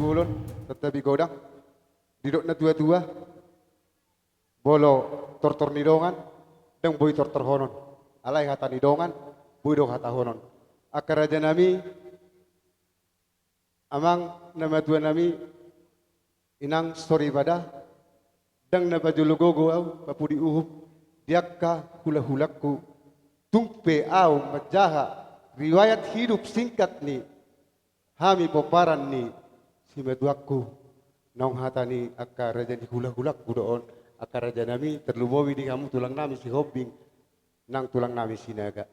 ulun tetapi godang didok na tua-tua bolo tortor nidongan deng boy tortor honon alai hata nidongan boy dok hata honon akaraja nami amang nama tua nami inang story pada dang na bajulugogo au papudi uhub diakka hula-hulakku tumpe au majaha riwayat hidup singkat ni hami poparan ni si meduakku naung hatani akka raja di hula-hulakku doon akka raja nami terlumowi di kamu tulang nami si hobing nang tulang nami sinaga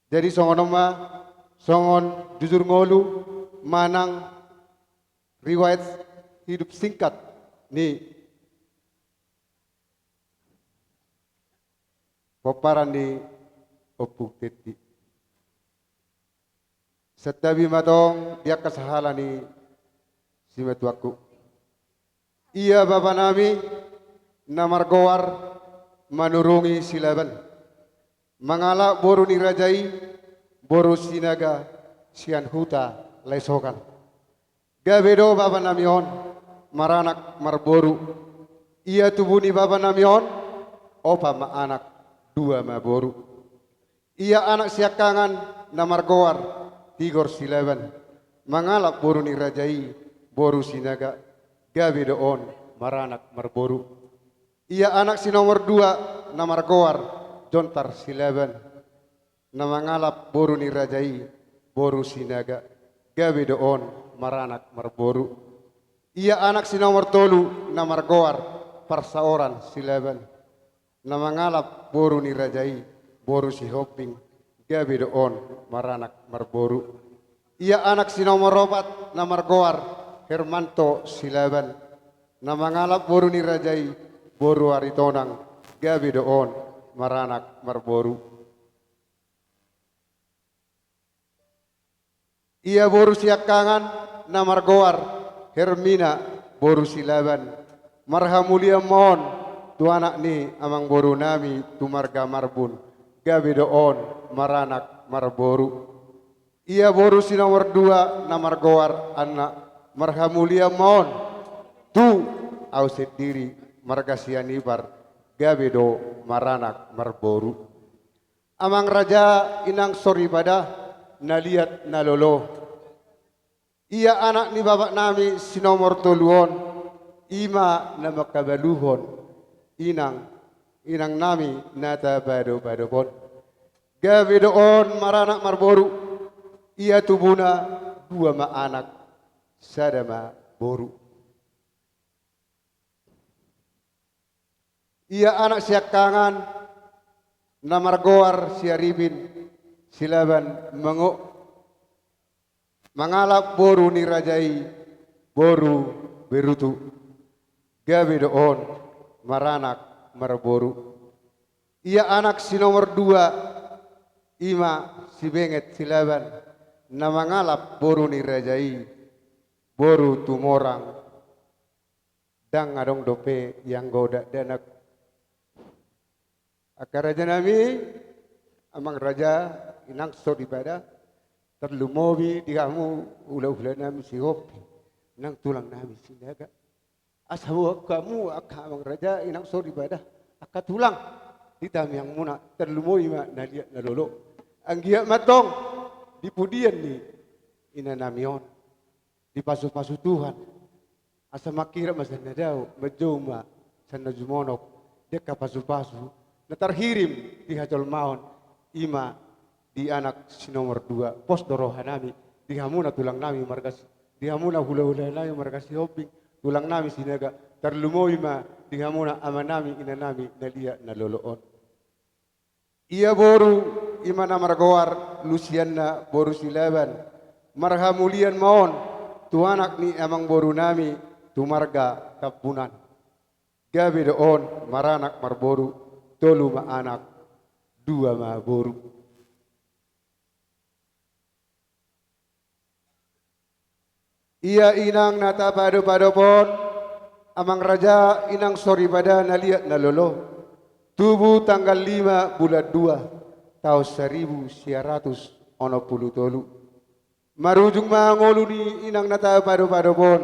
jadi songon ma songon jujur ngolu manang riwayat hidup singkat ni poparan ni opuk teti setabi matong dia kasahala ni si metuaku iya bapa nami namargowar manurungi silaban mangala boru ni rajai boru sinaga sian huta lesokan gabedo bapa nami on maranak marboru iya tubuni bapa nami on opa ma anak dua ma boru iya anak siakangan namargowar tigor silaban mangalap boru ni rajai boru sinaga gabedo on maranak marboru iya anak si nomor dua namargowar jontar silaban namangalap boru ni rajai boru sinaga gabedo on maranak marboru iya anak si nomor tolu namargowar parsaoran silaban namangalap boru ni rajai boru si hoping gabedo on maranak marboru iya anak si nomor opat namargowar Hermanto silaban namangalap boru ni rajai boru aritonang gabedo on maranak marboru iya boru siakangan namargowar Hermina boru silaban marhamulia mohon tu anak ni amang boru nami tu marga marbun gabedo on maranak marboru iya boru si nomor dua namargowar anak marhamulia mohon tu au sendiri marga sianibar gabedo maranak marboru amang raja inang sori pada naliat nalolo iya anak ni bapak nami si nomor toluon ima nama kabaluhon inang nami nata bado pon gabedo on maranak marboru iya tubuna dua ma anak sadama boru iya anak siakangan namargowar siaribin silaban mengo mangalap boru ni rajai boru berutu gabedo on maranak marboru iya anak si nomor dua ima si benget silaban namangalap boru ni rajai boru tumorang dang adong dope yang goda danak akar raja nami amang raja inang so ibadah terlumowi di kamu ulah-ulah nami si hopi nang tulang nami sinaga asawa kamu amang raja inang so ibadah akka tulang hitam yang muna terlumowi ma nalia nalolo anggia matong di pudian ni ina namion di pasu-pasu Tuhan asa makira masa nadao majoma sana jumonok deka pasu-pasu natarhirim di hajol maon ima di anak si nomor dua pos dorohanami di hamuna tulang nami margas di hamuna hula-hula nami margas hoping tulang nami sinaga terlumoy ma di hamuna amanami inanami nalia naloloon iya boru ima namargowar Luciana boru silaban marhamulian maon tu anak ni amang boru nami tu marga kapunan gabedo on maranak marboru tolu ma anak dua ma boru iya inang nata pado pon amang raja inang sori pada naliat nalolo tubuh tanggal 5 bulan 2 tahun 1900 ono puluh tolu Marujung mangolu ni inang nata pado-pado pon.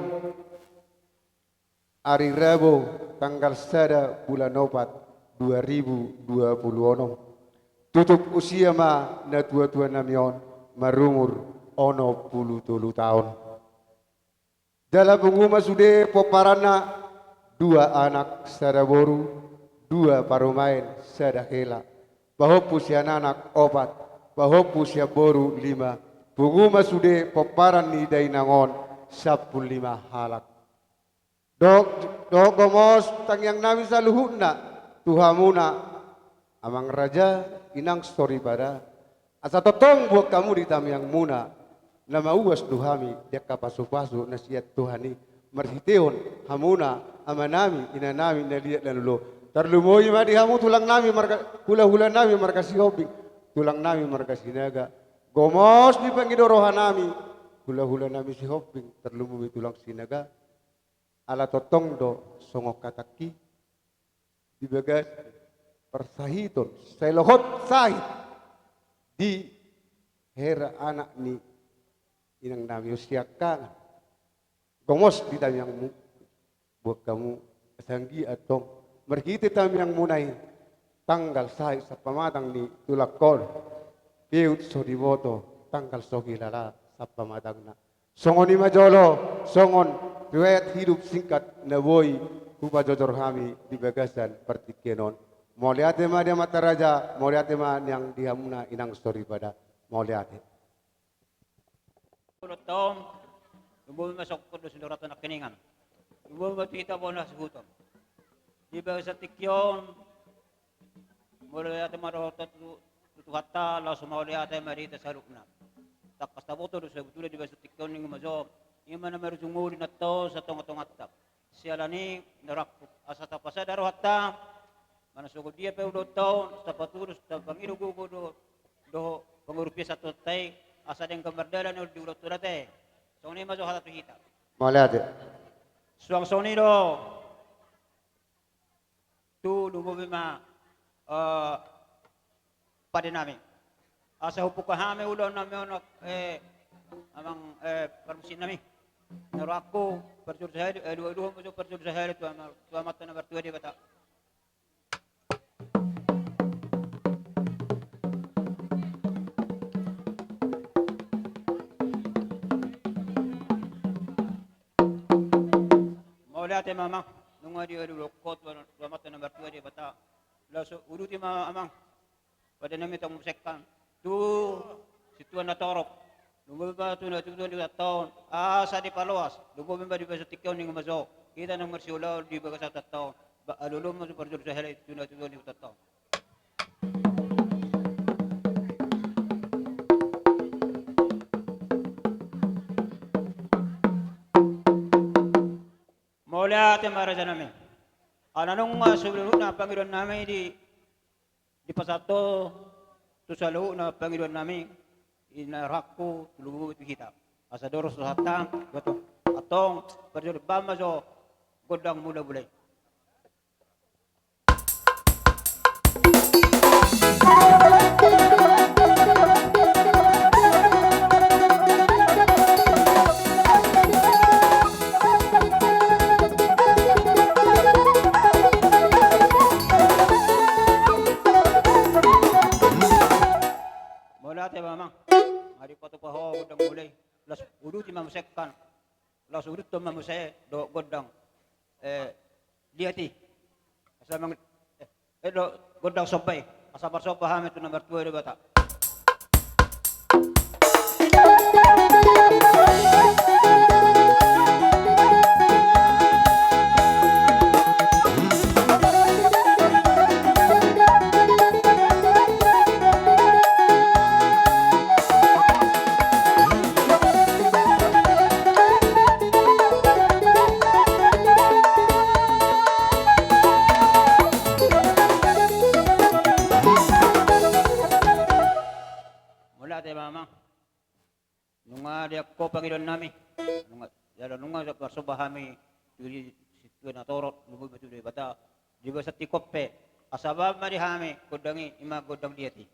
Hari Rabu tanggal 1 bulan 4 2026. Tutup usia ma na tua-tua namion marumur ono puluh tulu tahun. Dalam penguma sude poparana dua anak sadaboru, dua parumain sadakela. Bahwa usia anak opat, bahwa usia boru 5. Penguma sude poparan ni dainangon 15 halak. Dok gomos tangyang nami sa luhuna tuhamuna amang raja inang story pada asa totong buat kamu di tamyang muna na mauwas duhami dek kapasu-pasu na siyat tuhani marhiteon hamuna amanami inanami na liat lalulo tarlumoy madi hamu tulang nami marka hula-hula nami marka sihobing tulang nami marka sinaga gomos di pangidorohan nami hula-hula nami sihobing tarlumoy tulang sinaga ala totong do songok kataki di bagas persahiton selohot sahit di hera anak ni inang nami usiakan gomos di tam yang buat kamu sanggi atong merkiti tam yang munai tanggal sahit sa pamatang ni tulakon piut so diboto tanggal so kilala sa pamatang na songon ni majolo songon riwayat hidup singkat na boy kupa jojor kami di bagasan pertikenon. Moliate ma dia mata raja, moliate ma yang dihamuna inang story pada moliate. Pulot taon, lumbuhin masok ko doon sinuratan na kiningan. Lumbuhin matita po na sigutom. Di ba sa tikyon, moliate marotot tutuhata, laos moliate marita sa lukna. Takas na po doon sa butula di ba sa tikyon ng mazo. Ima na meron sumuli na to sa tong-tong atak. Siya lani narakot. Asa tapasa daro hatta. Manasugod dia pe udo taon sa patulos sa panginugugo do pangurupya sa tutay asa den kamardala no di ulo turate. So ni mazo hata tuhita. Moliate. Suang sonido. Tu lumobi ma pada nami. Asa hupuk kahame ulo nami ono amang permusin nami. Naro aku percur sahari, dua-dua macam percur sahari tu amat na bertua dia kata. Mau lihat mama, nunggu dia dulu kot tu amat na bertua dia kata. Lalu udu ti amang pada nami tong musekkan. Tu situan na torok. Lumbubi ba ito na tutuan di taon. Sa di palawas. Lumbubi ba di ba sa tikyaw ni mazo. Kita nang marsiulaw di ba sa taon. Alulong mo sa parjur sa helay. Ito na tutuan di taon. Mula ate maraja namin. Anong subulunod na Panginoon namin di pasato to sa loob na Panginoon namin. Inarakku tulubu kita asa doros hatang betul atong perjur bama so godang mula bulay mula te mamang hari pato paho godang mulai las udu ti mamusekkan las udu to mamusay do godang liati asa mang do godang sopay asa barsopa hame to number 2 bata mama nung dia ko Panginoon nami nung sa barsobahami tuli situ na torot lubu betul bata di ba sa tikoppe asabab marihami godangi ima godang diati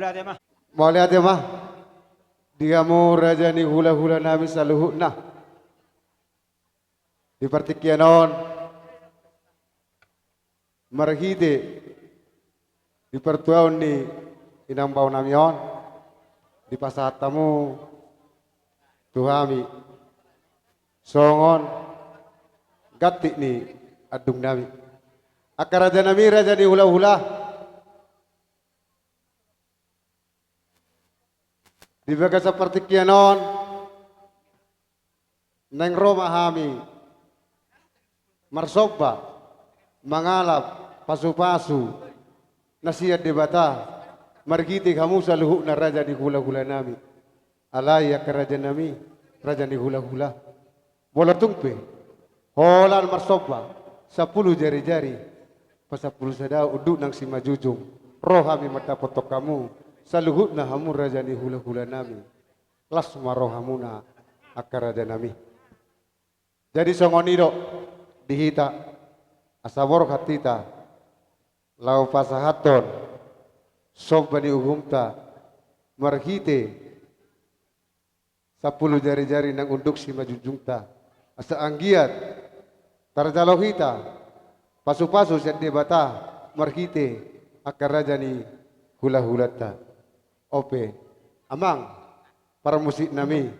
Mula dia mah. Mau lihat ya mah? Dia mau raja ni hula-hula nami saluhut nah. Di partikianon marhide di pertuaun ni inang bau namion di pasat tamu tuhami songon gati ni adung nami akar raja nami raja ni hula-hula di bagas seperti kianon neng Roma hami marsoba mangalap pasu-pasu nasihat di bata margiti kamu saluhu na raja di hula-hula nami alaya ke raja nami raja di hula-hula bola tungpe holan marsoba 10 jari-jari pas 10 sadau uduk nang si majujung roh kami mata potok kamu saluhut na hamu raja di hula-hula nami las maroh hamuna akar raja nami jadi songonido dihita asabor hatita lau pasahaton sobbani ugumta marhite 10 jari-jari nang unduk si majujungta asa anggiat tarjalohita pasu-pasu siat debata marhite akar raja ni hula-hulata ope amang para musik nami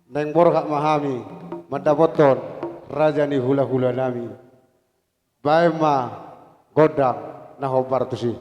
neng borhak mahami madaboton raja ni hula-hula nami baima godang nahobar tusi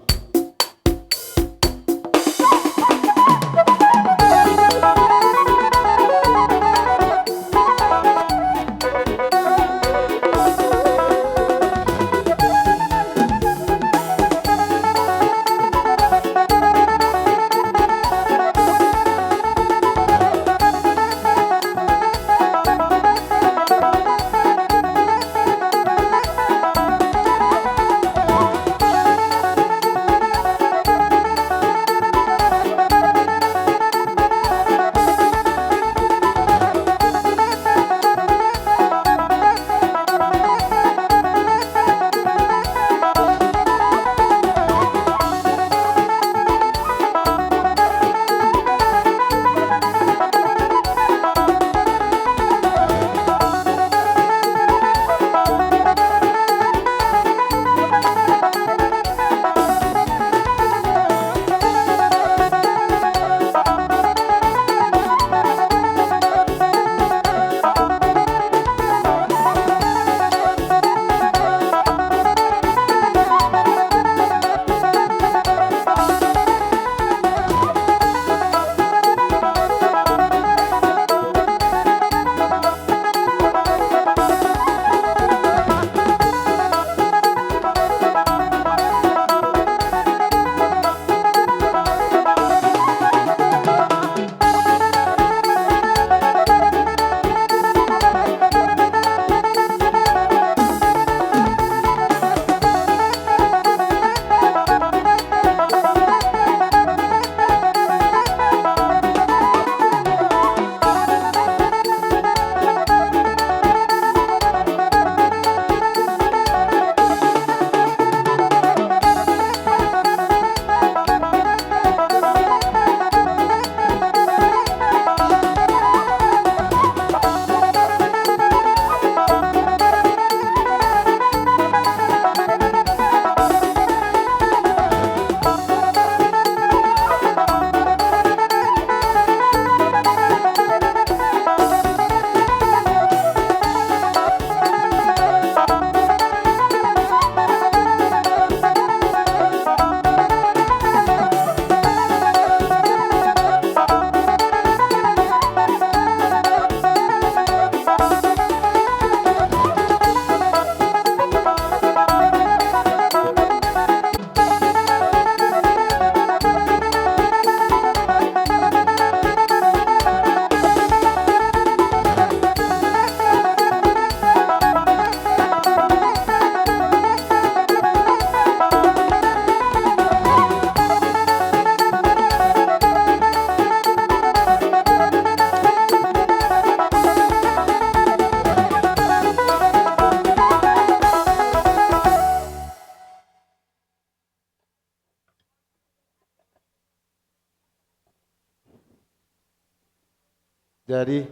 Jadi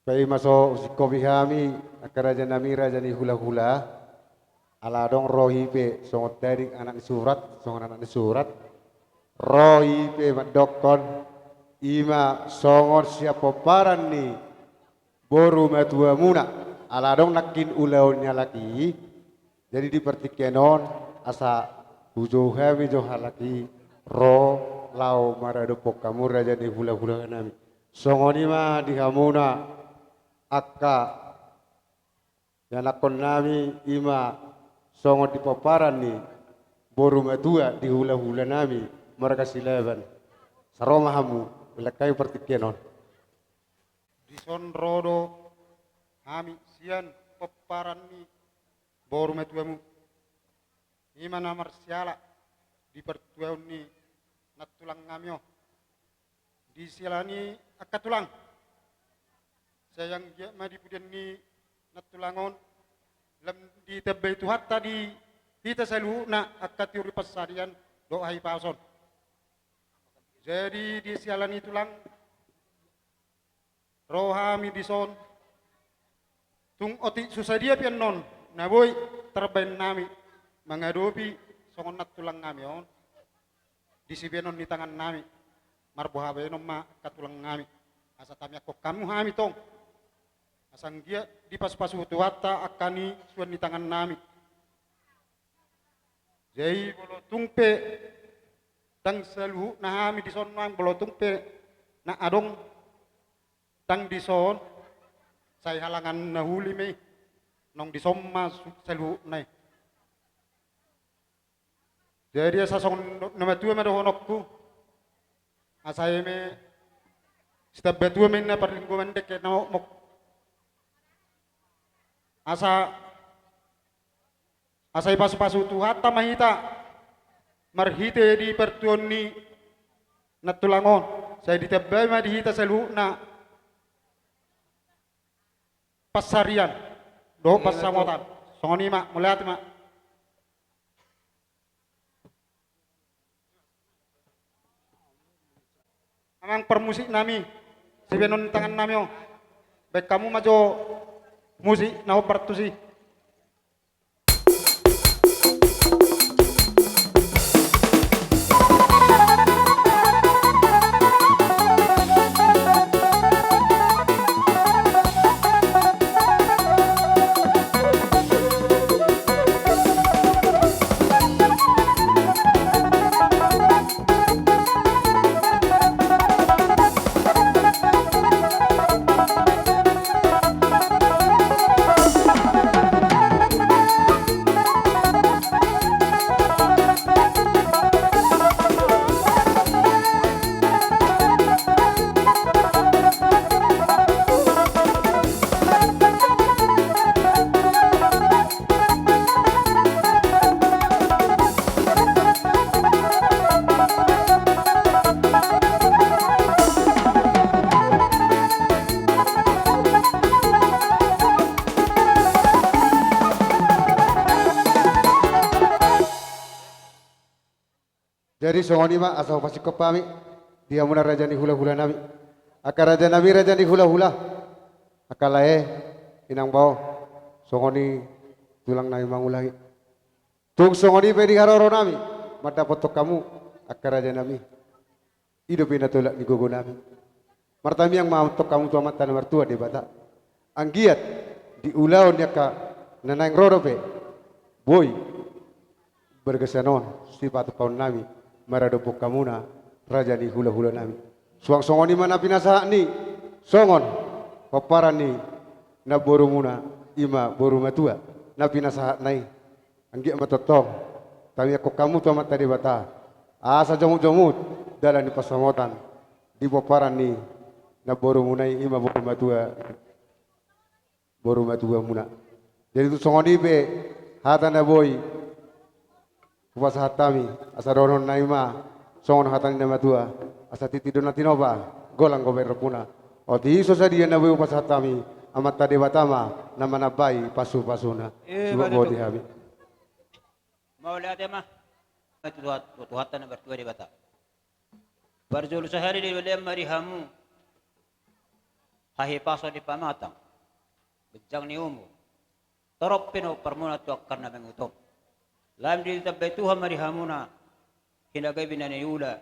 pai maso usikobi hami akaraja namira jani hula-hula ala dong rohi pe songot tarik anak surat songot anak surat rohi pe madokon ima songot siapa paran ni boru matua muna ala dong nakin ulaunya lagi jadi di pertikenon asa bujo hami jo halaki ro lau marado kamu raja ni hula-hula nami songoni ma di hamuna akka yanakon nami ima songot di paparan ni boru matua di hula-hula nami mereka silaban saroma hamu belakai pertikenon Di son rodo hami sian paparan ni boru metuamu ima namar siala di pertuaun ni natulang ngamio di sialani akatulang sayang dia madi pudian ni natulangon lam di tebbe itu hatta di kita selalu na akatiuri pasarian doai pason jadi di sialani tulang rohami di son tung oti susadia pian non na boy terbain nami mengadopi songon natulang ngami on di sibenon di tangan nami marbuha benom ma katulang ngami asa tami ako kamu hami tong asang dia di pas-pasu tuwata akani suan di tangan nami jadi bolo tungpe tang selu na hami di son mang bolo tungpe na adong tang di son saya halangan nahuli me nong di somma selu nai jadi asa song nama tua me dohonokku asai me setiap betua me na perlingkungan dek na mok asai pasu-pasu tu hatta mahita marhite di pertuon ni natulangon saya ditebay ma dihita selu na pasarian do pasamotan songoni mak mulat mak amang permusik nami sebenon tangan nami oh baik kamu majo musik nau pertusi Jadi songoni ma asal pasti kepami dia muna raja ni hula-hula nami. Aka raja nami raja ni hula-hula. Akalae inang bau songoni tulang nami mangulangi. Tung songoni pedi haroro nami. Mata foto kamu aka raja nami. Hidup ina tolak ni gogo nami. Martami yang mau tok kamu tuamat tanah mertua di bata. Anggiat di ulau dia ka nanang rorope. Boy berkesanon sifat kaun nami. Marado kamuna raja ni hula-hula nami. Suang songoni mana pinasa ni songon paparan ni na boru muna ima boru matua na pinasa nai anggi matotong kami ako kamu tu amat tadi bata asa jomut-jomut dalam di pasamotan di paparan ni na boru muna ima boru matua muna jadi tu songoni be hata na boy kuasa hatami asa ronon naima songon hatani nama tua asa titi dona tinoba golang gober puna oti iso sadia na bu kuasa hatami amat tadi batama nama nabai pasu-pasuna suba bodi habi mau lihat ya mah tuhat na bertua di bata barjul sehari di wilayah marihamu hahi paso di pamatang, bejang ni umu, torop pino permuna tuakkan na mengutom. Lam di tabay Tuhan marihamuna, hinagay binaniula,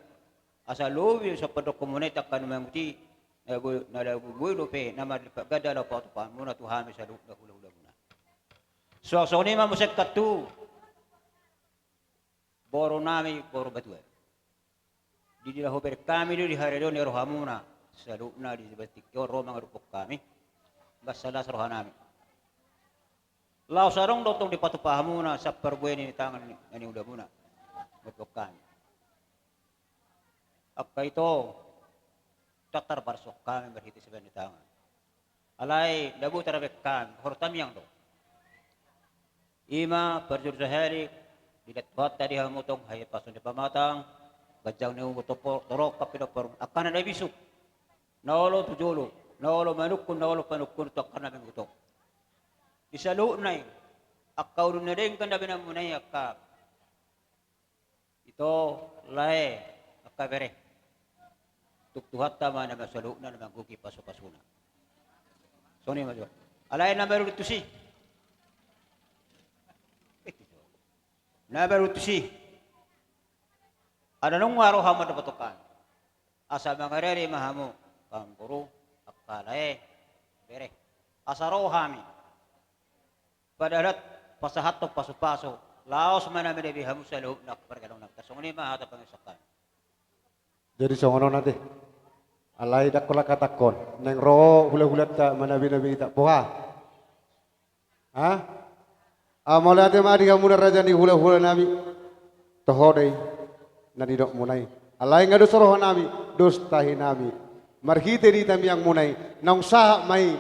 asa lobi sa padokomuneta kan menguti, nalagugoy lupe, na madipagada na pa muna Tuhan sa lukna hula-hula muna. So ni mamusek katu, boro nami, boro batue. Di dilahober kami di hari ni rohamuna, sa lukna di batik yo romang rupok kami, basalas rohanami. Lau sarong dotong di patupahamuna sa perbueni ni tangan ni udah muna, rupok kami. Akka ito, tatar barsok kami berhiti sebenarnya tangan. Alai dabu tarabek kami, hortam yang do. Ima perjur sehari, didat bata di hamutong hayat pasun di pamatang, gajang ni umutopo, torok kapidopor, akan ada bisuk. Naolo tujulu, naolo manukun, naolo panukun, to akan ada mengutok. Isalu nai, akka urun na rin kanda binamunay akka. Ito lae, akka bere. Tuktuhat tama na masalu na naman gugi paso-pasuna. So ni majo. Alay na meron ito si. Na meron ito si. Ano nung araw hamad na patukan? Asa mga reri mahamu. Kampuro, akalae, bere. Asa rohami. Padalat, pasahat to paso-paso. Laos man namin ibihamu sa loob na kapargalong nagtasong ni mahata pangisakan. Jadi songono nanti. Alai dak kola katakon. Neng ro hula-hulat ta manabi-nabi ta. Poha. Ha? Amole ate madi kamu raja ni hula-hula nami. Tohodei. Nadi dok munai. Alai ngadu soroh nami. Dos tahi nami. Marhite di tam yang munai. Nang sah mai.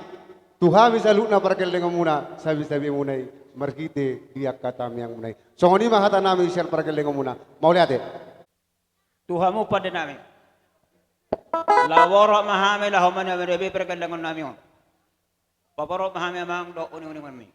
Tuhan bisa lukna perkel dengan muna. Sabi-sabi munai. Marhite dia kata yang munai. Songoni mahata nami sial perkel dengan muna. Mau lihat Tuhan mo pada namin. Laworo mahami lahoman na merebi perkelangon namin. Paparo mahami amang do uning-uning kami.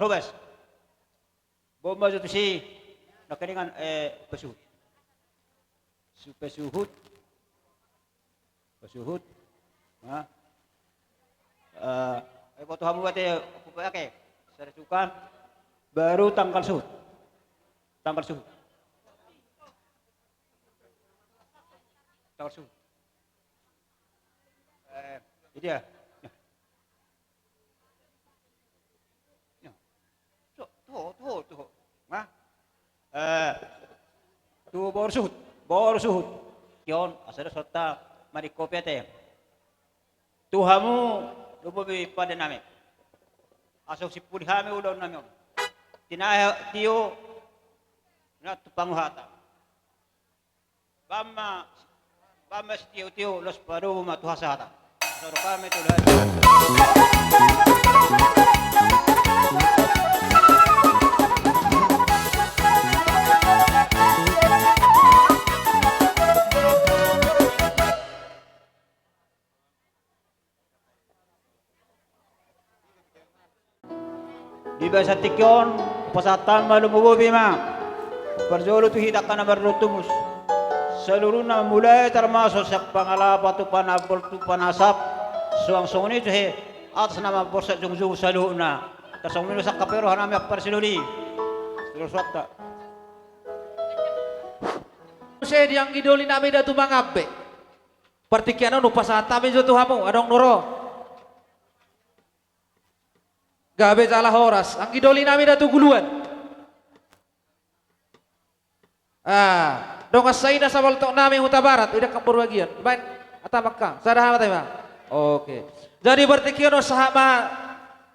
hubas. Bomba itu si nakaringan pesuhut. Pesuhut. Pesuhut. Ha? Foto kamu buat oke. Saya suka baru tanggal suhut. Tanggal suhut. Tanggal suhut. Ini dia. Tuh. Nah, tuh baru suhut. Yon, asal serta mari kopi teh. Tuhamu lupabi pada nami. Asok si pulih kami udah nami. Tinaya tio na tupanguhata. Bama si tio los paru matuhasata. Soro kami tulah. Di bahasa tikyon, pasatan malumububi ma. Perjolo tu hidak kana berlutumus. Seluruh na mulai termasuk sa pangalapat tu panabol tu panasap. Suang itu he atas nama borsa jung saluh na. Kasong nilo sa kapero hanami akparsiluli. Seluruh swakta. Saya diang idoli namin datu mangabe. Partikiano no pasata medyo tuhamu adong nuro. Gabe salah horas. Ang idoli namin datu guluan. Dong asay na sa waltok namin huta barat. Ida kang berbagian. Baik, atamak kang. Sadahamat tayo ba? Oke. Jadi partikiano sahama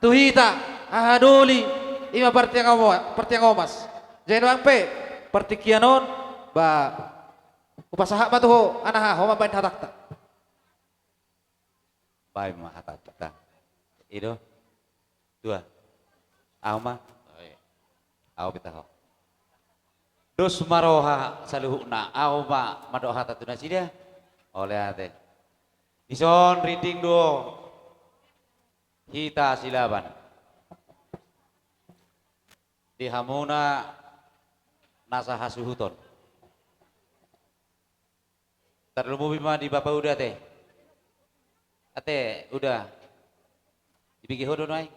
tuhita. Ahadoli. Ima partiang omas. Jadi bang pe. Partikianon ba upasaha matuho anaha homa bain hatakta. Baik mah hatakta. Ido. Dua. Auma. Au pitaho. Dos maroha saluhuna auma madoha tatuna sidia. Oleh ate. Ison reading do. Hita silaban. Di hamuna nasa hasuhuton. Terlalu bima di bapak udah teh. Ate udah. Dibagi hodo naik.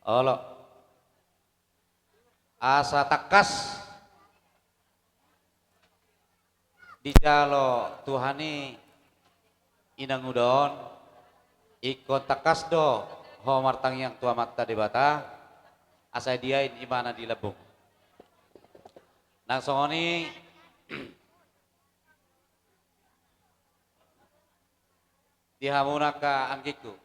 Allah. Asa takas di jalo Tuhani inang udon ikon takas do homartang yang tua makta di bata asa diain imana di lebung nang songoni dihamunaka angkiku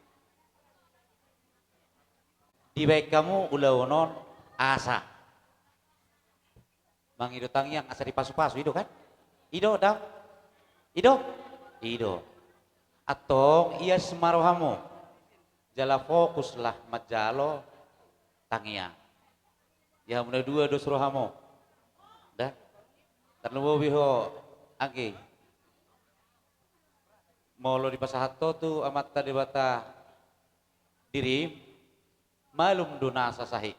di baik kamu ulawonon asa Mang Ido tangyang asa di pasu-pasu Ido kan? Ido dam. Ido. Atong iya semarohamu. Jala fokuslah majalo tangyang. Ya muna dua dos rohamo. Dah. Terlalu biho angki. Molo di pasahato tu amat tadi bata diri malum dunasa sahih.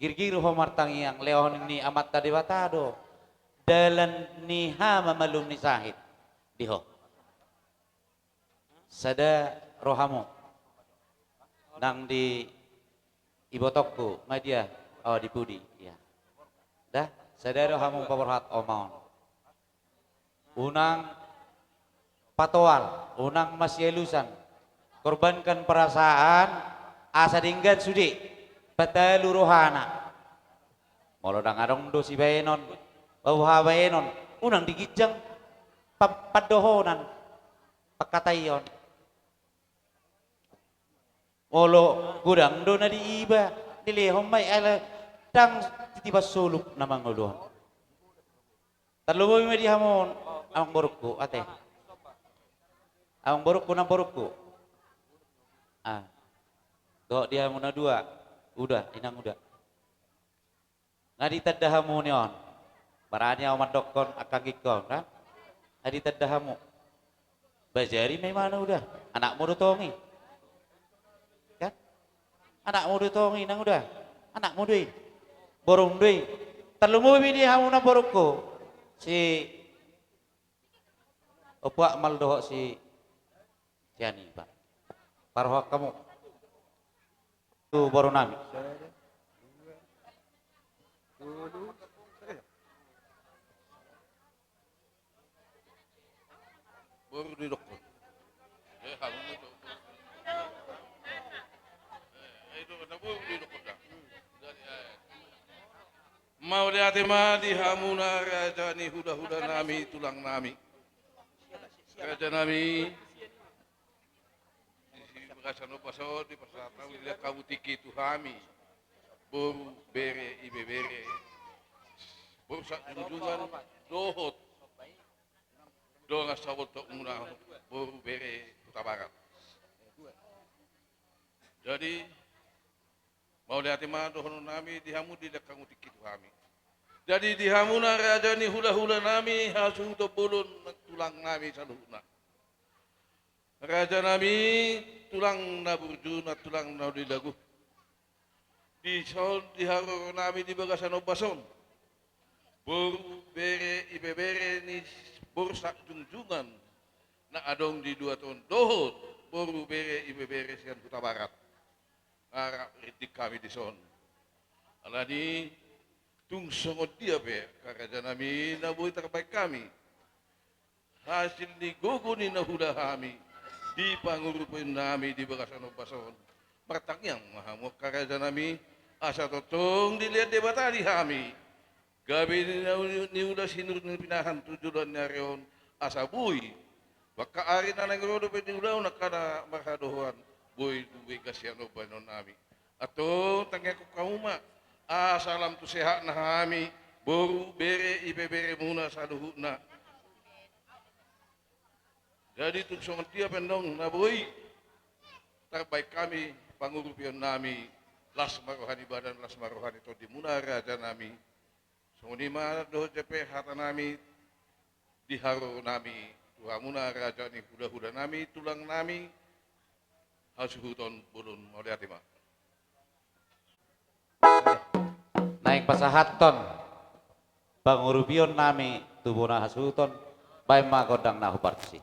Girgiru homartang yang leon ni amat tadi batado dalan ni hama malum ni sahid diho sada rohamu nang di ibotokku media di budi ya dah sada rohamu paborhat omaon unang patoal unang masyelusan korbankan perasaan asa dinggan sudi patalu rohana molo dang adong do si baenon bawah baenon unang digijang padohonan pakatayon molo gudang do na diiba dilehom may ala dang titiba suluk na manguluhan terlalu may dihamon ang borokku ate ang borokku ng borokku do dia muna dua udah inang udah ngadi tadahamu nion baranya umat dokon akagikon kan ngadi tadahamu bajari memang udah anak muda tongi kan Anak muda tong inang udah. Anak muda. Borong dui. Terlalu bini hamu na boroko. Si opa maldoho si Tiani Pak. Parohak kamu. Tuh baru nami. Baru di dokter. Kamu itu. Itu kata baru di dokter. Mau lihat ma di hamuna raja ni huda nami tulang nami. Raja nami. Di bekasan paso di pasata lihat kamu tiki tu hami. Boru bere ibe bere. Boru sak junjungan dohot. Donga sabot to muna boru bere Kota Barat. Jadi mau lihat ma dohon nami dihamu di dekang tiki tu hami. Jadi dihamuna raja ni hula nami hasu to bulun tulang nami saluhuna. Raja nami tulang na burjuna tulang na di lagu. Di son di haro nami di bagasan obason. Boru bere ibe bere ni borsak junjungan na adong di 2 tahun dohot boru bere ibe bere sian Kota Barat. Arab ridik kami di son. Alani tung songot dia be karaja nami na boy terbaik kami. Hasil ni gogo ni nahuda kami di pangurupin nami di bagasan obason. Martak yang mahamuk karaja nami asa totong dilihat debatali kami. Gabi ni udah sinur ni pinahan tujuan nyareon asa buy. Baka ari na nangrodo pe ni udah nakana makadohan buy duwe kasiano banon nami. Ato tangya ko kauma salam tu sehat na kami boru bere ibe bere muna sa luhuna. Jadi tu songon dia pendong na buy terbaik kami pangurupion nami las marohani badan las marohani to di muna raja nami. Sunguni ma do jepe hata nami diharo nami tuhamuna raja ni huda nami tulang nami hasuhuton bulun mau lihat ma. Naik pasahaton pangurupion nami tubuna hasuton bae magodang na huparsi.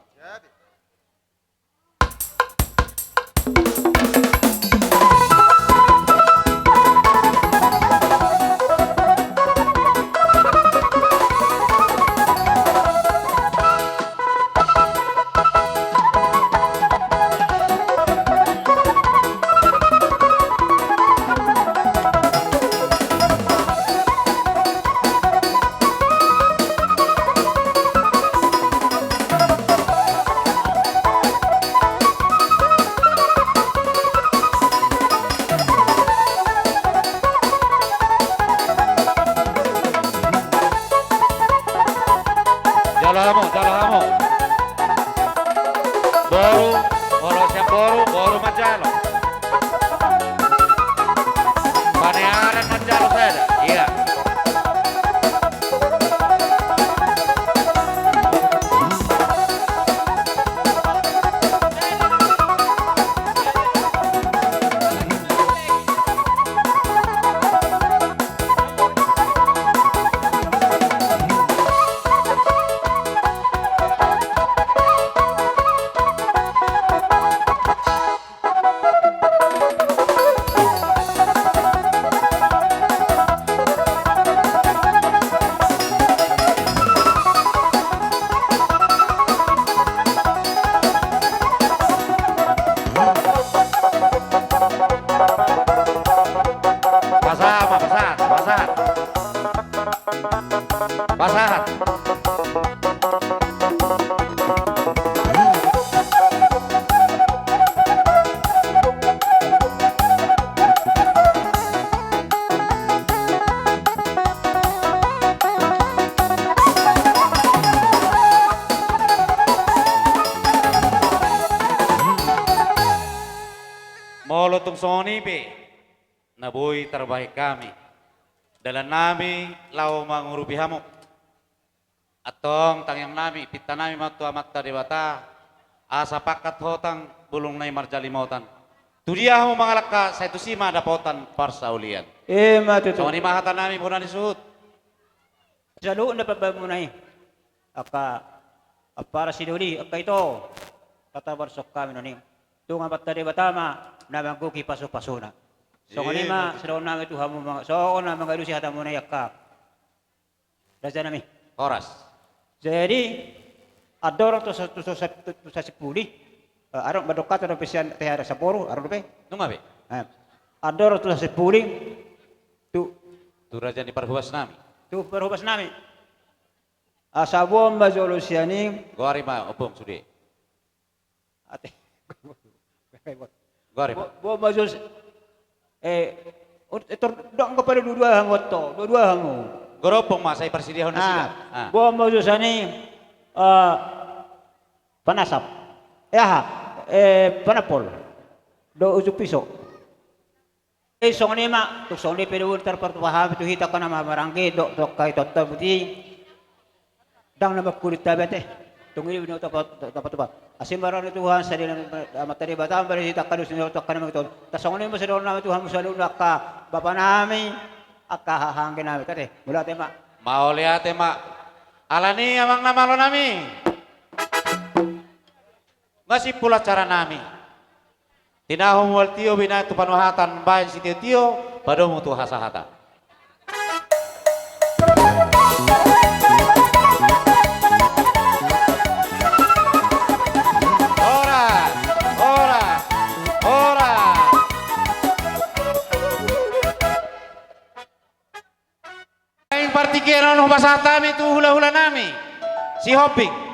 Jalo hamo. Boru siap boru majalo. Panearan majalo saya. Iya. Basahan. Molotong Sony be, nabuhi terbaik kami. Dalam nami lau mangurupi hamuk. Atong tangyang nami, pita nami matu amat dewata. Asa pakat hotang bulung nai marjali mautan. Tu dia mo mangalaka sa ito sima dapotan parsaulian. Matuto. So ni mahatan namin muna ni suhut. Sa loob na pabamunay. Para sinuli, ito. Tatabarsok kami nun. Tunga batari batama, namangguki paso-pasona. So kanima, sa loob namin tuha mo mga, so ako na mga ilusi hata muna yakka. Rasa namin. Horas. Jadi, adorang to sa sipuli. Arong madokat na pesian tayara sa poro, arong lupa. Nunga be? Adorang to sa sipuli. Tu Raja ni parhuas nami. perhubas namin. Asabong mazolusyani. Gori ma opong sudi. Ate. Gori ma. Bo mazol ito doon ko pala dua hangot to, dua hango. Goropong ma sa iparsidihon na sila. Bo mazosani panasap. Panapol. Do ujuk piso. Song ni ma, tu song ni pero terpart paham tu hita kana marangge do kai totta buti. Dang na makulit tabete. Tunggu ni dapat. Asim barang ni Tuhan sarili materi batam bari hita kadus ni to kana magto. Ta song ni mo sa na Tuhan mo sa ka bapa nami akka hangge nami kate. Mula tema. Mauliate ma. Alani amang namalo nami. Masih pula cara nami. Tinahong wal tiyo binatu panuhatan bayan si tiyo padomu tu hasahata. Ora. Yang partikiran no basata mi tu hula-hula nami. Si hopping.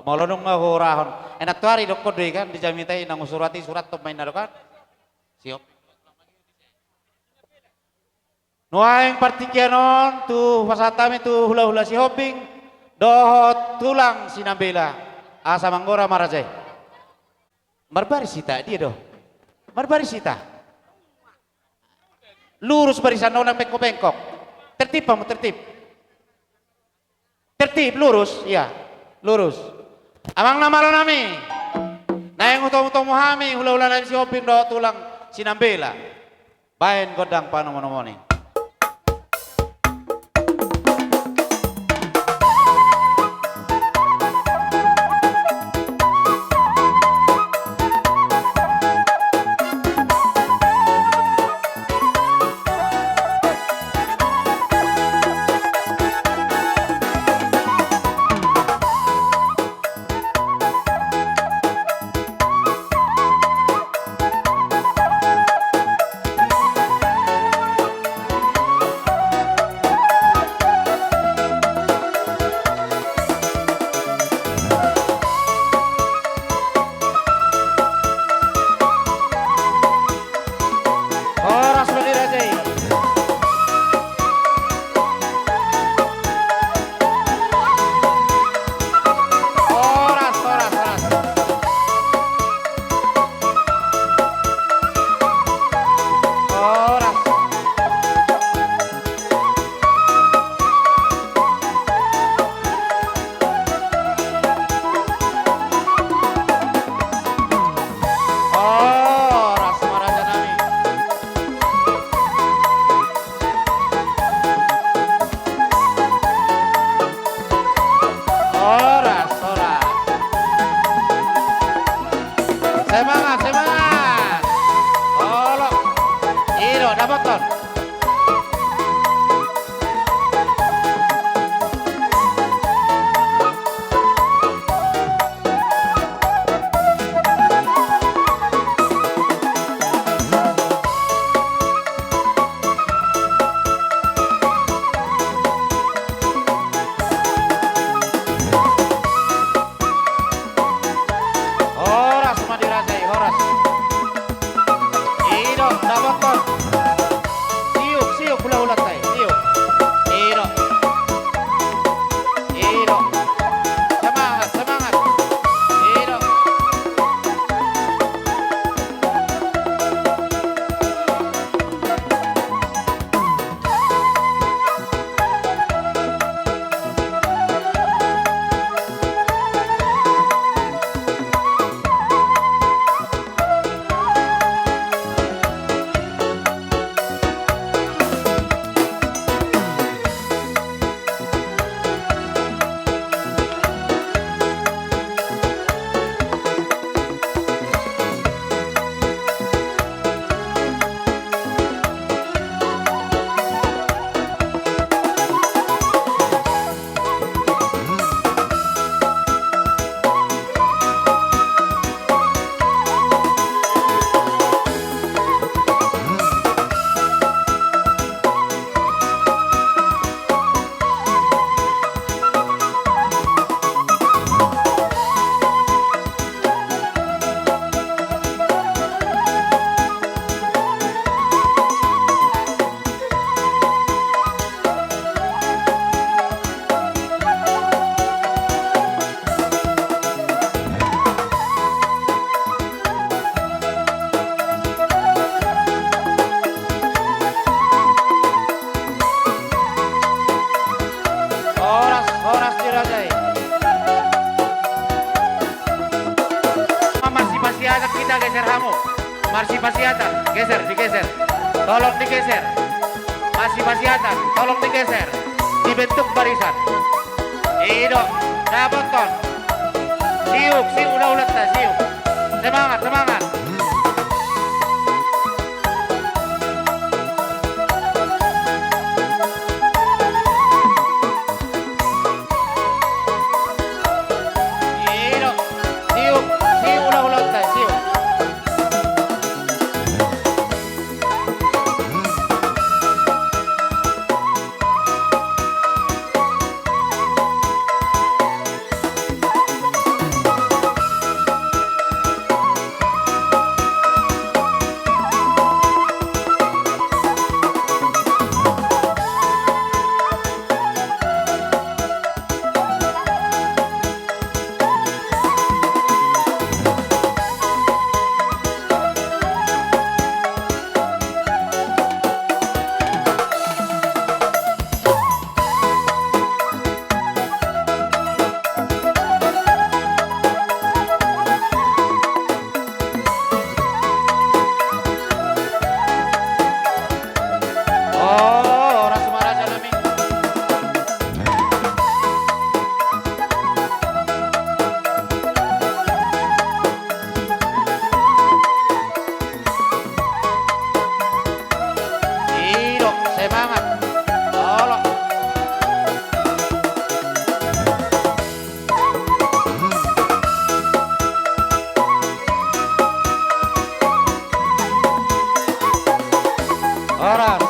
Molonong nga hurahon. Enak tuari dok kodoi kan dijamintai nang surati surat top main kan. Siop. Nuaing partikianon tu pasatami tu hula-hula si hopping dohot tulang sinambela asa manggora marajai. Marbarisita dia doh. Marbarisita. Lurus barisan orang bengkok-bengkok. Tertib kamu tertib. Tertib lurus, iya. Lurus. Amang nama lo nami. Naeng utong-utong muhami hula-hula nami si hopping do tulang sinambela. Bayan godang panomonomoni. Tuhita geser hamu. Masih geser, digeser. Tolong digeser. Masih atas, tolong digeser. Dibentuk barisan. Ido, dapaton. Siuk, ulah-ulah siuk. Semangat. Ido, siuk, ulah-ulah siuk. Oh, orang Semaraja nami. Ido, semangat. Tolong. Orang.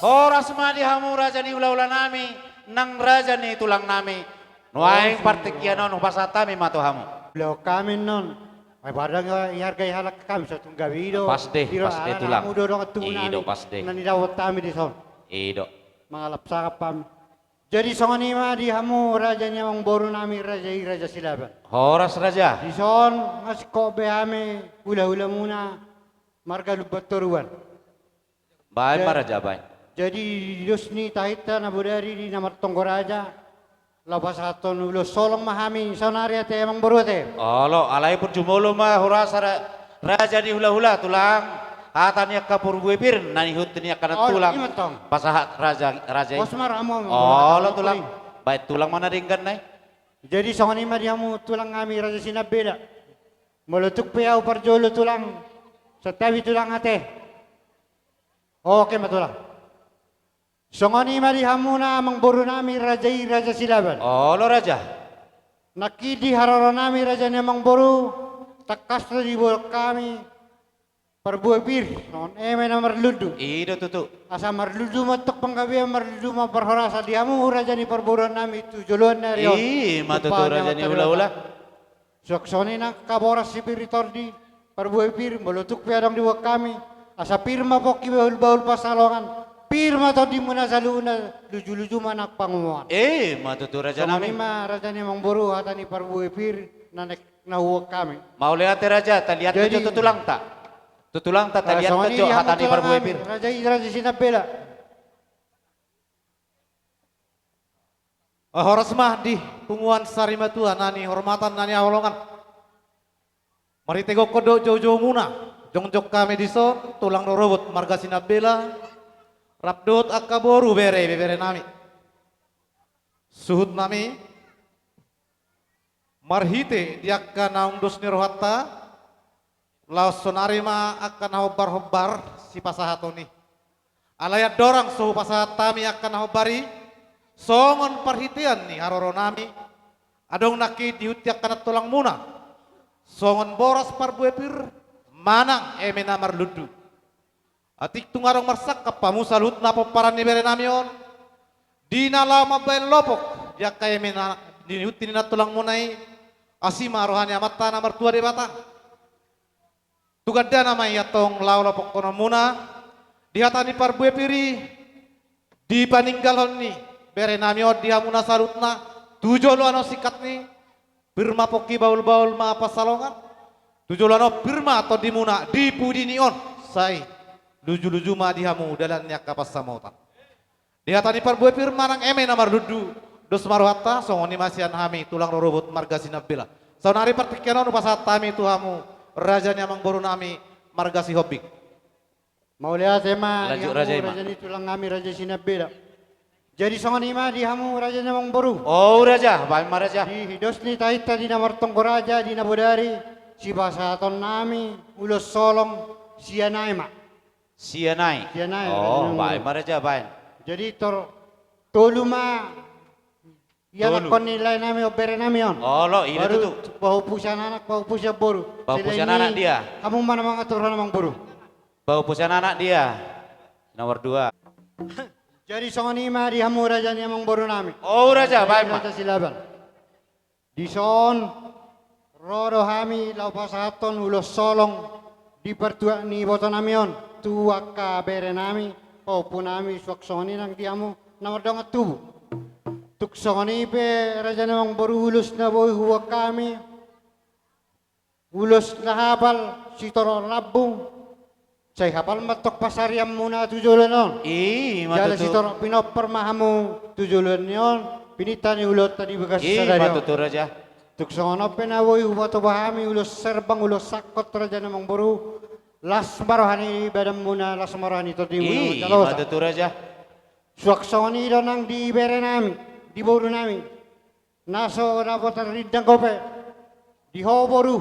Horas madi hamu raja ni ula-ula nami, nang raja ni tulang nami. Nuaing partikiano no pasatami mato hamu. Beliau kami non. Ay barang ihargai halak kami sa tunggaw ido. Pas deh tulang. Mudo dong atu Ido pas deh. Nanidawat kami di son. Ido. Mga lapsakap kami. Jadi songan ima di hamu raja niya mang boru nami raja silaban. Horas raja. Di son ngas kobe ame hula-hula muna marga lubat turuan. Baik Ya. raja baik. Jadi Diyos ni tahita na budari di namar raja. Labas aton ulo solong mahami sonari ate emang boru ate. Olo alai pun jumolo mah horas raja di hula-hula tulang. Hatanya kapur gue pir nani hutnya kana Oh, tulang. ima tong. Pasahat raja. Osmar amo. Olo tulang. Baik tulang mana ringgan nai? Jadi songan ima di hamu tulang kami raja sinabeda. Mulutuk piau parjolo tulang. Setawi tulang ate. Oke matulang. Songan ima di hamu na amang boru nami raja silaban. Olo raja. Nakidi haroro nami raja ni amang boru. Takas na di bol kami. Perbuah bir, non na marludu. Ido tutu. Asa marludu matok panggabi, marludu maparhorasa diamu raja ni perburuan nami tu joluan na rio. Matutu raja ni hula-hula. Soksoni na kaboras si piritordi, perbuah bir, melutuk piadong diwak kami. Asa pirma poki baul pasalongan. Pirma to di muna sa luna, luju-luju manak pangumuan. Matutu raja Sononi nami. ma raja ni mang buru hata ni perbuah bir, nahuwak kami. Mau lihat raja, tak lihat Jadi- ke tutulang tak? Tutulang tak lihat Sononi ke jo diamu hatani tulang parbuai kami, pir. Raja sinabela. Horas mah di punguan sarimatua nani hormatan nani awolongan. Mari tego kodo jauh-jauh muna. Jongjok kami di son tulang robot marga sinabela. Rapdot akaboru bere nami. Suhut nami. Marhite diakka naung dos nirohatta. Laos sonari ma akan hobar si pasahatoni. Alayat dorang suhu pasahat tami akan hobari. Songon parhitian ni haroro nami. Adong naki diutiak kana tulang muna. Songon boras parbuepir. Manang emena marludu. Atik tungarong marsak kapamusa lut na paparan ni bere nami on. Di nalama bayan lopok. Diak kaya emena diuti na tulang munay. Asima rohani amata na martua de bata. Tugada nama yatong laulo pokono muna dihatani parbue piri di paninggalon ni bere namio dia muna sarutna tujolo ano sikat ni birma poki baul ma pasalongan tujolo ano birma atau di muna di pudi nion sai luju ma dihamu dalan nya kapas samautan dihatani parbue pir marang eme namar dudu dus maruhatta songoni masian hami tulang rorobot marga sinabila. Sonari pertikianon upasat tami tuhamu raja nyamang boru nami marga si hobik. Maulia tema Lanjut, dihamu Raja Ima. raja ni tulang kami raja sinabela. Jadi songon ima dihamu raja namang boru. Oh raja, baik ma raja. Di hidos ni taita di namar tongko raja di nabodari si basaton nami ulos solong sianaima. Sianai. Sianai, Oh, Raja baik ma raja, baik. Jadi toluma yan Tolu. kon nilai nami opere nami on. Oh lo, ini Baru tuh. bau pusan anak bau pusan boru. Bau Selain pusan ini, anak dia. Kamu mana mengatur namang boru. Bau pusan anak dia. Nomor 2. Jadi songon ima dihamu raja namang boru nami. Oh raja, baik ma. Raja silaban. Di son rodo hami lau pasaton ulos solong di pertua ni boto namion tua ka bere nami opu nami suak soni nang diamu namar dongat tubu tuk soni pe raja namang boru ulus na boy huwa kami ulus na habal sitoro labung say habal matok pasariam muna tujulan on. Ih, Jala matutu. si toro pinoper mahamu tujulan yon pinita ni ulot tadi bekas Ih, sadari. matutu raja. Tuk sono penawoy hubato bahami ulos serbang ulos sakot raja namang boru las marohani badam muna las marohani to di Ih, muna jalota. matutu raja. Suak soni do nang di bere nami di boru nami naso rabotan ridang kope di ho boru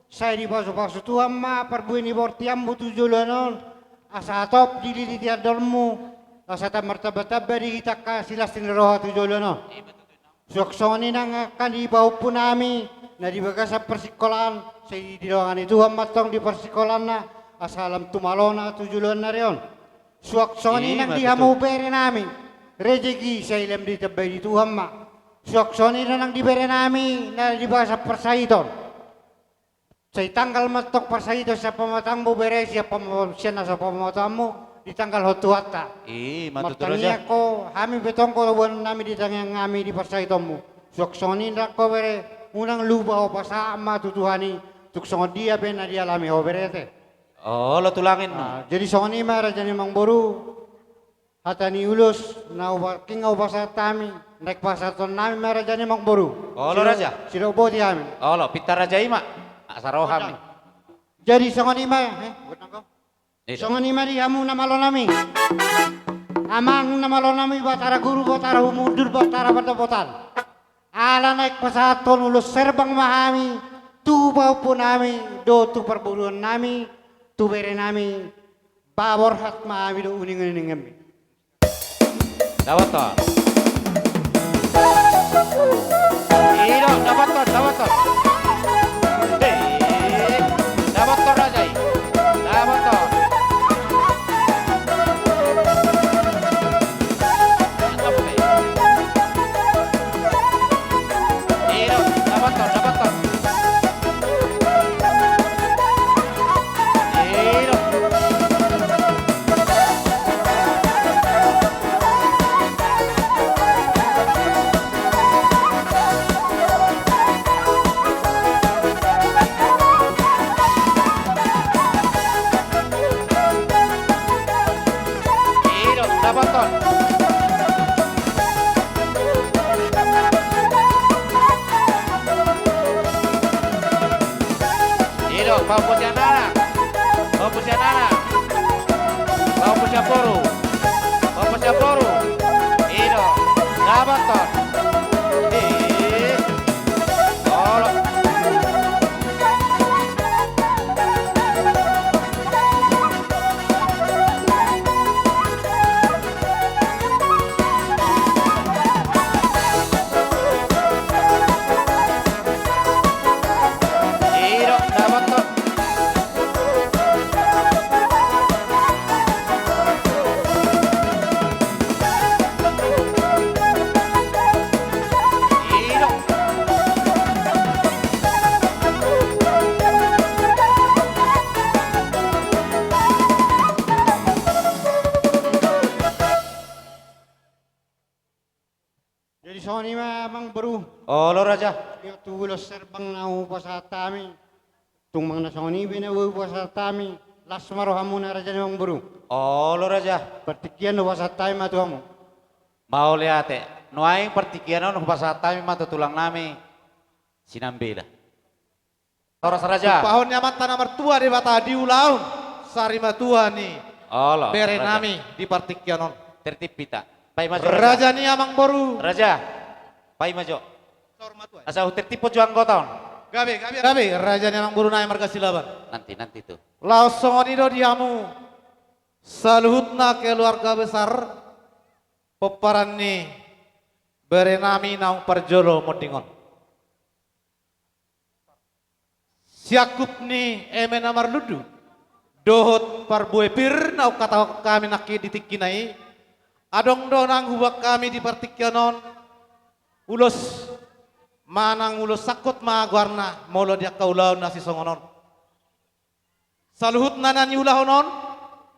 saya di pasu-pasu Tuhan ma perbuini bortiam butuh julanon asa top di tiadormu asa ta martaba-taba di kita kasilas tin roha tu julanon suaksoni nang akan di bau pun nami na di bagas sa persikolahan sa di doangan itu matong di persikolahan na asalam tumalona tu julanon na riyon suaksoni Ih, nang di matutu. hamu bere nami rejeki sa ilam di tabay di Tuhan ma suaksoni na nang di bere nami na di bagas sa persaiton. Say tanggal matok pasahito sa pamatangmo bere siya siya na sa pamatammo di tanggal hotuata. Ih, matutu raja. Martanya ko hami betong ko buwan nami di tangyang ngami di pasahito mo. Suksoni na ko bere unang luba o pasama tutuhani tuksong dia ben na dia lami ho berete. Oh, lo tulangin no. Jadi soni mara jani mang boru hata ni ulus na king ubasa tami naik pasaton nami mara jani mang boru. Oh, lo raja. Siro boti hami. Oh, lo pitar raja ima. Asaroham. Jadi soni ma buat nangko. Nih. Songon ima di hamu na malonami. Amang na malonami batara guru batara humundur batara batapotan. Ala naik pasaton ulus serbang mahami. Tu bau pun nami do tu perburuan nami tu bere nami babor hat mahami do uning-uning ngambi. Dapat toh. Iyo, dapat toh, dapat toh. Dapat toh raja. Dapat toh. Iyo, dapat toh, dapat toh. Iyo. Iyo, dapat toh. Iyo, fokus yang nana. Fokus yang nana. Fokus yang boru. Fokus yang boru. Iyo, dapat toh. Ih. Tolong. Iyo, dapat toh. Iyo. Jadi soni ma mang baru Oh, lo raja. yo tulos serbang na upasatami. Tung mang nasoni bina upasatami las marohamu na raja mang baru. Oh, lo raja. Pertikian upasatami matu hamu. Mau lihat nuaing partikianon hupasatami matutulang nami sinambela. Toras raja. Pahonnya mata nomor tua di bata diulaun. Sari matua ni. Allah. Bere nami di partikyanon. Tertib pita. Pai maju Raja ni amang boru. Raja. Pai maju. Asa tertib po juang goton. Gabe, raja ni amang boru na marga silaban. Nanti tuh. Langsung do diamu. Saluhutna keluarga besar. Peparan ni. Bere nami naung parjolo modingon. Siakup ni eme namar ludu. Dohot parbue pir nau kata kami naki ditikinai. Adong donang hubak kami di partikyanon. Ulos manang ulos sakut magwarna molo dia kaulaw nasi songonon. Saluhut nanan yulahonon.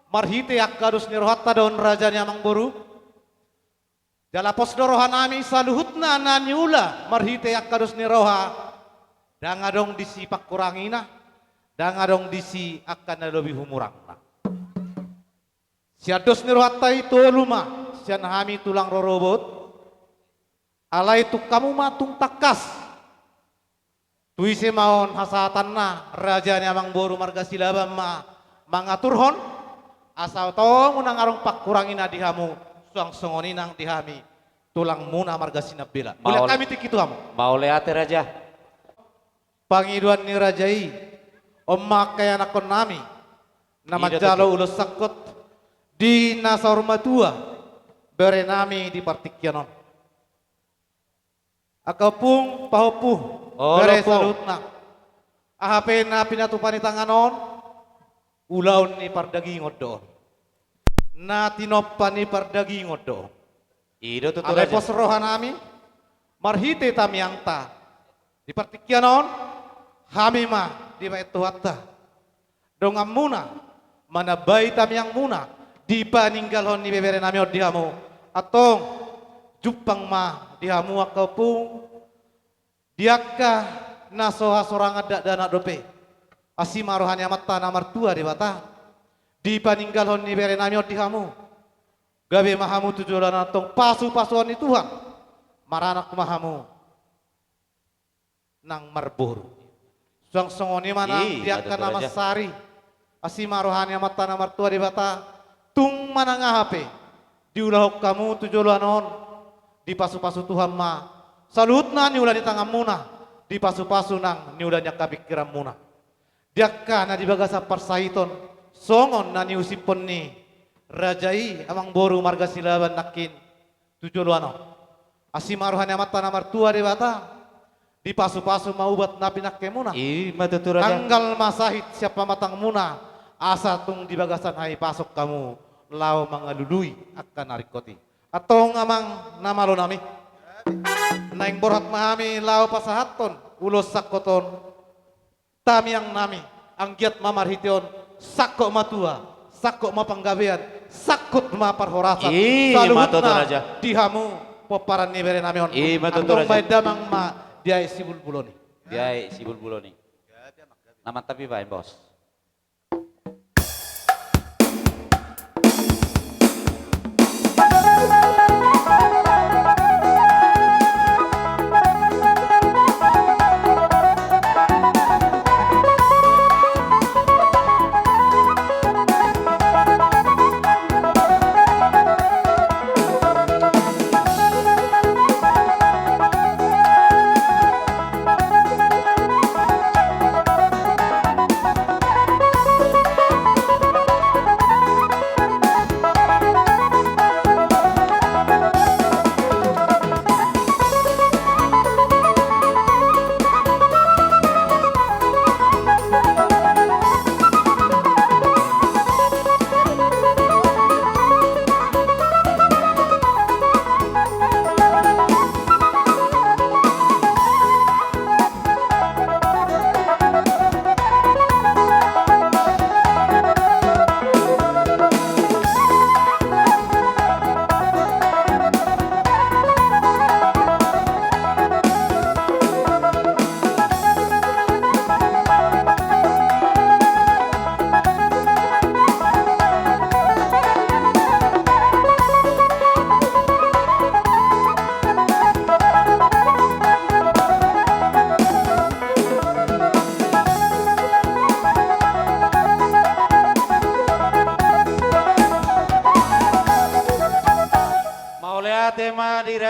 Marhite akadus nirohatta don raja nyamang boru. Jalapos dorohan nami saluhut nanan yula. Marhite akadus niroha. Dangadong disi pakurangina, dangadong disi akan lebih humurang. Siados nirohatta itu luma, sian hami tulang rorobot, alai tu kamu matung takas. Tuise maon hasatanna raja nyamang boru marga silabam ma mangaturhon, asal tong unang arong pakurangina dihamu, suang songoninang dihami, tulang muna marga sinabela. Boleh kami tikitu hamu. Mau leate raja. Pangiduan ni rajai ommak kaya nakon nami nama jalo ulos sakot di nasar matua bere nami di partikyanon akapung pahopuh bere salutna ahape na pinatupani tanganon ulaun ni pardagi ngodo na tinoppan ni pardagi ngodo Ido tuh ale raja. pos rohanami marhite tamiangta di partikyanon hamima di bait tuhatta dongam muna mana baitam yang muna di paninggalhon ni bebere nami dihamu atong jupang ma dihamu akapung diakka nasoha sorang ada dana dope asima rohani amatta namar tua di bata di paninggalhon ni bebere nami dihamu gabe mahamu tujuan atong pasu-pasuan ni Tuhan maranak mahamu nang marboru Suang songoni mana diakan nama sari asima rohani mata namar tua di bata tung mana ngahape diulahok kamu tujuluanon di pasu-pasu Tuhan ma salutna niulah di tangan muna di pasu-pasu nang niulah nyaka pikiran muna diakan na di bagasa parsaiton songon na niusipon ni rajai amang boru marga silaban nakin tujuluanon asima rohani mata namar tua di bata di pasu-pasu mau buat napi nakke muna. Tuh raja. Tanggal masahit siapa matang muna. Asa tung di bagasan hai pasok kamu. Lau mangalului akan narikoti. Atau ngamang nama lo nami. Naing borhat mahami lau pasahaton. Ulos sakoton. Tamiang nami. Anggiat mamarhition. Sakok matua. Sakok mapanggabean. Sakut maparhorasa. Matuh raja. Dihamu. Poparan ni bere nami on. Matuh Atong raja. may damang ma. Dia si bulbuloni. Dia si bulbuloni. Nama tapi baik bos.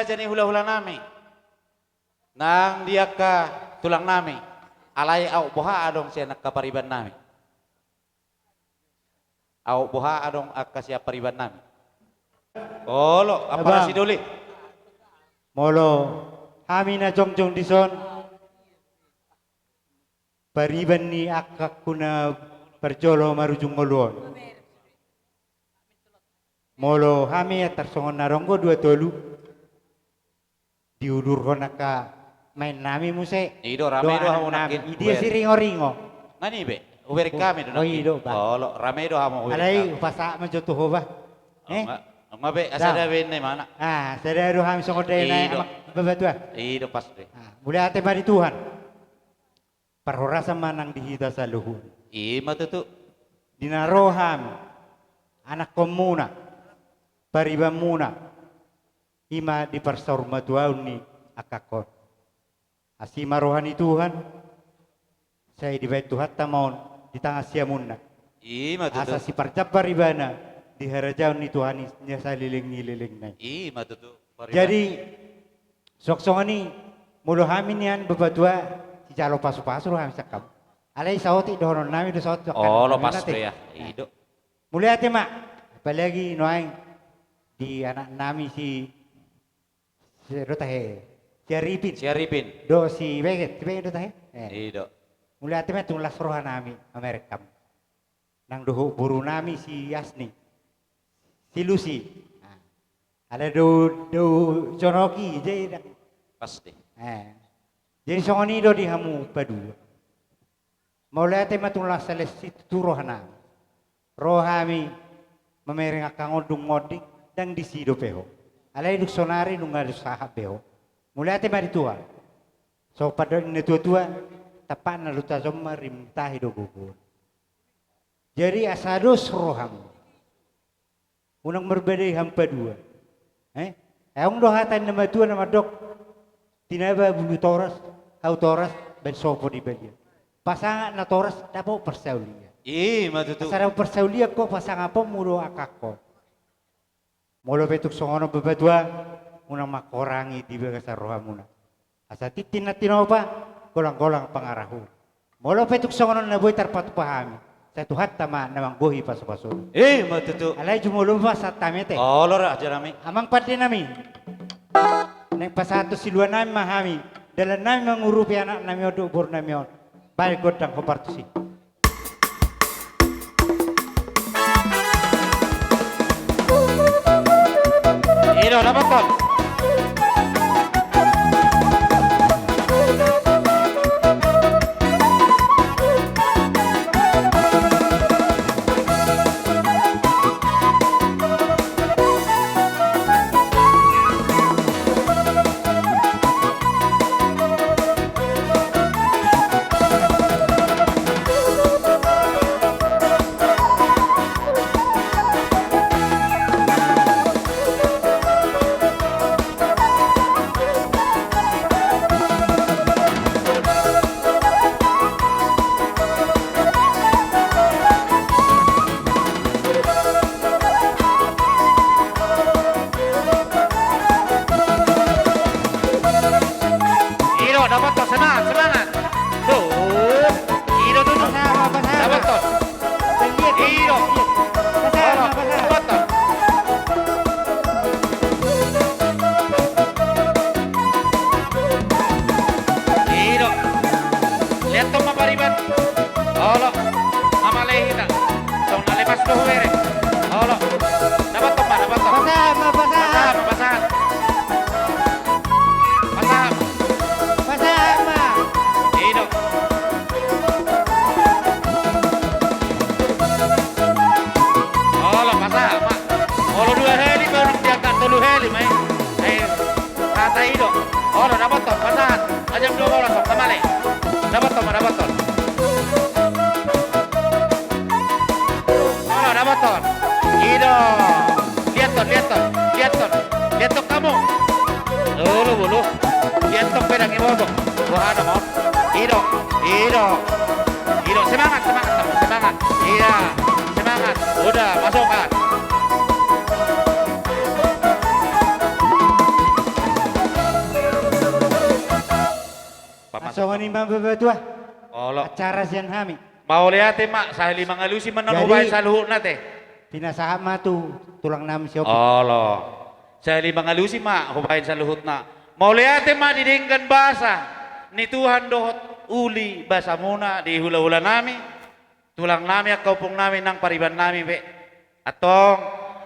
aja nih hula-hula nami. Nang dia ka tulang nami. Alay au boha adong siya nakapariban nami. Au boha adong akka siya pariban nami. Olo, apa si Duli? Molo, kami na jongjong dison. Pariban ni akak kuna perjolo marujung ngoluon. Molo kami tersongon naronggo dua tolu. Diudur naka main nami muse. Ido rame do hamu nakin. Dia si ringo-ringo. Ngani be? Uberi kami do Oh, ido, Pak. Olo, rame do hamu uberi Alay kami. pasak majotuho ba? Nga be, asada be ne mana? Ah, sadaro kami songo day Ido. na babatua. Ido pas de. Mulai ate bari Tuhan. Perhora sama nang dihita sa luhur. Ima tutu. Dinaroham anak komuna pariba muna ima di persorma tuaun ni akakon asima rohani Tuhan saya di bait Tuhan tamon di tengah siamunna Ima tutu. asa si parcap paribana di harajaun ni Tuhan nya saliling nai Ima tutu. jadi sok-sokani mulo hamin yan babatua si jalo pasu-pasu roham sakam alai sauti dohonon nami do saut Olo pas de ya. Ido. Mulai ate mak, apalagi noaing di anak nami si Rotahe, si Arifin, Si Arifin. do si Beget Rotahe. Ido. Mulai ate mak tulas roha nami Amerikam. Nang doho buru nami si Yasni, si Lucy. Ada do Jonoki jadi. Pas de. Jadi songoni do di hamu padu. Mulai ate mak tulas selesi turoha nami. Rohami memereng akang odung ngodik dan disido peho. Alai duk sonari nunga sahab peho. Mulai ate mari tua. So pada ini tua tapan na luta zomma rimtah hido gugur. Jadi asados roham. Unang berbeda hampa dua. Eong do hatan nama tua nama dok. Tinaba bulu toras, hau toras ben sopo di bagian. Pasangan na toras dapo persaulia. Ima tutu. Sarang persaulia ko pasang apa muro akako. Molo betuk songono bebatua unang makorangi di bagasa rohamuna. Asa titin na tinoba golang-golang pangarahu. Molo betuk songono na boy tarpatu pahami. Sa tuhat tama namang bohi paso-paso. Ima tutu. Alay jumulo ba sa tamete. Olo ra aja nami. Amang pati nami. Nang pasato siluan nami mahami. Dalam nami mengurupi anak nami odok bor nami on. Balik godang kopartusi. Ido dapat kon. Dapat kon, semangat. Tuh. Ido tuh. Dapat kon. Ido. Dapat kon. Ido. Lihat tuh mapariban. Olo. Mama lehita. Tong nalepas tuh were. Olo. Dapat kon, dapat kon. Pasahan. Ido. Olo pasah, mak. Olo 2 heli baru diangkat 3 heli, mai. Kata Ido. Olo dapat ton, pasahan. Ajam 2 bola sok sama le. Dapat ton. Olo dapat ton. Ido. Lihat ton kamu. Bulu. Lihat ton pedang ibu. Wahana mau. Ido. Semangat kamu, semangat. Iya, semangat. Udah, masukkan. Pamasok. Aso ni mababatua. Olo. Acara siyan hami. Mau lihat mak, sahili mangalusi Jadi- menanubay sa luhut nate. Pinasaha matu tulang namin siya. Olo. Sahili mangalusi mak, hubayin sa luhut na. Mau lihat mak didinggan basa. Ni Tuhan dohot uli basa muna di hula-hula nami. Tulang nami at kaupong nami ng pariban nami be. Atong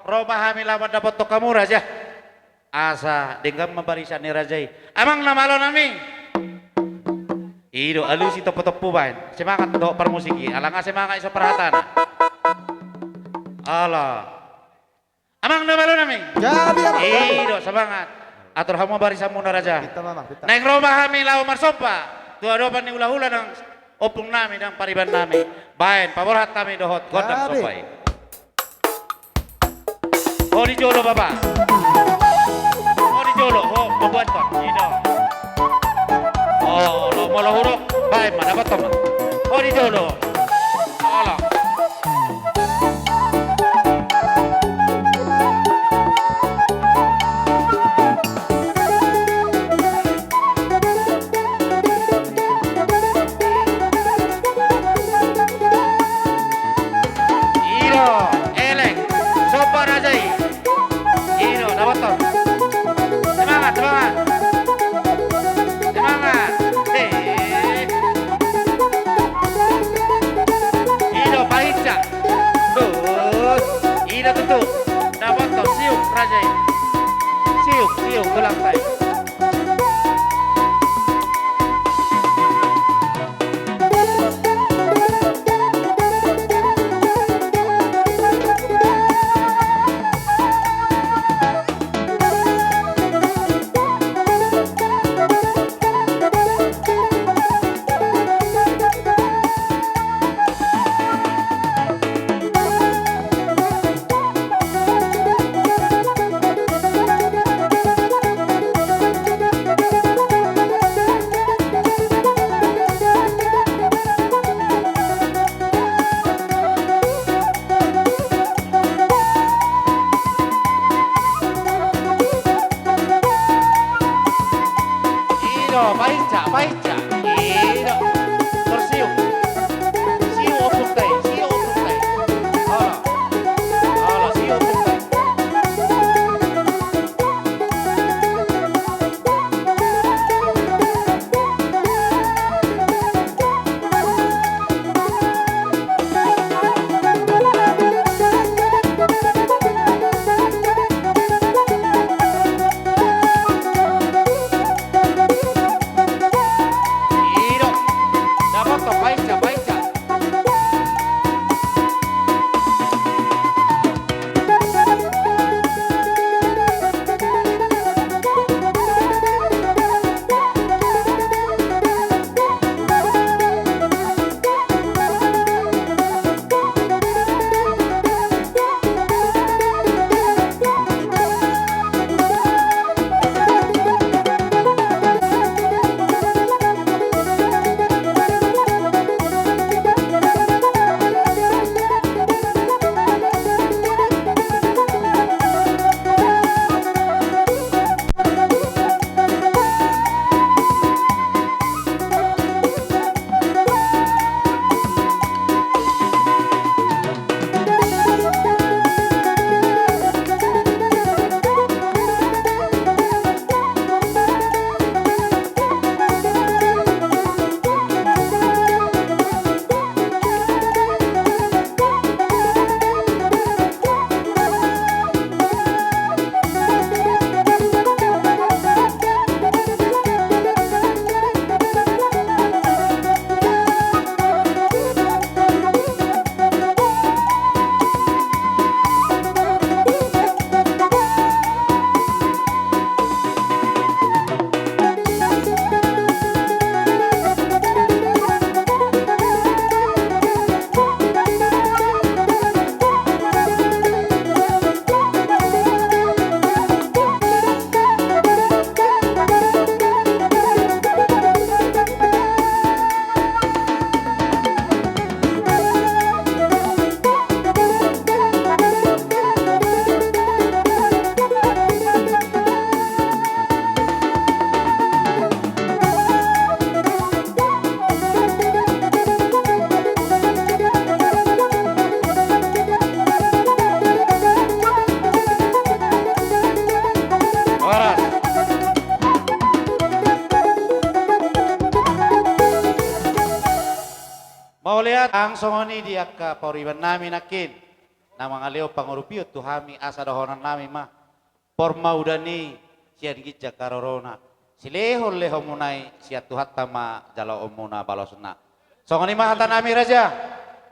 Roma kami lawan dapat to kamu raja. Asa dengan membarisan ni rajai. Amang namalo nami. Ido alusi topo-topo bain. Semangat do permusiki. Alang semangat iso perhatan. Allah. Amang namalo nami. Ido semangat. Atur hamu barisan muna raja. Neng Roma kami lawan marsompa. Dua-duapan ni hula-hula ng opong nami ng pariban nami. Bain paborhat kami dohot gondang sopay. Oh di jolo baba. Oh di jolo. Oh membuat kon. Ido. Oh lo mau huruf. Baik mana dapat teman. Oh di jolo. Allah. Ido, elek, sopa rajai. Ido, dapat toh. Semangat, semangat. Mau lihat ang songoni dia ka poriban namin nakin. Na mga leo pangurupio tuhami asa dahonan namin ma. Porma udani siya gitja karorona. Silehol leho munay siya tuhat tama jalo omuna balosna. Songoni mahata nami raja.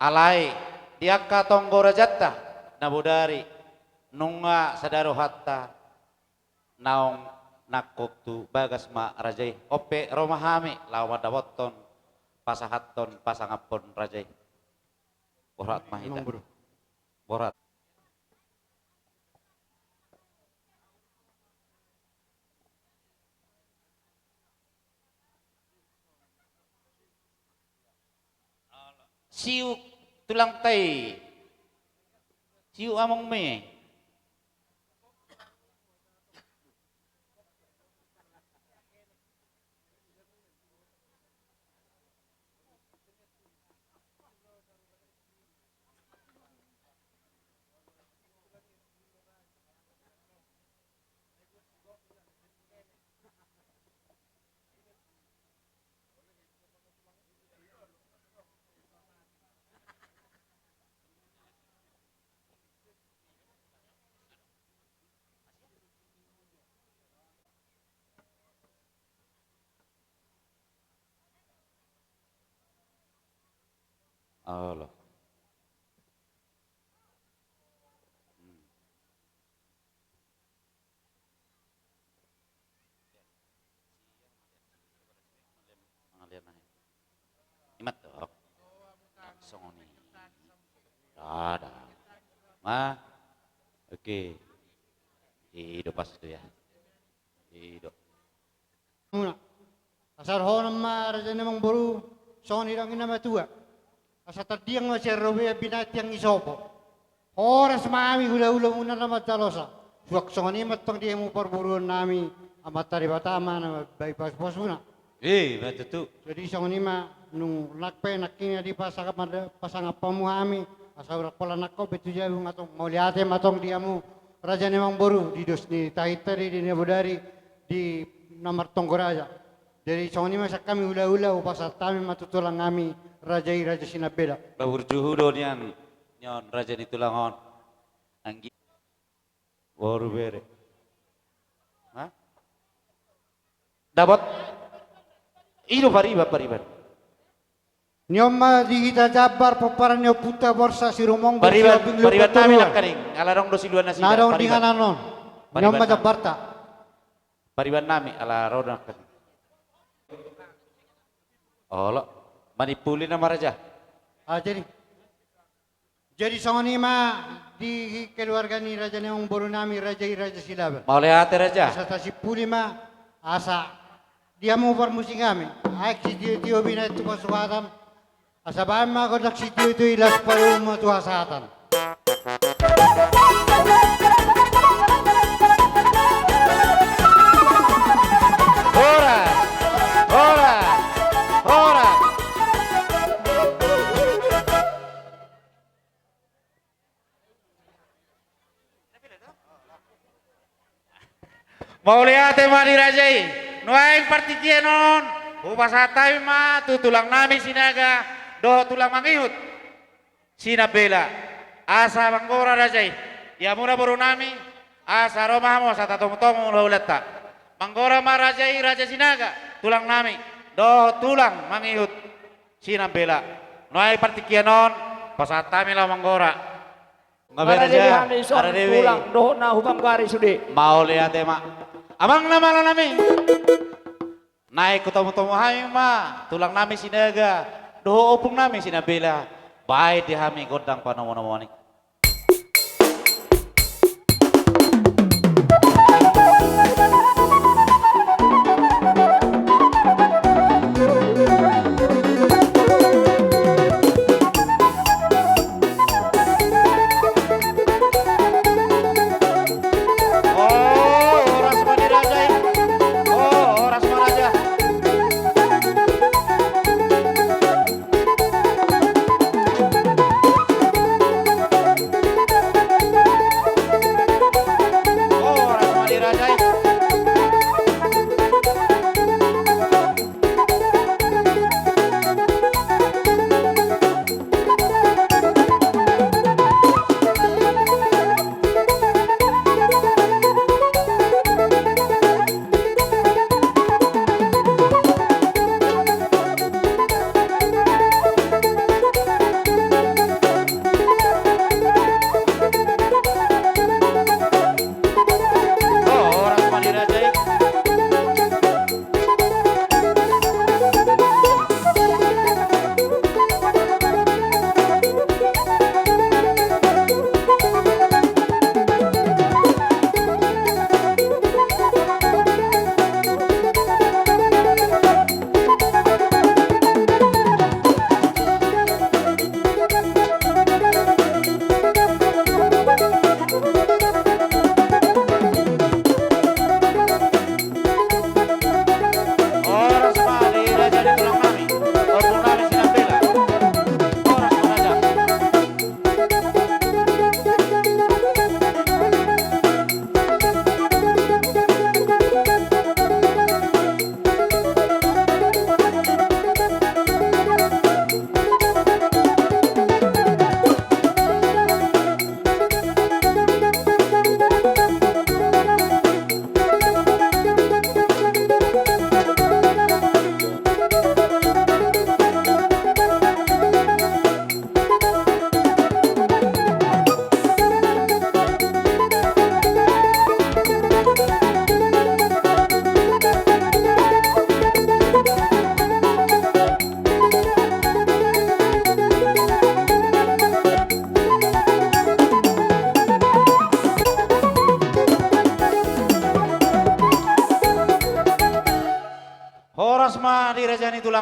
Alai dia ka tonggo rajata nabudari nunga sadaro hatta naong nakoktu bagas ma rajai ope romahami lawan dawoton pasahaton pasangapon rajai borat mahita borat siu tulang tai siu among me Allah. Imat tuh. Langsung nih. Ada. Ma. Oke. Hidup pas itu ya. Hidup. Muna. Asar ho nama raja namang boru son hirang ina matua. Asa tadiang masih robe binat yang isopo. Horas mami hula-hula muna nama talosa. Suak songani matong dia mu perburuan nami amat tari batama nama bayi pas-pas muna. Betul tuh. Jadi songani ma nung nakpe nakkinya di pasang pamuhami asa urak pala nakko betu jabu matong mau liate matong dia mu raja namang boru di dos ni tahitari di nebodari di nomor tonggoraja. Jadi songani ma kami hula-hula upasal tami matutulang kami Raja Sinabela. Bahur juhudo nian nyon raja ni tulangon. Anggi. Baru bere. Hah? Dapat ido pariban. Nyoma di kita jabar paparan nyo puta borsa si rumong Pariban nami nak kaning. Ala rong dosi luan nasi. Narong di kananon. Nyoma jabarta. Pariban nami ala rong nak kaning. Allah. Manipuli nama raja. Jadi songoni ma di keluarga ni raja namang boru nami Raja Silaban. Mau lihat raja. Asa si puli ma asa dia mau bermusik kami. Aik si tio bina itu pasuatan. Asa bahan ma kodak si tio itu ilas paru mo tu asatan. Mau lihat mari rajai, nuaing partitienon, upasatay ma, tutulang nami sinaga, doho tulang mangihut, sinabela, asa banggora rajai, ya muna baru nami, asa romahmo sa tatong-tong ulata, banggora ma rajai raja sinaga, tulang nami, doho tulang mangihut, sinabela, nuaing partitienon, pasatami la manggora. Ngabera ara dewi tulang doho na hubang gari sudi. Mau lihat ma. Amang nama lo nami. Naik ketemu-temu kami ma, tulang nami sinaga, doho opung nami sinabela. Baik di kami godang panamu-namu ni.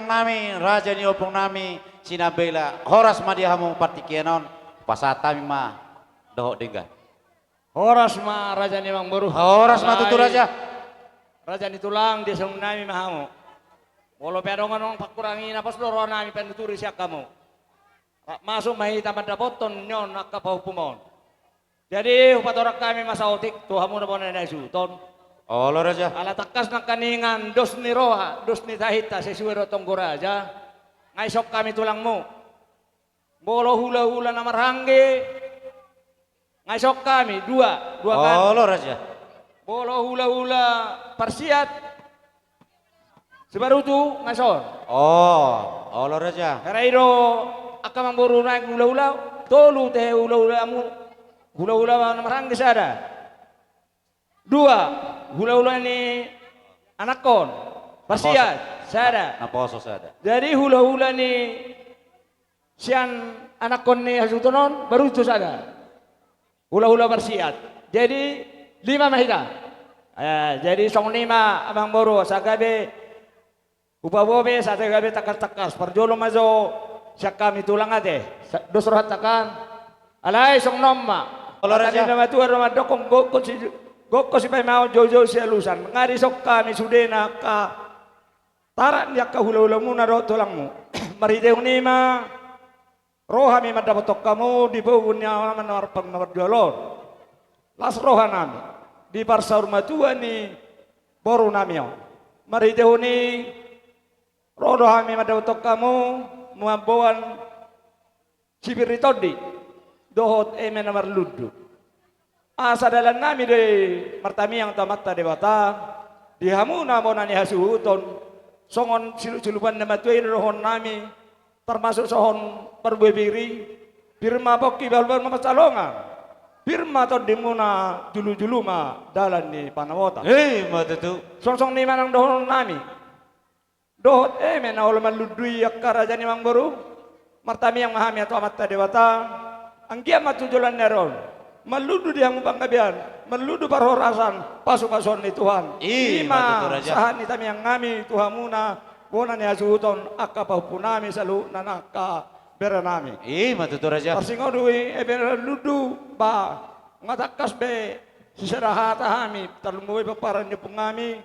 nami raja ni opong nami sinabela horas madihamu partikianon pasata mima dohok dingga. Horas ma raja ni mang boru. Horas matutu raja. Raja ni tulang dia sang nami mahamu. Walau pedongan orang pakurangi napas loro nami penduturi siak kamu. Masuk mahi tamat dapoton nyon nakapau pumon. Jadi upat orang kami masa otik tuhamu na bonan na suton. Oh lo raja. Ala takas na kaningan dos ni roha, dos ni tahita sesuai rotong raja. Ngaisok kami tulangmu. Bolo hula-hula na marangge. Ngaisok kami dua kan. Oh lo raja. Bolo hula-hula parsiat. Sebaru tu ngaison. Oh lo raja. Herairo akamang buru naik hula-hula. Tolu teh hula-hulamu. Hula-hula na marangge sada. Dua, hula-hula ini anakon, parsiat, sada. Naposo sada. Jadi hula-hula ni sian anakon ni hasutonon baru itu sada. Hula-hula parsiat. Jadi 5 mahita. Jadi song 5 abang boru sagabe upabobe sagabe takas-takas parjolo mazo siak kami tulang ate. Dos rohat takan. Alai song nomma. Kalau raja. Nama tuan rumah dokong gokko si mau jojo si alusan ngari sok kami sudena ka tarak dia ka hula-hula muna do tulangmu mari deung nima rohami madapotok kamu di bawunya manor pengnor jolor las rohanami di parsaur matua ni boru namio mari deuni rohami madapotok kamu muamboan cibiritodi dohot namar ludu. Asa dalan nami de martami yang tamata dewata dihamuna monani hasuhuton songon silupan nama tuin rohon nami termasuk sohon perbebiri birma poki balbar mamacalongan birma to dimuna julu-julu ma dalan di panawota Matutu. song ni manang dohon nami dohot mena ulaman ludui akkara jani mang boru martami yang mahami atau amata dewata angkia matujulan neron meludu dia mupangkabian, meludu parhorasan, pasu-pasuan ni Tuhan. Ima sahan ni yang ngami Tuhamuna, bonan ya suhuton akapau punami salu nanaka beranami. Matutu raja. Parsingodui ludu ba ngatakas be sisarahata hami talungui paparan ni pungami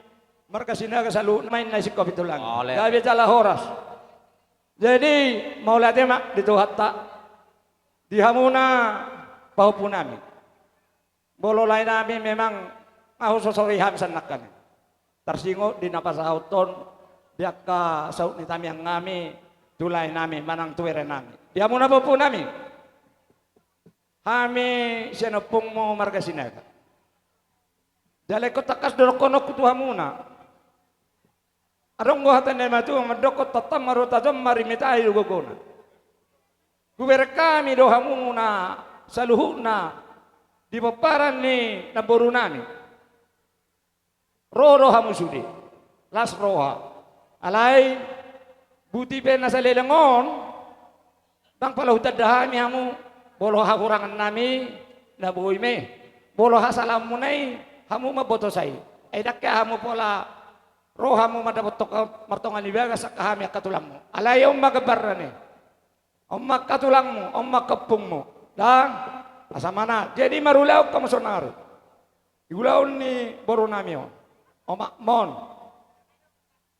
markasina salu main nasi kopi tulang. Gabi jala horas. Jadi mau mak di Tuhatta dihamuna pau punami. Bolo lain nami memang mau sosorihan sanakan. Tersingo di napasahauton biak ka saut ni tami yang ngami tulai nami manang tuwere nami. Dia muna po nami. Hami sinopong mo marga sinaga. Dale ko takas dorokono kutuha muna. Arong gohatan na matu madokot tatam marutajam marimitay gugona. Guber kami doha muna saluhuna di paparan ni naboru nami. Roro hamusudi. Las roha. Alay buti pe nasa lelengon tang palahutad dahami hamu bolo hakurangan nami nabuhi me. Bolo hasalam munay hamu mabotosay. Ay dakka hamu pola roha mo madapotok martongan ibaga sa kahami katulang mo. Alay yung magabar ni. Om makatulang mo, om makapung mo. Dan asamana. Jadi marulaw kamu sonar. Igulaw ni boru nami o. Omak mon.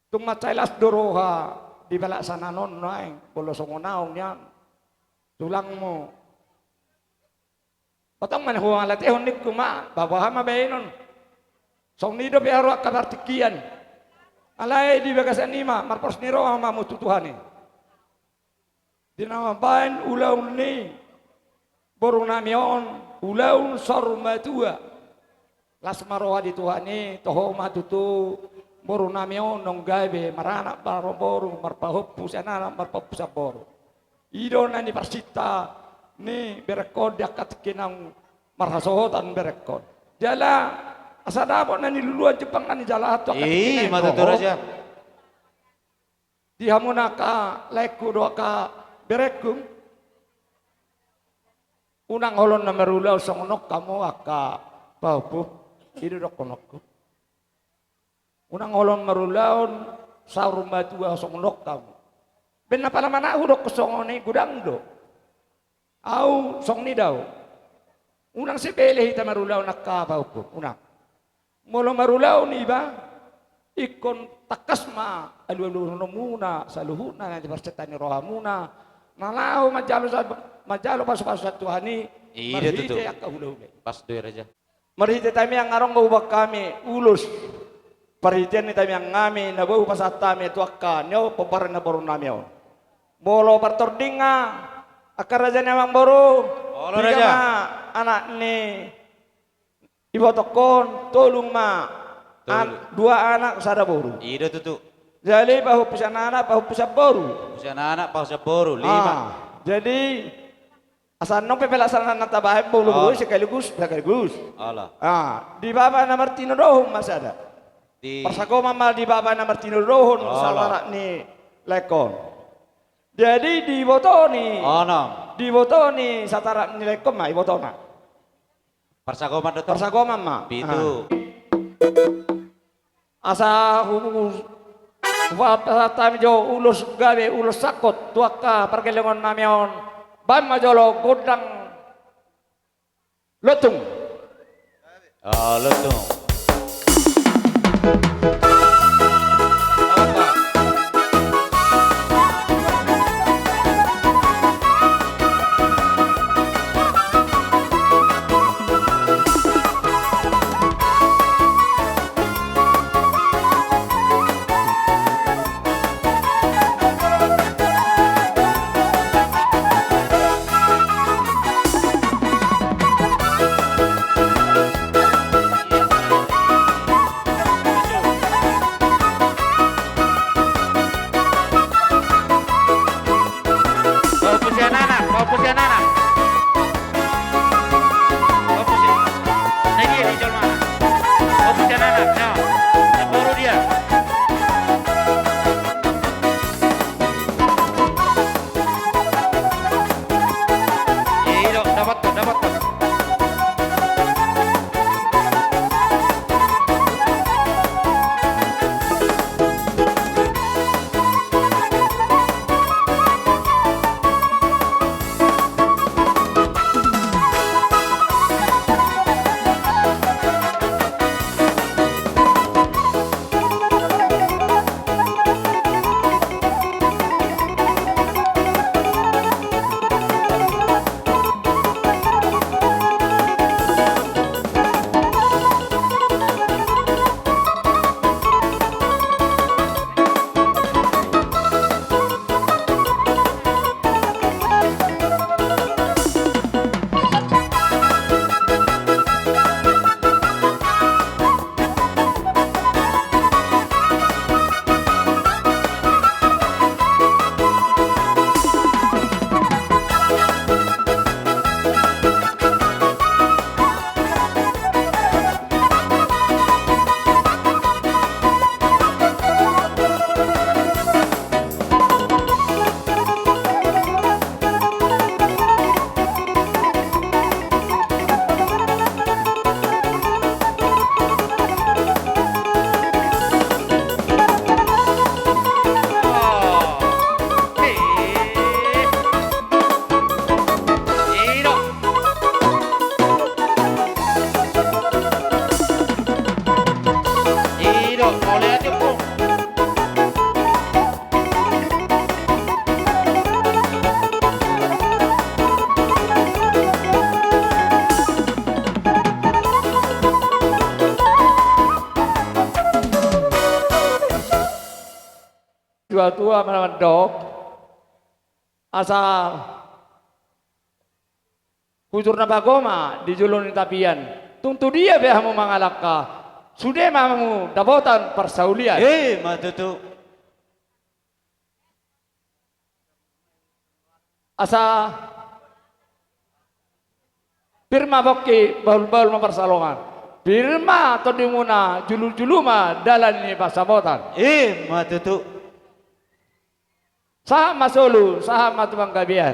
Tung macailas doroha di balak sana non naing bolo songonaong yan. Tulang mo. Patang man huwang alat honik kuma babaha mabaynon. Song nido biaro kabartikian. Alay di bagasan nima marpos niro ama mututuhani. Dinamabain ulaw ni boru namion ulaw sarmatua. Las maroha di tuhani toho matutu boru namion nong gabe marana baro boru marpahupu sana marpapusa boru. Ido na ni parsita ni berekod yakat kinang marhasohotan berekod. Jala asadabo na niluluan Jepang na ni jala hato akat kinang Matutu raja. Dihamuna ka leku doa ka berekum unang holon na merulaw sa unok kamu aka paupu itu dok konokku unang holon merulaw sa rumah tua sa unok kamu Ben pala mana hurok kusongoni gudang do. Au song ni daw. Unang si pele hita marulaw nakkabaw ko. Unang. Molo marulaw ni ba? Ikon takas ma alu-alu muna sa luhuna di persetan ni roha muna. Nalau majalo pasu-pasu sa Tuhan ni. Iya tuh. Marhite Pas doer aja. Marhite tami ang ngarong ngubak kami ulus. Parhitian ni tami ang ngami na bawa pasat tami tu akka nyo paparan na baru nami o. Molo partordinga akar raja ni amang baru. Olo raja. Anak ni ibu tokon tolong ma. Dua anak sada baru. Iya tuh. Jadi bahu pisan anak bahu pisan baru. Usia anak pas baru 5. Jadi asal nong pepelasan nata bahay bulu sekaligus. Allah. Di baba na Martino Rohon masih ada. Di Persagoma mal di baba na Martino Rohon Allah. salara ni lekon. Jadi di botoni. Ono. Di botoni satara ni lekon ma ibotona. Persagoma tuh. Persagoma ma. Pitu. Asa humus tami jo ulus gawe ulus sakot tuaka perkelengon namion ban majolo godang lotung. Oh, lutung. Tua-tua menandok asal kutur na bagoma di julon tapian tuntu dia behamu mangalaka sudah mamu dabotan persaulian Matutu. asa firma bokki baul-baul mempersalongan firma atau dimuna julul-juluma dalan ini pasabotan Matutu. sama solu sama tuang gabian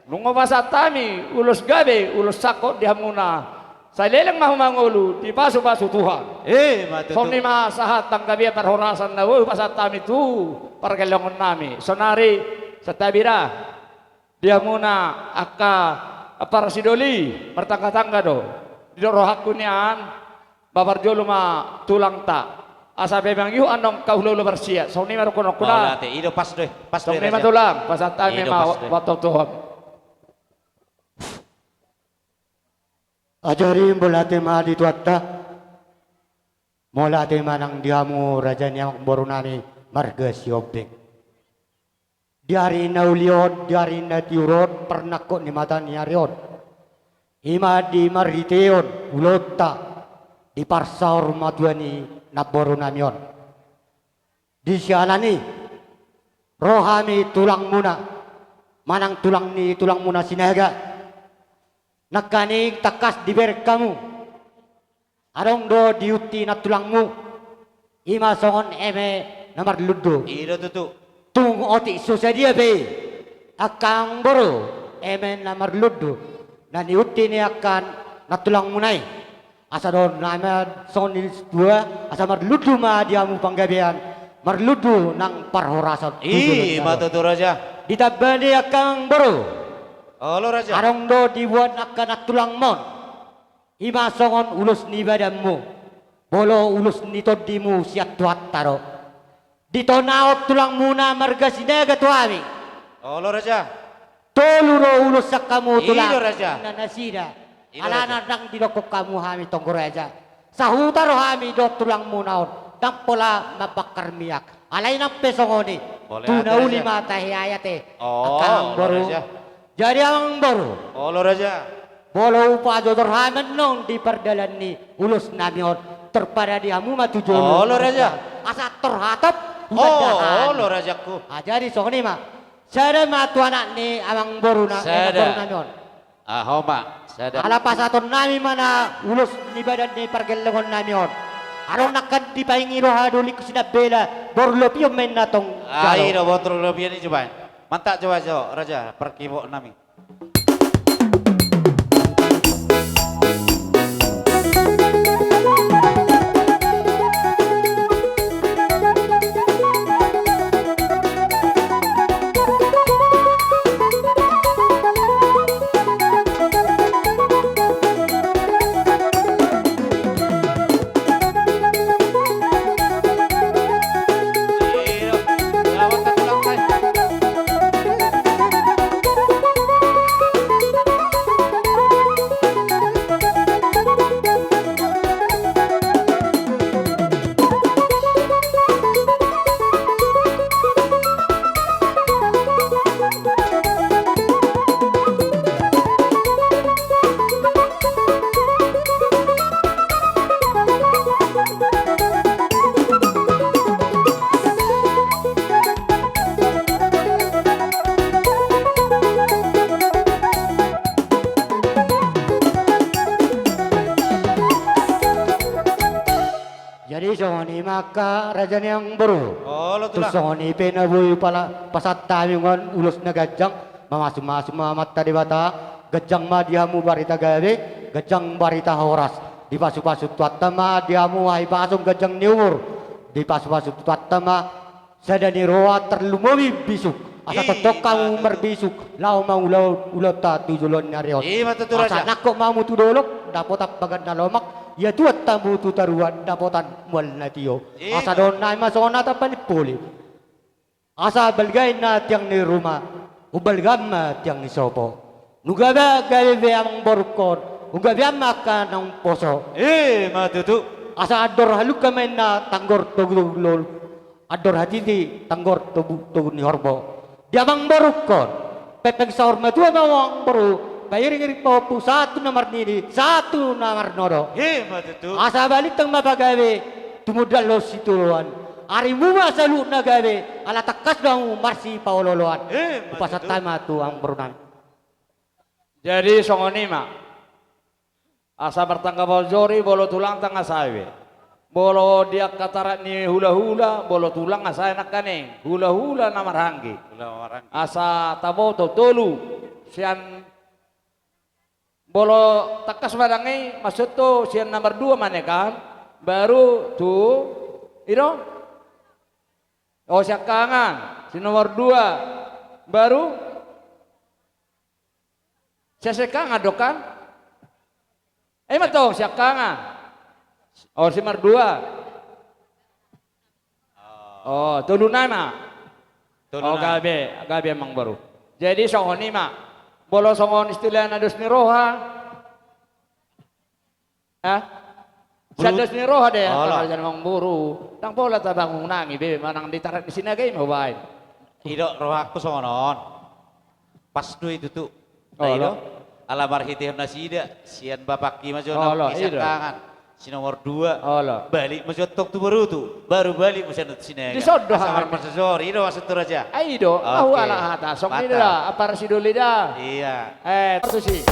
nungo pasat tami ulus gabe ulus sakot dihamuna saya leleng mahu mangulu di pasu-pasu Tuhan Matutu. Somni ma sahat tang gabian perhorasan na pasat tami tu perkelongan nami sonari sa tabira. Dia muna aka para sidoli martangga-tangga do. Di rohak kunian babarjolo ma tulang ta. Asa memang yu anong kaulo bersia. So ni maro kono kuna. Maulate, ido pas doy. Pas So doy ni Raja. matulang pasatan ni Ido ma pas doy. wato tuhon. Ajari bolate ma di tuatta. Molate manang dihamu raja yang boru nami marga siobeng. Diari na uliod, diari na tiurod, pernah kok ni mata ni ariod. Ima di mariteon, ulota, di parsaur maduani na boru namion. Di sialani, rohami tulang muna, manang tulang ni tulang muna sinaga. Nakaning takas diber kamu. Arong do diuti na tulangmu. Ima songon eme namar ludo. Ido tutu. Tung oti susadia be. Akang boro eme namar ludo. Na niuti ni akan na tulang munay. Asa do nama songon ni dua asa mar ludo ma diamu panggabean. Mar ludo nang parhorasan. Ih, matutu Raja. Ditabani akang boro. Olo Raja. Arong do dibuat akan na tulang mon. Ima songon ulus ni badanmu. Bolo ulus ni todimu siat tuat taro. Dito naot tulang muna marga sinaga tuami. Olo Raja. Toluro ulus sa kamu tulang. Ido, Raja. Nanasida. Ido, Alana nang dinokok kamu hami tonggor aja. Sa hutaro hami do tulang munaon. Nang pola mabakar miyak. Alay ng pesongoni. Boleh Tunauli ada, Raja. mata hiyayate. Oh, Akang boru. Raja. Jadi ang boru. Olo Raja. Bolo upa dodorhaman nong di perdalan ni ulus namion terpada diamu matujulo. Oh, lo Raja. Asa terhatap. Oh, olo Rajaku. Jadi sokoni ma. Sada matu anak ni amang boru na Sada. boru namion. Ahoma. Sada. Ala pasaton nami mana ulus ni badan ni pergelengon namion. Arong nakan di paingi rohaduli ko sinabela borlopio men natong. Ai do botol lebih ni coba. Mantap coba jo Raja perkibo nami. Jadi sokoni maka raja yang boru. Olo Terus tulang. sokoni penabuy pala pasat tamingon ulus na gajang mamasum-masum mata di bata gajang ma diamu barita gawe gajang barita horas di pasu-pasu tuatta ma diamu ay pasung gajang niumur di pasu-pasu tuatta ma sadani roa terlumowi bisuk asa totok kamu merbisuk lau mau ulau ta tujulon nyariot Ih, matutu asa Raja. nakok mau tu dolok dapot bagan na lomak ya tuat tamu tu taruan dapotan mual na tiyo asa don na masona ta panipuli asa balgay na tiang ni rumah ubalgam na tiang ni sopo nugaba gawe ang borkon ugabi maka ng poso Matutu. asa ador haluk kami na tanggor tugulol ador hatiti tanggor tugul ni horbo diamang borkon pepeg saur matu amang boru Pairing-iring po satu nomor nini, satu nomor nodo. Matutu. Asa balik tang mapagawe, tumudal lo situluan. Ari muma salu nagawe, ala takas daw marsi pauloloan. Upasa tama tu ang berunan. Jadi songoni ma. Asa bertangga jori bolo tulang tangga sawe. Bolo dia katarat ni hula-hula, bolo tulang asa enak kaning. Hula-hula namar hanggi. Asa tabo to tolu. Sian bolo takas badangi maksud tu sian nomor 2 mana kan baru tu itu oh siakangan si nomor 2 baru siya sekanga dokan. Mato siya kanga. Oh si Mardua. Oh tulunay ma. Oh gabi emang baru. Jadi songon ma. Bolo songon istilah nados ni roha. Siya dos ni roha deh. Kalau jangan mang buru. Tang bola tabang nangi bebe manang ditarak di sini gay mau bain. Ido rohaku songonon. Pas do itu tuh. Nah, ido alamar hitih nasida sian bapak ki majono kisah kangen. Si nomor 2 balik majotok tuh baru balik majotok sini. Disodoh samar persesori ido maksud tur aja. Aido au ala hata sok ni dah apa rasiduli dah. Iya. Itu sih.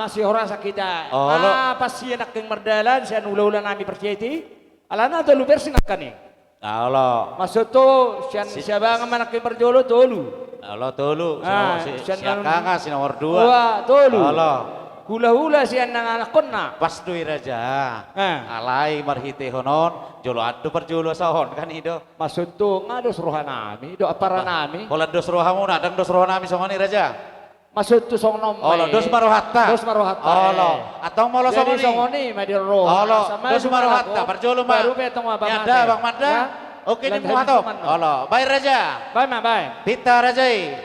Masih orang sakita. Pas siya naking mardalan, siya nula-ula nami percayati. Alana tolu versi nakani. Allah. Maksud tu siya bang naking marjolo tolu. Allah tolu. Siya kanga si nomor 2. Wah tolu. Allah. Hula-hula siya nanganakon na. Pas duwi raja. Alay marhite honon, jolo adu perjolo sahon kan ido. Maksud tu ngados roha nami, do apara nami. Pola dos rohamu nadang dos roha nami songoni raja. Maksud tu song nom. Dos marohatta. Dos marohatta. Atau molo songoni. Jadi songoni madi roh. Dos marohatta perjolo ma. Baru betong ma bang. Ada bang Manda. Oke ni muhato. Baik raja. Baik ma baik. Pita rajai.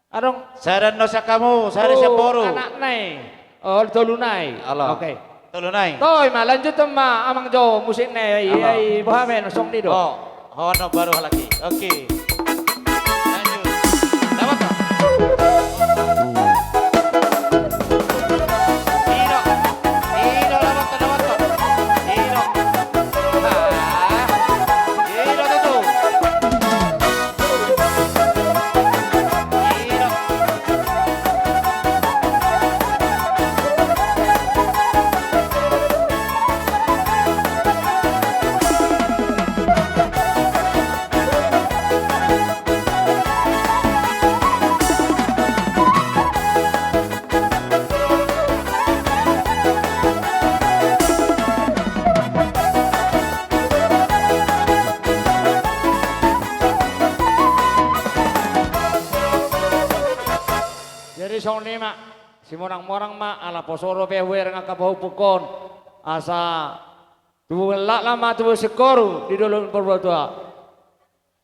Arong saran nosa kamu, sari seporo. Anak nai. Tolunai. Oke. Tolunai. Toy ma lanjut ma amang jo musik nai. Iya bahamen song di do. Hono baru lagi. Oke. Song lima, si morang-morang ma ala posoro pewer nga kabahu pukon asa tuwa lama tuwa sekoru di dolon perbuatan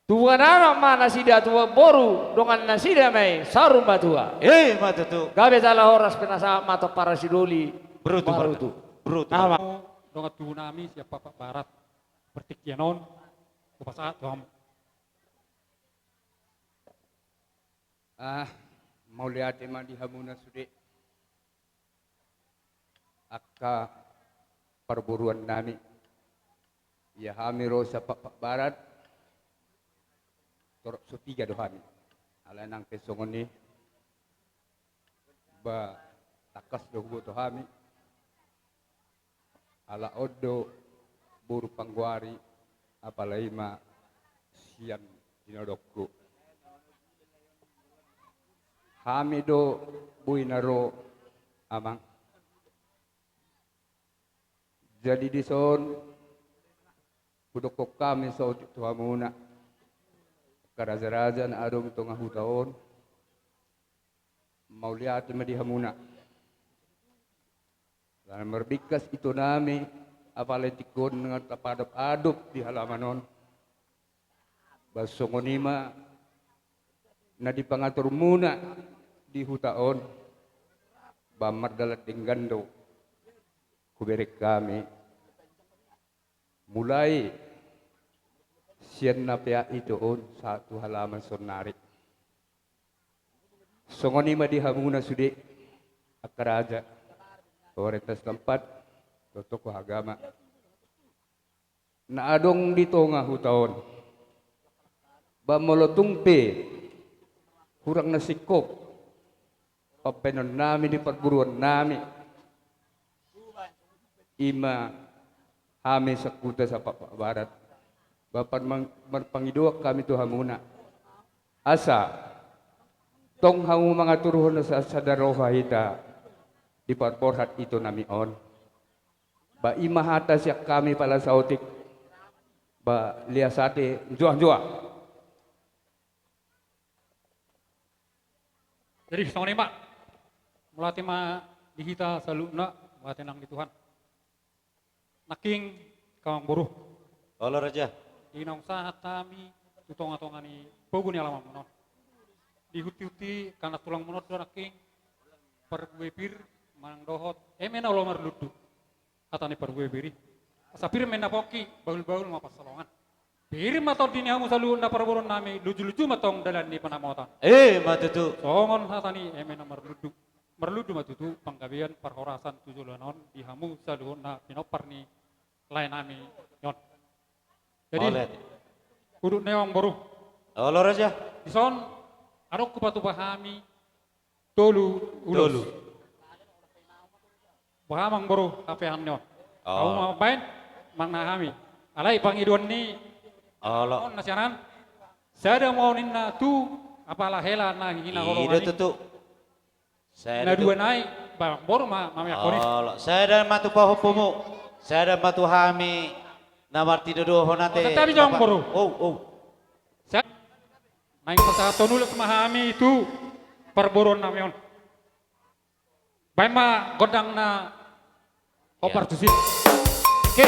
tuwa nana ma nasida tuwa boru dongan nasida mai sarum batua matutu gabe tala horas penasa matok para sidoli brutu nama dongat tunami siapa Pak Barat bertikyanon kupasaat mau lihat emang di hamuna sude akka perburuan nami ya hamiro sa barat torok so 3 dohani ala nang pesongon ni ba takas do to hami ala odo buru pangguari apalai ma sian dinodokku hamido buinaro amang jadi dison budok kami sa tuhamuna karaza-raza na adong itong ahutaon mauliat di hamuna dan merbikas itu nami apalagi tikon dengan tapadap-adop di halaman non basongonima na dipangatur muna di hutaon bamar dalat dinggando kuberek kami mulai siyan na pia itoon satu halaman sonnarik songonima di hamuna sudi akaraja otoritas tempat tokoh agama na adong dito nga hutaon bamolotungpe kurang nasikop papenon nami di perguruan nami ima hami sa kuta sa barat bapan magpangiduak kami to hamuna asa tong hamu mga turuhon sa daroha hita di parporhat ito nami on ba imahata siya kami pala sa otik ba liasate juah-juah. Jadi sama nih Pak, melatih ma dihita saluna, melatih nang di Tuhan. Naking kawang buruh. Allah raja. Di nang sahat kami, tutong-atongani pogun alam monon. Dihuti-huti karena tulang monot do naking perwebir manang dohot. Emena lo marludu. Atani perwebiri. Sapir mena poki baul-baul ma pasalongan. Pirim atau dini hamu salu na perburon nami luju-luju matong dalan di panamotan. Matutu. Songon hatani emena marludu. Merludu matutu panggabian perhorasan tujulanon di hamu salu na pinopar ni lain nami yon. Jadi kudu newang baru. Allah raja. Dison arok kupatu pahami tolu ulus. Tolu. Pahamang baru apehan yon. Kau mau main mang nahami. Alai pangiduan ni Allah. on nasianan. Saya mau ninna tu apalah hela na hina Ida horongani. tutu. Na dua naik bang baru mami akoni. Allah. Saya dan matu pahupumu. Saya dan matu hami. Namar tidak doh honate. Tetapi jangan baru. Oh. Saya naik pesawat nulis memahami itu perburuan namion. Baik ma godang na opar tusit. Oke.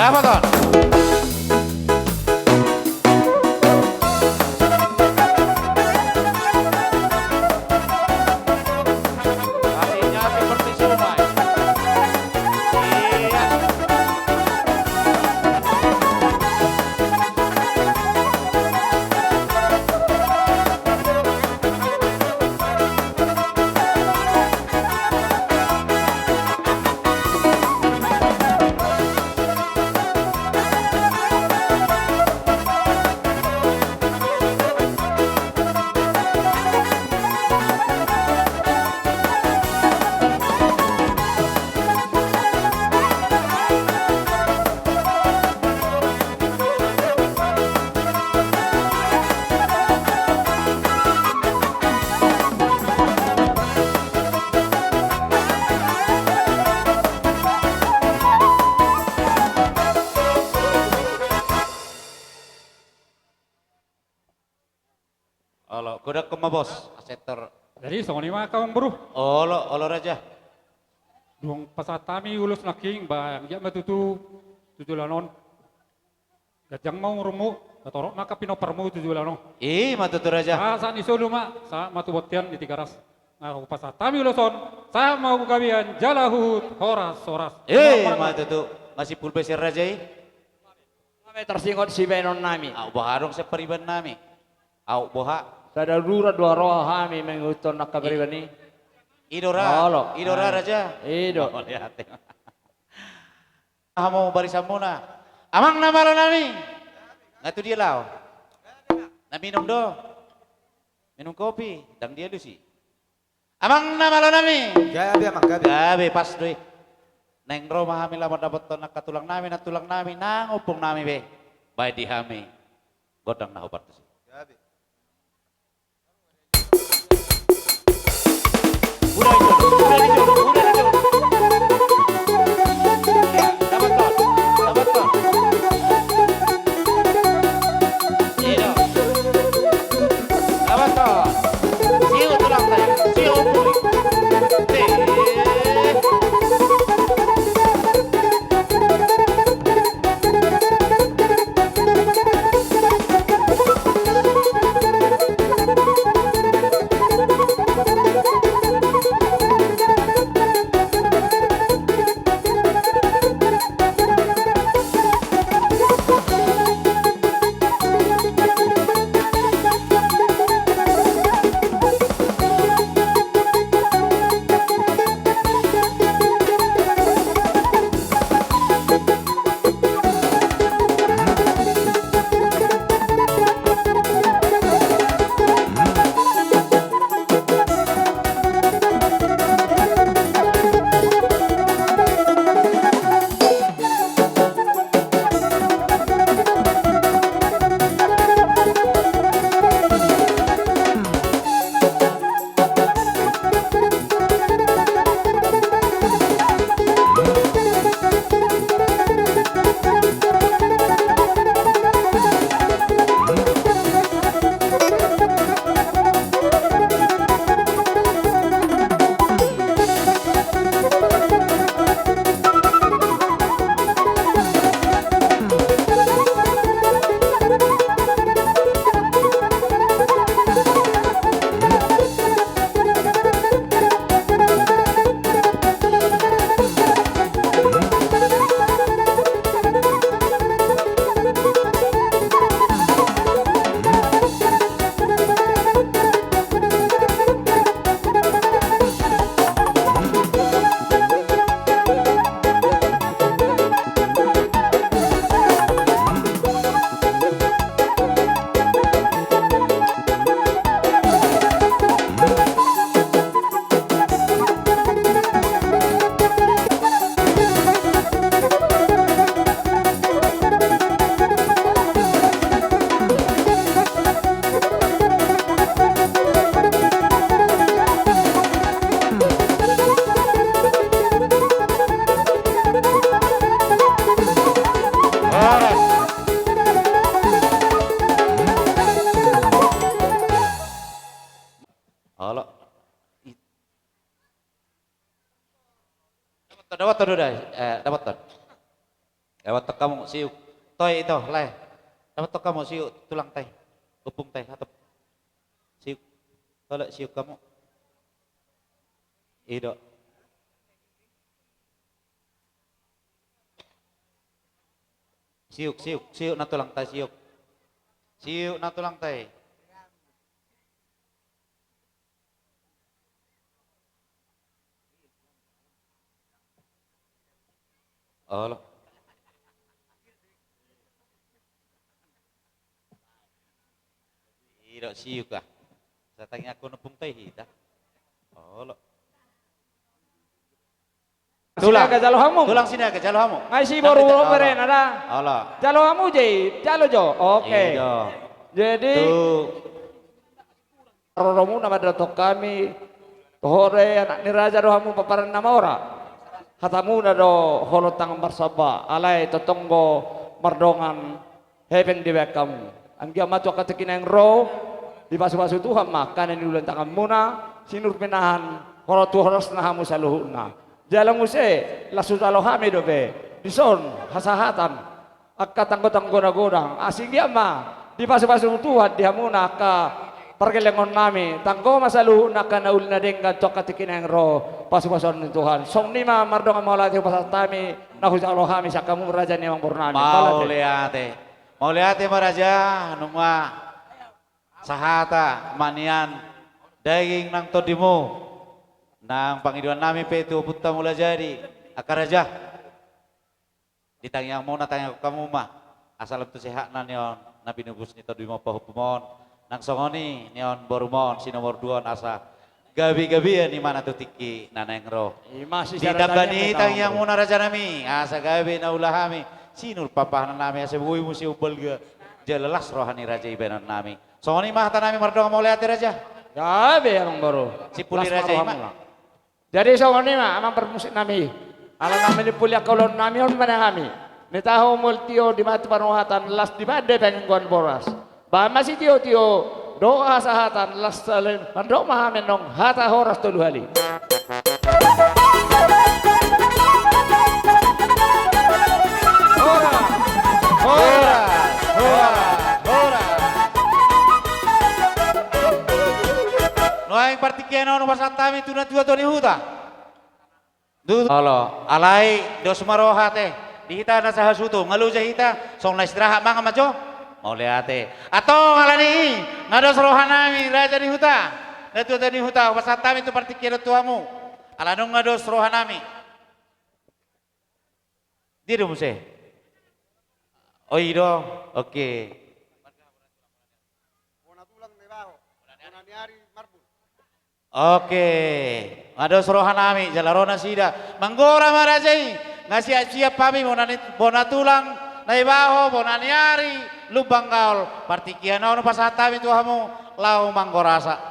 Apa ton? Artinya seperti sumai. Iya. Allah, kuda kema bos, asetor. Jadi songon ima kawang baru. Allah raja. Duang pasatami ulus naking bang ya matutu tujulanon. Gajang mau rumu katorok maka pinoparmu tujulanon. Matutu raja. Saat isolu ma sa matu botian di tigaras. Ngaku pasatami uluson saya mau kabian jalahut horas soras. Matutu masih pulbesir raja Kami tersingot si benon nami. Au baharong sa pariban nami. Au boha Sadadura dua roh kami menguton nak kabaribani. Idora, Halo. idora raja. Ido. Oh, lihat. Kamu barisan muna. Amang nama lo nami. Ngatu dia lau. Na minum do. Minum kopi. Dang dia lusi. Amang nama lo nami. Gabi amang gabi. Gabe pas doi. Neng ro mahami lamat dapat to nak katulang nami na tulang nami nang upong nami be. Baik di hami. Godang na upat tusi. Gabi. Udah itu, udah itu, udah itu. Ya, dapat ton, dapat ton. Iya, dapat ton. Siu tulang saya, siu pulih. Halo. Dapat tuh udah, dapat tuh. Dapat tuh kamu siuk. Toy itu, leh. Dapat tuh kamu siuk tulang teh, kupung teh, atau siuk. Kalau siuk kamu, ido. Siuk na tulang teh, siuk. Siuk na tulang teh. Halo. Tidak siuk ah. Saya tanya aku nepung teh hita. Halo. Tulang ke jalo hamu. Tulang sini ke jalo hamu. Ngai si baru beren ada. Halo. Jalo hamu je, jalo jo. Oke. Iya. Jadi Tuh. Roromu nama datuk kami. Tohore anak ni raja rohamu paparan nama ora. Hatamu na do holotang marsaba alay totonggo mardongan heaven di kamu. Ang giamato katikinang ro di pasu-pasu Tuhan makan ni ulan tangan muna sinur pinahan holotu horos na hamu sa luhuna. Jalang use lasu talo hami do be dison hasahatan akatanggo-tanggo na godang asing giama di pasu-pasu Tuhan di hamuna ka pergelengon nami tangko masalu nakanaul na dengga tokatikin ang ro pasu-pasuan ni Tuhan song nima mardong ang maulati pasat tami nahusalo kami sa kamu raja ni ang purnami Mau liate maraja nungwa sahata manian daging nang todimu nang pangiduan nami petu putta mula jadi akaraja ditanyang mo na tanyang kamu mah asal tu sehat na nion nabi nubus ni todimo pahupumon nang songoni nion borumon si nomor 2 asa gabi-gabi ni mana tu tiki naneng roh ditambani tanyang mo na raja nami asa gabi na ulahami sinur papah na nami asa buwi musi ubal ga jelelas rohani raja ibanan nami songoni mah tanami mardong mau lihat raja Gabi amang baru. si puli raja ima Jadi songoni mah amang permusik nami. Ala nami ni pulia kaulon nami on mana kami. Ni tahu multio di mata panuhatan las di made penggon boras. Ba masih tio doa sahatan las salen mandok mahamen nong hata horas tolu hali. Ora. Ora. Ora. Ora. Noaing partikiano no pasatami tuna tua toni huta. Halo, alai dos marohate. Dihita na sa hasuto, ngalu hita, song na istirahat mga macho. Mau liate. Atau ngalani, ngados rohanami raja di huta. Na tua toni huta pasatami tu partikiano tuamu. Alanong ngados rohanami. Dito mo se. Oido, oke. Oke, ngados rohanami jalarona sida. Manggora marajai ngasih siap pami bonatulang naibaho bonaniari lubang gaul partikiano no pasatami tuamu lau manggorasa.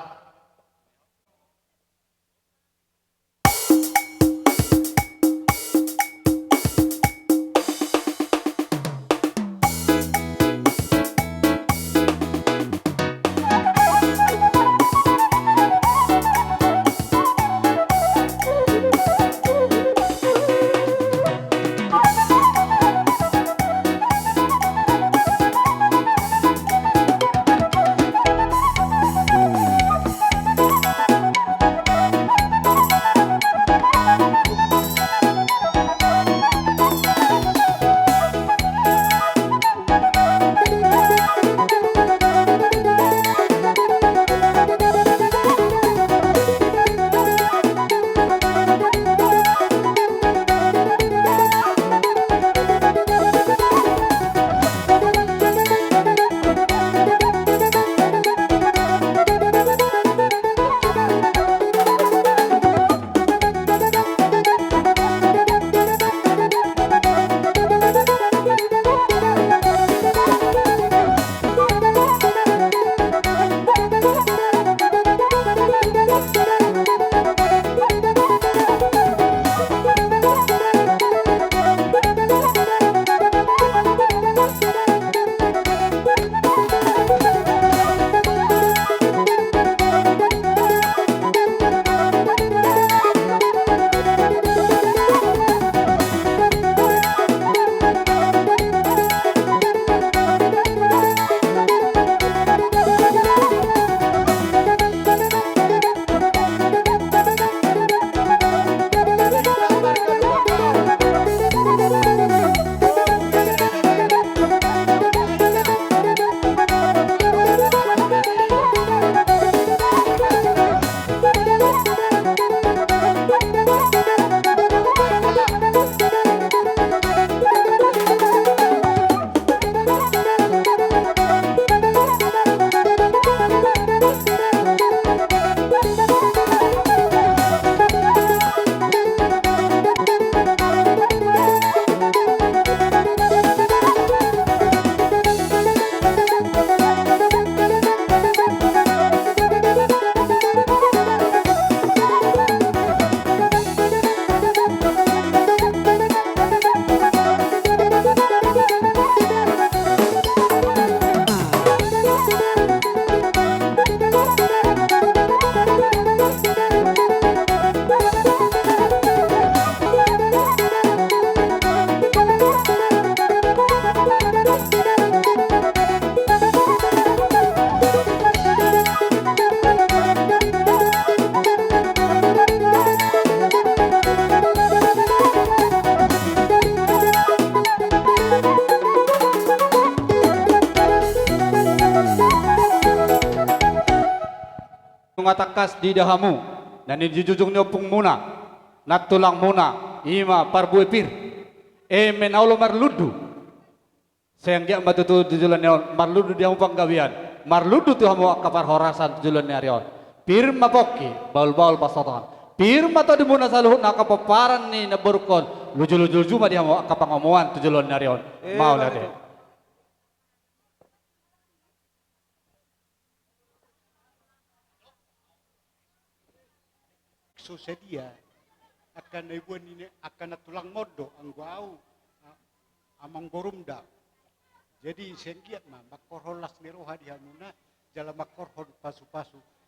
ngatakas di dahamu dan di jujung nyopung muna natulang muna ima parbuepir men aulo marludu sayang dia matutu tujulan neon marludu dia panggawian marludu tu hamu kapar horasan tujulan neon pir mapoki baul pasotan pir mato di muna saluhut nak kapaparan ni naburkon luju juma dia hamu kapangomuan tujulan neon mau lade. Sedia akan ibuan ini akan tulang modo anggau amang borumda jadi sengkiat mah makor holas neroha di hamuna jalan makor hod pasu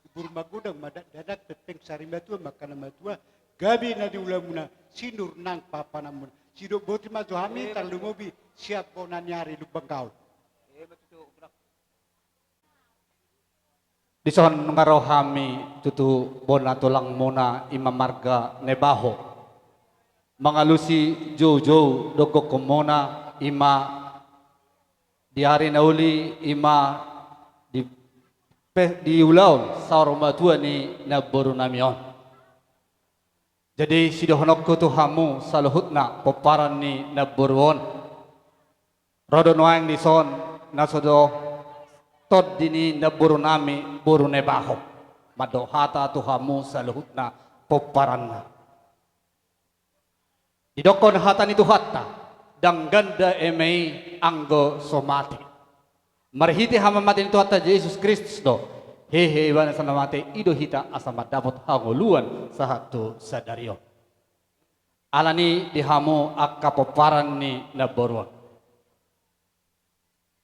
ibu rumah gudang madak dadak pepeng sari matua makan matua gabi na di ulamuna sinur nang papa namun sidok boti maju hami talu mobi siap bonan nyari lubang kau Dison ngarohami tutu bona tulang mona imam marga nebaho mangalusi jojo doko komona ima di hari nauli ima di ulaun saroma tua ni naboru namion jadi sidohonok tu hamu saluhutna poparan ni naboruon rodo noang dison nasodo tod dini na buru nami buru nebaho madohata tuhamu saluhutna poparanna idokon hatan itu hatta dang ganda emei anggo somati marhiti hama mati itu hatta Yesus Kristus do hehe wana sana mati ido hita asama dapat hangoluan sahatu sadario alani dihamu akka poparan ni na boruan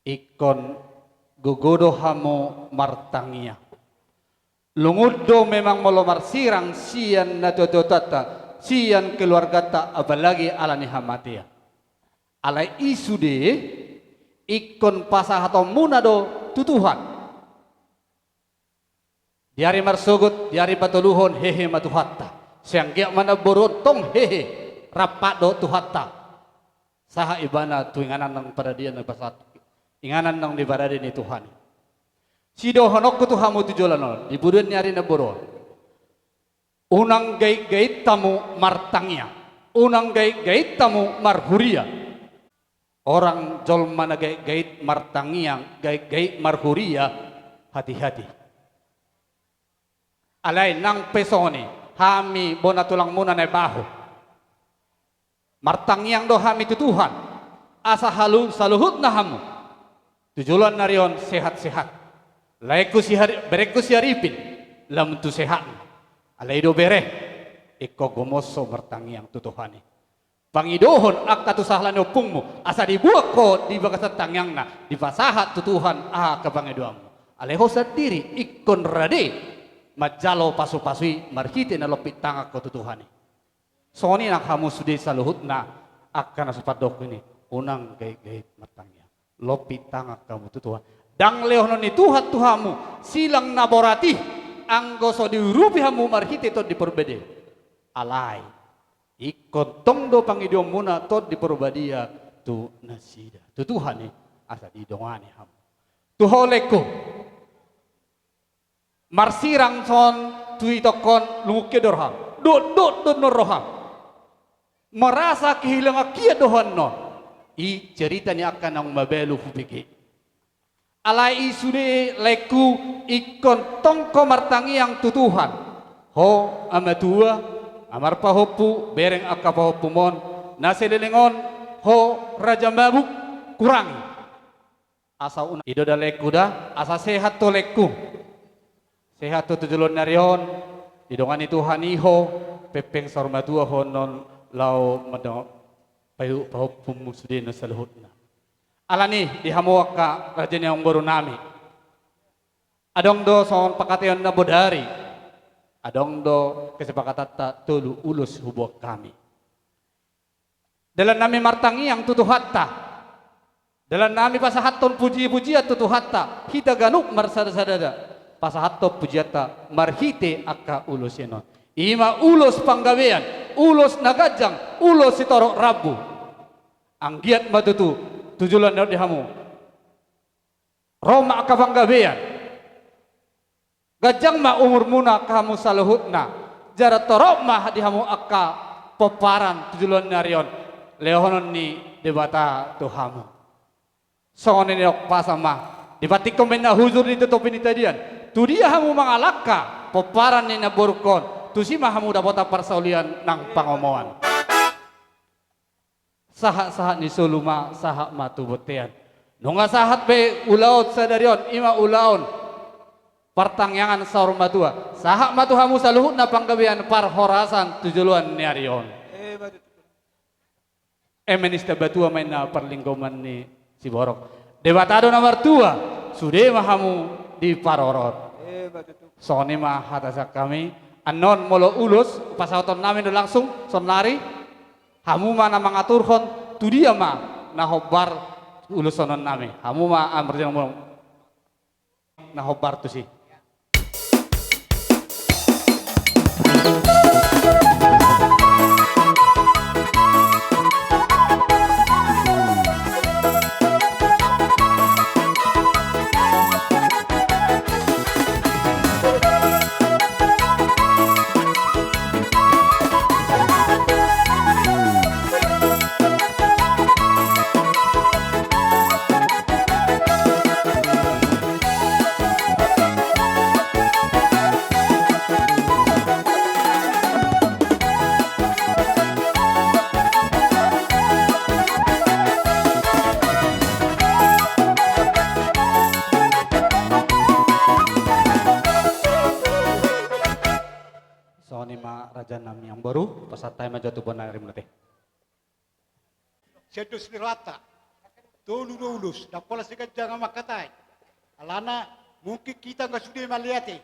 ikon gugodo hamu martangia lungudo memang molomar sirang sian na totota sian keluarga ta apalagi alani hamatia alai isude ikon pasah atau munado tutuhan diari marsogot diari patuluhon hehe matuhatta siang gia mana borotong hehe rapado tuhatta saha ibana tuinganan ng paradian ng pasat inganan nang dibarade ni Tuhan. Sido honok tu hamu tujulan di budan nyari na boro. Unang gait tamu martangnya, unang gait tamu marhuria. Orang jol mana gait martangnya, gait marhuria hati-hati. Alay nang pesoni hami bona tulang muna na baho. Martangyang do hami tutuhan asa halu saluhut na hamu. Tujulan narion sehat-sehat. Laiku bereku siaripin. Lam tu sehat. Alaido bere. Iko gomoso bertangiang tutuhani. Pangidohon akka tu sahlan opungmu. Asa dibuak ko di bagasat tangyangna. Di pasahat tutuhan kapangidoamu. Aleho sendiri ikon rade. Majalo pasu-pasui marhite na lopit tangak ko tutuhani. Soni nak hamu sudi saluhut na akka na supadok ini. Unang gait-gait matangya. Lopi tangak kamu tu Tuhan. Dang leonon ni Tuhan Tuhamu silang naborati anggo so diurupi hamu marhite to diperbede. Alai ikon tongdo pangidiom muna to diperbadia tu nasida. Tu Tuhan ni asa didongani hamu. Tu holeko marsirang son tu itokon lunguke dorham. Dot noroham. Merasa kehilangan kia dohon no. I ceritanya akan ang mabelu hupiki. Alai isude leku ikon tongko martangi yang tutuhan. Ho amatua amar pahopu bereng akka pahopu mon naselelengon ho raja mabuk kurangi. Asa una ido da leku da asa sehat to leku. Sehat to tujulon narion didongani Tuhan iho pepeng sormatua honon lau mado payu pahopum musudin saluhutna. Alani dihamuak ka raja yang baru nami. Adong do son pakatayon na bodari. Adong do kesepakatan tak tulu ulus hubuk kami. Dalam nami martangi yang tutuhatta. Dalam nami pasahaton puji-pujiat tutuhatta. Hita ganuk marsada-sadada. Pasahaton pujiata marhite akka ulus yenon. Ima ulos panggawean, ulos nagajang, ulos sitorok rabu. Ang giat matutu tujulan dari hamu. Roma ka panggawean. Gajang ma umur muna kamu saluhutna. Jara torok mah dihamu akka peparan tujulan narion. Lehonon ni debata tuhamu. Songon ini ok pasama. Dibatik komen na huzur ni tutupin itadian. Tu dia hamu mangalaka peparan ni na borukon. Tu si mahamu dapota persaulian nang pangomoan. Sahat-sahat ni suluma sahat matu botean. Nunga sahat be ulaut sadarion ima ulaun. Pertangyangan saur matua. Sahak matu hamu saluhut na panggabian parhorasan tujuluan niarion. Emenista batua main na perlinggoman ni si borok. Debatado nomor 2. Sudah mahamu di parorot. Sone mah hatasak kami. Anon molo ulus pasauton namin do langsung sonlari. Hamu mana mangaturhon tu dia mah nahobar ulus sonon nami. Hamu mah amrjang mo nahobar tu si. Raja Nami yang baru pesatai majatu bonari menate. Sedus nirwata, tolu lulus, dan pola sekat jangan makatai. Alana mungkin kita nggak sudah melihatnya.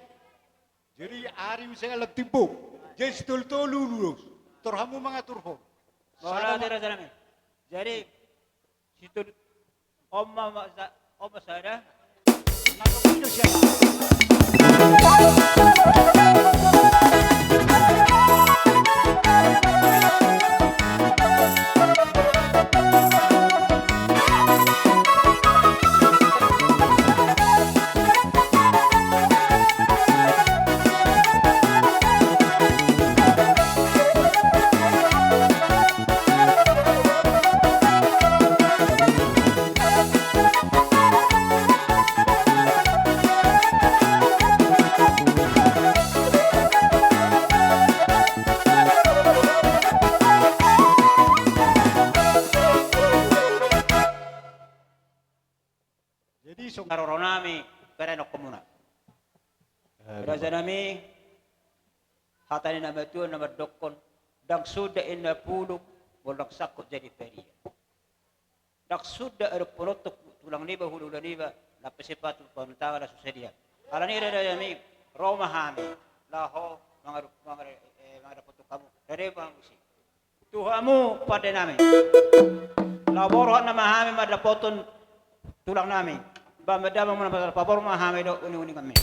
Jadi hari saya lebih timbuk, jadi tolu lulus, terhamu mengatur ho. Wala Raja Nami. Jadi situ Oma saya. Nak minum siapa? Naroronami perenok komuna. Raja Nami hatani nama tuan nama dokon dak sudah ina puluk bolak sakut jadi peria. Dak sudah ada pelotok tulang niba hulu niba lapis sepatu pamentawa la susedia. Alani Raja Nami Roma hami laho mangara foto kamu dari bangsi. Tuhamu pada nami. Labor nama hami madla potun tulang nami. Bamedama mana pasal papor mah hamedo uni kami.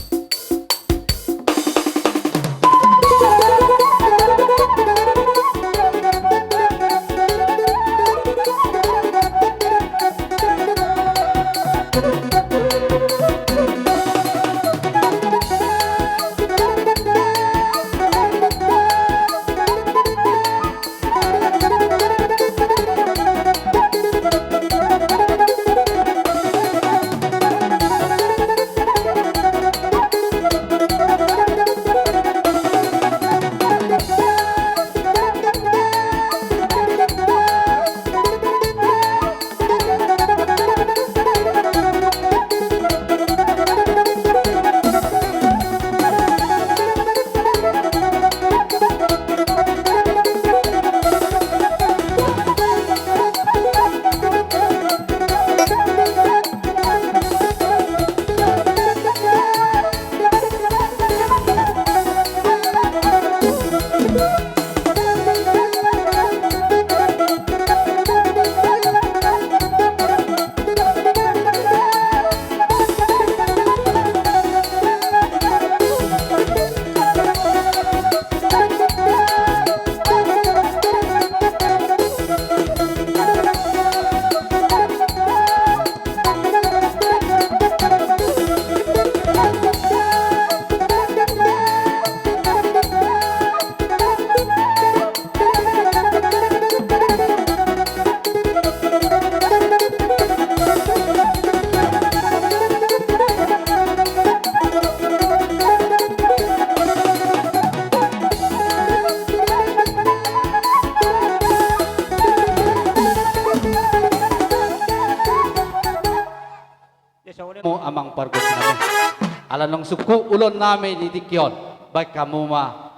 Anong suku ulon namin itikyon. Baik kamu mah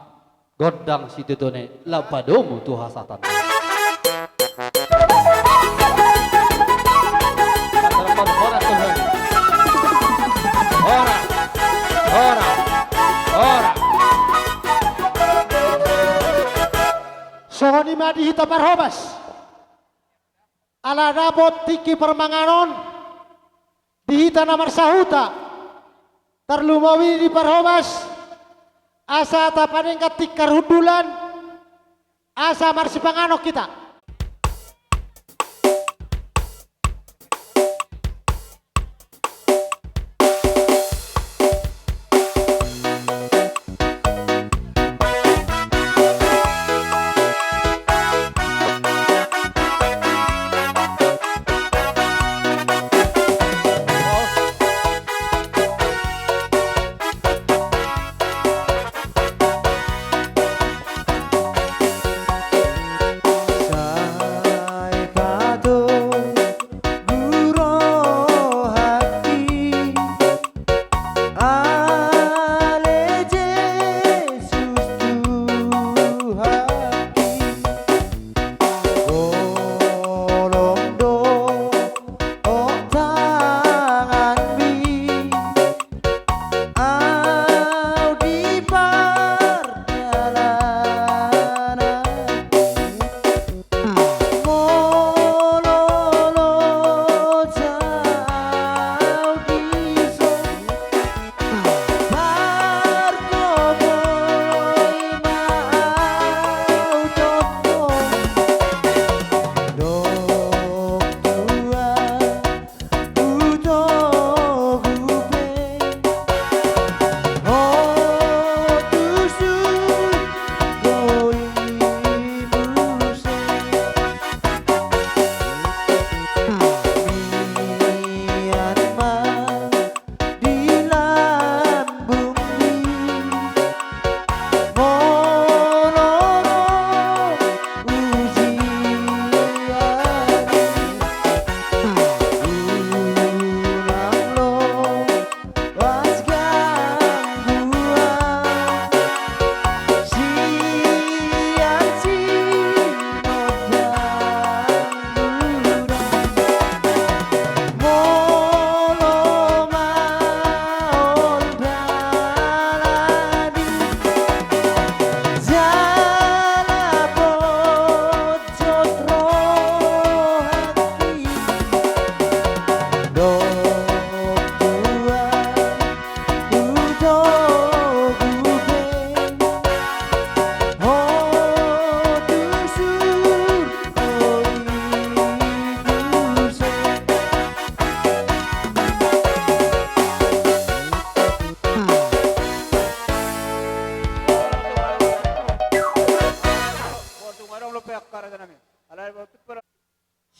godang situ tone lapadomu tuha satan. Sohoni madi hita parhobas. Ala rabot tiki permanganon. Dihita namar sahuta. Terlumawi di parhobas. Asa tapaning katik karudulan. Asa marsipanganok kita.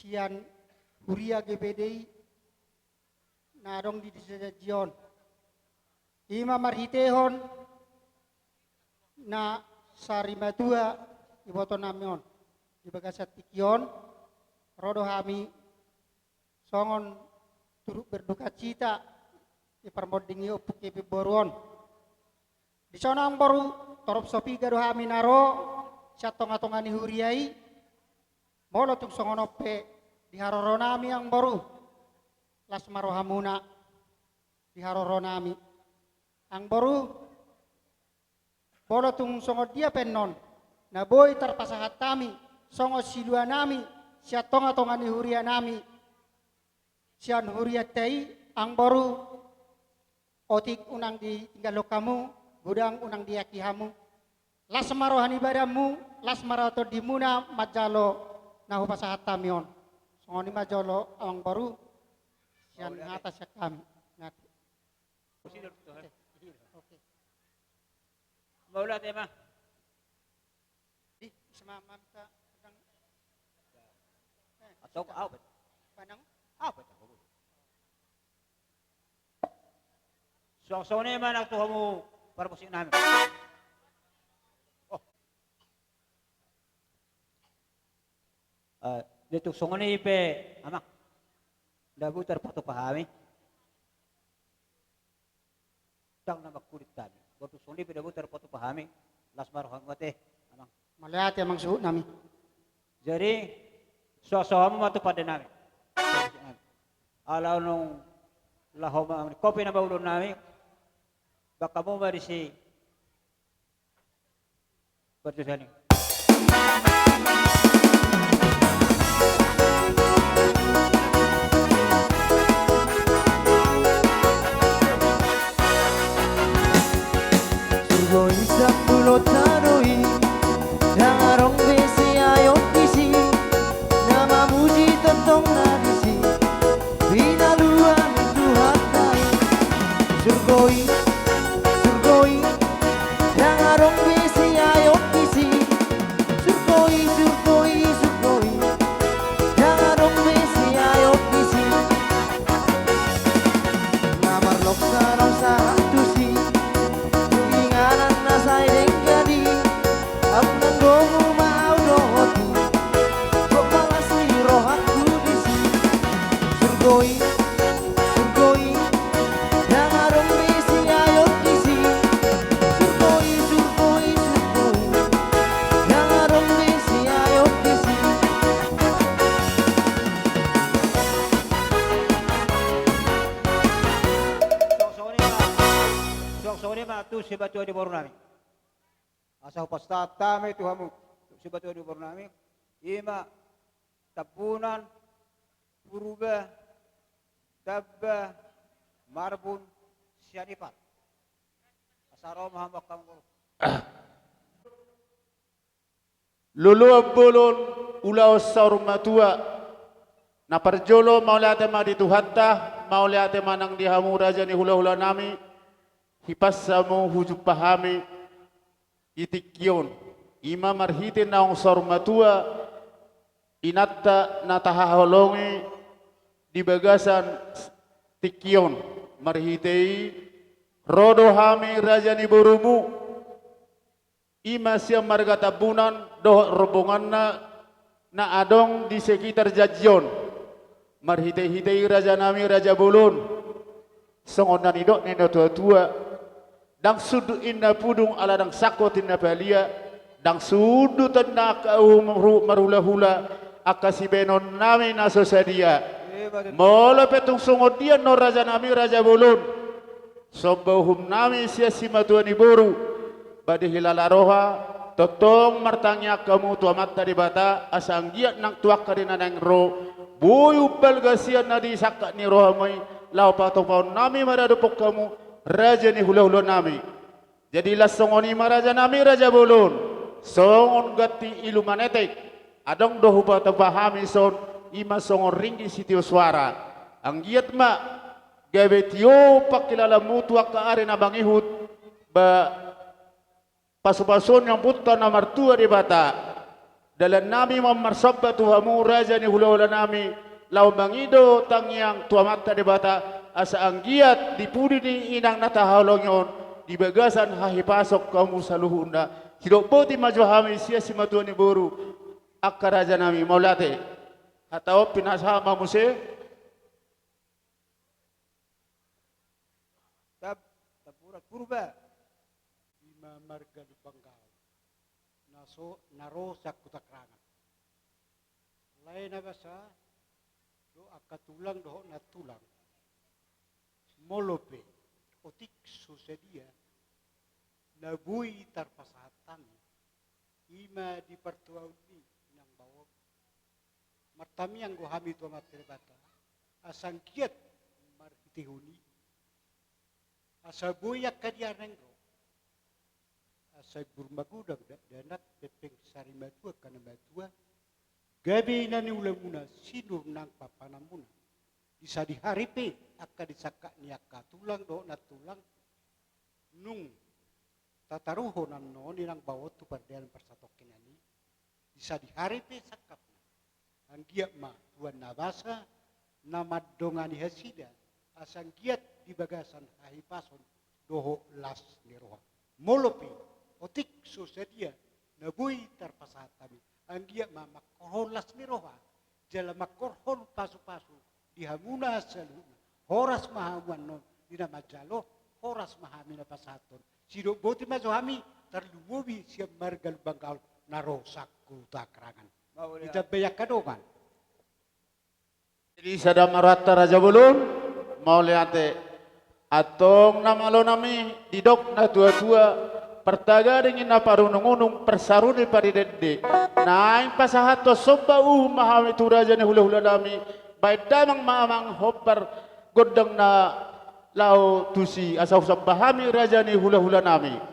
Sian Huria GPDI nadong di Dion Ima marhitehon na sarimatua iboto namion di bagasat tikion rodo hami songon turut berduka cita di permodingi opuk kepi boruon di sana ang baru torop sopi gado hami naro siatongatongani huriai molo tuk songonope di haroronami ang baru lasmaro hamuna di haroronami ang baru bolo tung songo dia pennon na boy terpasahat kami songo silua nami sia tonga tonga ni huria nami sian huria tei ang baru otik unang di tinggal kamu gudang unang di akihamu lasmaro hanibadamu lasmaro to dimuna majalo nahu pasahat tamion songo ni majolo ang baru sian ngatas ya kami ngati. Maulah tema. Di semamam ka pedang. Atau apa? Panang Apa itu? Suang-suang ni mana tu kamu permusik namin. Oh. Dito songon ni pe amak. Dagu terpatu pahami. dang na magkulit kami. Waktu suni pidabutar po pahami, lasmar hangmate, anang. Maliati amang suhut nami. Jadi, suasawa mo matupad din namin. Alaw nung lahoma, kopi na baulon namin, baka mo marisi, berjusani. Surgo isang bulot tanoi, nangarong besi ayot isi, nama muji tentong nagisi, binaluan Tuhan tayo. Surgoi, surgoi, nangarong besi ayot isi, surgoi, surgoi, surgoi, nangarong besi ayot isi, namarlok sarang sa tusi. Inganan na say denggadi Ang nanggongo maaw dohoti Kok malas ni rohatku disi Surgoi, surgoi Nangarong besi ayot isi Surgoi, surgoi, surgoi Nangarong besi ayot isi Sok-sok ma tu si batu di baru namin. Asa pasta tame tu hamu si batu di baru namin. Ima tapunan puruba tabba marbun sianipat. Asaro mahambak kamu. Lulu abulun ulaw saur matua na parjolo maulate ma dituhatta maulate manang dihamu raja ni hula-hula nami hipasamu hujub pahami itikyon ima marhite na ang saur matua inatta na tahaholongi di bagasan tikyon marhitei rodo hami raja ni burumu ima siya marga tabunan doh robongan na adong di sekitar Jajyon marhitei-hitei raja nami raja bulun songon na nidok nino tua-tua dang sudu inna pudung ala dang sakot inna balia dang sudu tenna kau marula-hula akasibenon nami naso sadia molo petung songon dia no raja nami raja bulun sombauhum nami siya simatuan iboru badi hilala roha totong martangnya kamu tua mata di bata asang giat nang tuak karina nang ro boyu balgasian nadi sakka ni roha mai lau patong paun nami maradupok kamu raja ni hula-hula nami jadilah songoni maraja nami raja bulun songon gati ilu manetek adong dohu patong pahami son ima songon ringgi sitio suara ang giat ma gawe tio pakilala mutuak ka arena bangihut ba pasu-pasun yang putar na martua di bata dalam nami mamarsabba tuhamu raja ni hula-hula nami lau mangido tangyang tua mata di bata asa anggiat dipudi ni inang natahalongyon di bagasan hahipasok kamu saluhunda hidok poti majuhami sia simatuan ni boru akka raja nami maulate atau pinasama muse taburat purba marga di Bangkal naro sakutakrangan lain na basa do akatulang do na tulang molope otik susedia nabui tarpasatan ima di pertuau ni nang bawah martami ang gohami tu matrebata asangkiat marhitihuni asabuyak kadianenggo asay burmagudang danak pepeng sari matua kana matua gabi na ni ulamuna sinur nang papanamuna bisa diharipe akka disaka ni akka tulang do na tulang nung tataruho nan no ni nang bawot tu pardean persatokin ani bisa diharipe sakapna ang giat ma tuan nabasa namadongani hasida asang giat di bagasan ahipason doho las ni roha molopi otik susedia nabui tarpasatami anggia makorhon las ni roha jala makorhon pasu-pasu dihamuna saluna horas mahawan non dina majalo horas mahami na pasaton. Sino boti masohami terlumobi siya margal bangkal narosak kuta kerangan. Kita bayak kadongan. Jadi sada marata Raja Bulun mau liate atong namalo nami didok na tua-tua pertaga dingin na parunung-unung persaruni paridede naing pasahato somba mahami tu raja ni hula-hula nami baik damang maamang hopar godang na lao tusi asau sambahami raja ni hula-hula nami.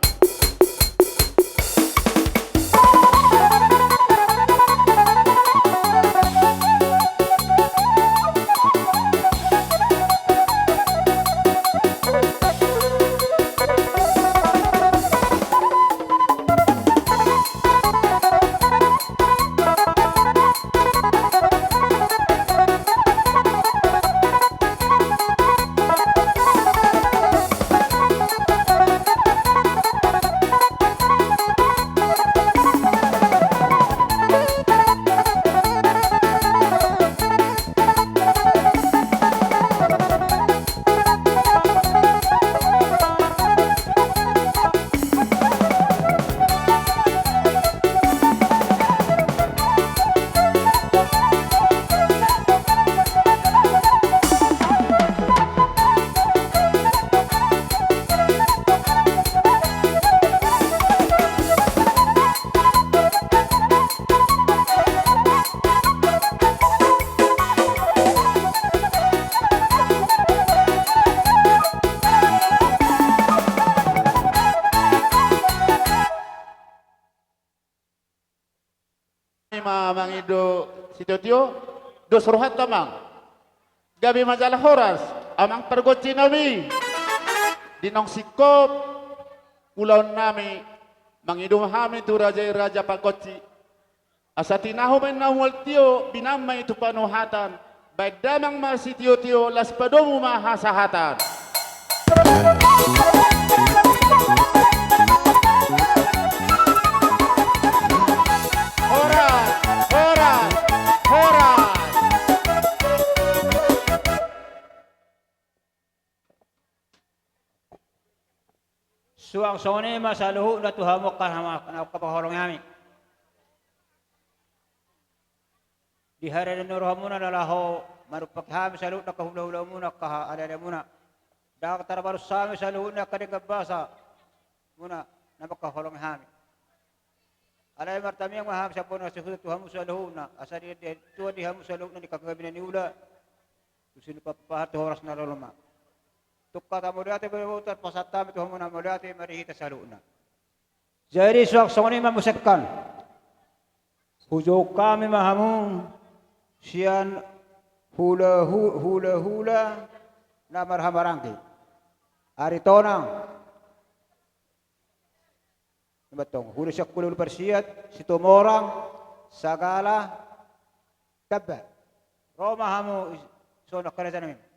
Mangido sitotio dos rohat tamang gabi majalah horas amang pergoci nami dinong sikop pulau nami mangido hami tu raja pagoci asatinahu men nawal tio binamai tu panuhatan baik damang masitio tio las padomu mahasahatan. Suang sone masaluhu na tuhamok ka na kapahorong yami. Di hari na nuruha muna lalaho marupaghami saluhu na kahula-hula muna kahalala muna. Dak tarabarus sami saluhu na kadegabasa muna na makahorong yami. Alay martami ang maham sa puno sa tuhamu saluhu na asari tuwa dihamu saluhu na nikagabi na niula. Tusino papahati horas na luluma. Tukata mudate berbutar pasatami tu hamuna mudate marihita saluna. Jadi suak soni mamusekkan. Hujo kami mahamu sian hula na marhamarangki. Aritonang. Batong hula syakkulul persiat situmorang sagala tabba. Roma hamu sonak kerajaan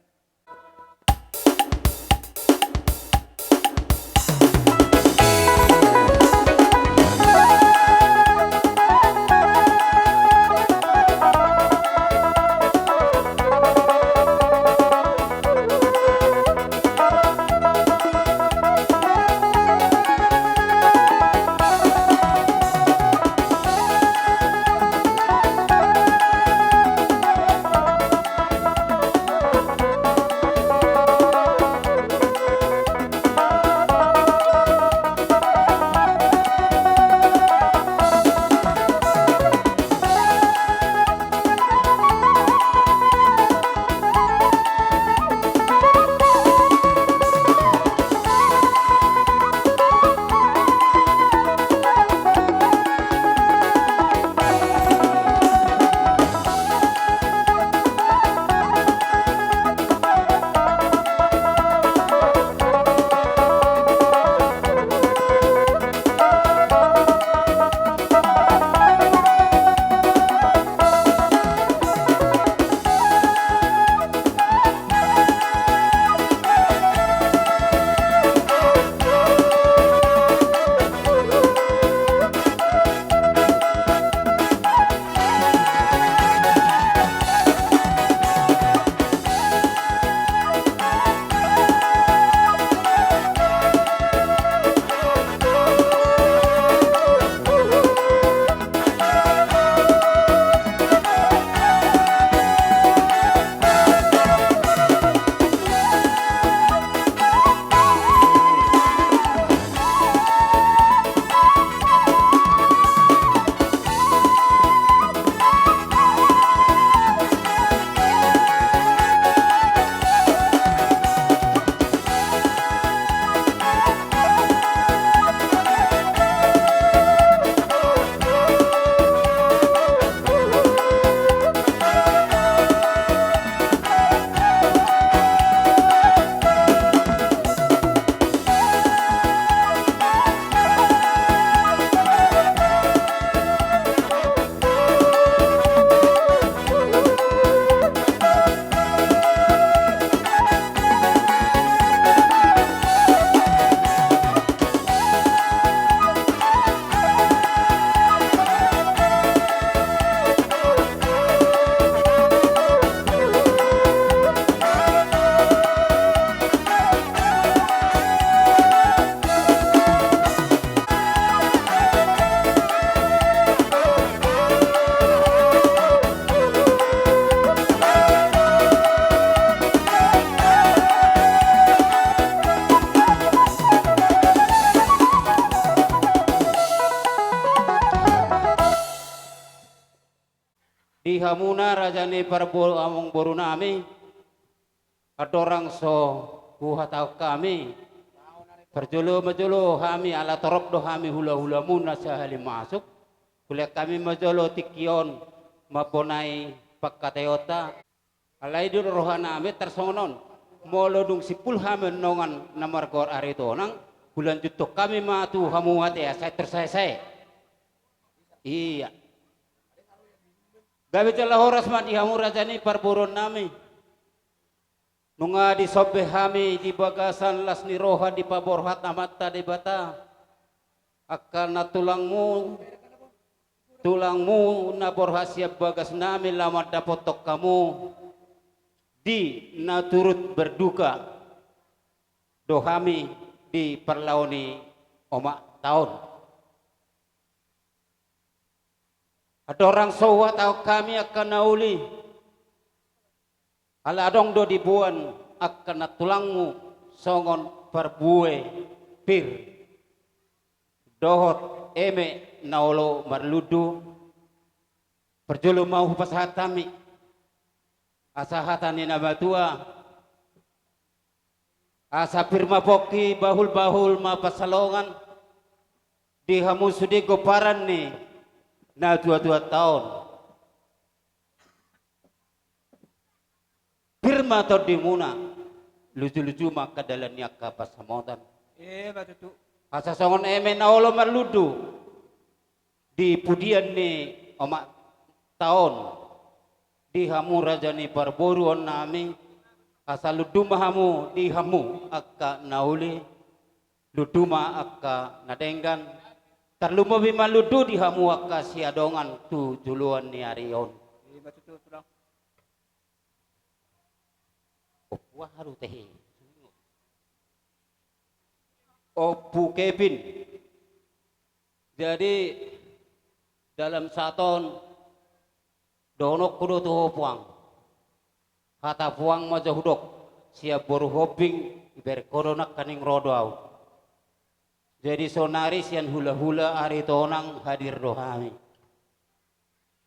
hamuna rajani parbo among boru nami adorang so huhatau kami perjolo majolo kami ala torop do kami hula-hula muna sahali masuk kuliah kami majolo tikion maponai pakatayota alai do rohana ame tersongon molo dung sipul hamen nongan namar gor arito nang bulan jutuk kami matu hamu hati ya saya tersai iya gawe celah horas mati hamu rajani parboron nami nunga di sobe hami di bagasan las ni roha di paborhat amata di bata akan na tulangmu na borhasia bagas nami lama dapotok kamu di na turut berduka dohami di perlauni omak tahun ada orang sowa tahu kami akan nauli ala adong do dibuan akan tulangmu songon perbue pir dohot eme naolo marludu perjulu mau pashatami asahatani nabatua asa firma poki bahul ma pasalongan di hamu sudi goparan nih na 22 tahun firma to dimuna lucu-lucu maka dalannya kapas samotan batutu asa songon eme naolo marludu di pudian ni omak tahun di hamu rajani parboruan nami asa luduma hamu di hamu akka nauli luduma akka nadenggan terlumo bima ludu di hamu akka siadongan tu juluan ni arion batutu tulang wah haru teh Opu Kevin jadi dalam saton donok kudu tuh puang kata puang maja hudok siap boru hoping iber koronak kaning rodau jadi sonaris yang hula-hula ari tonang hadir dohami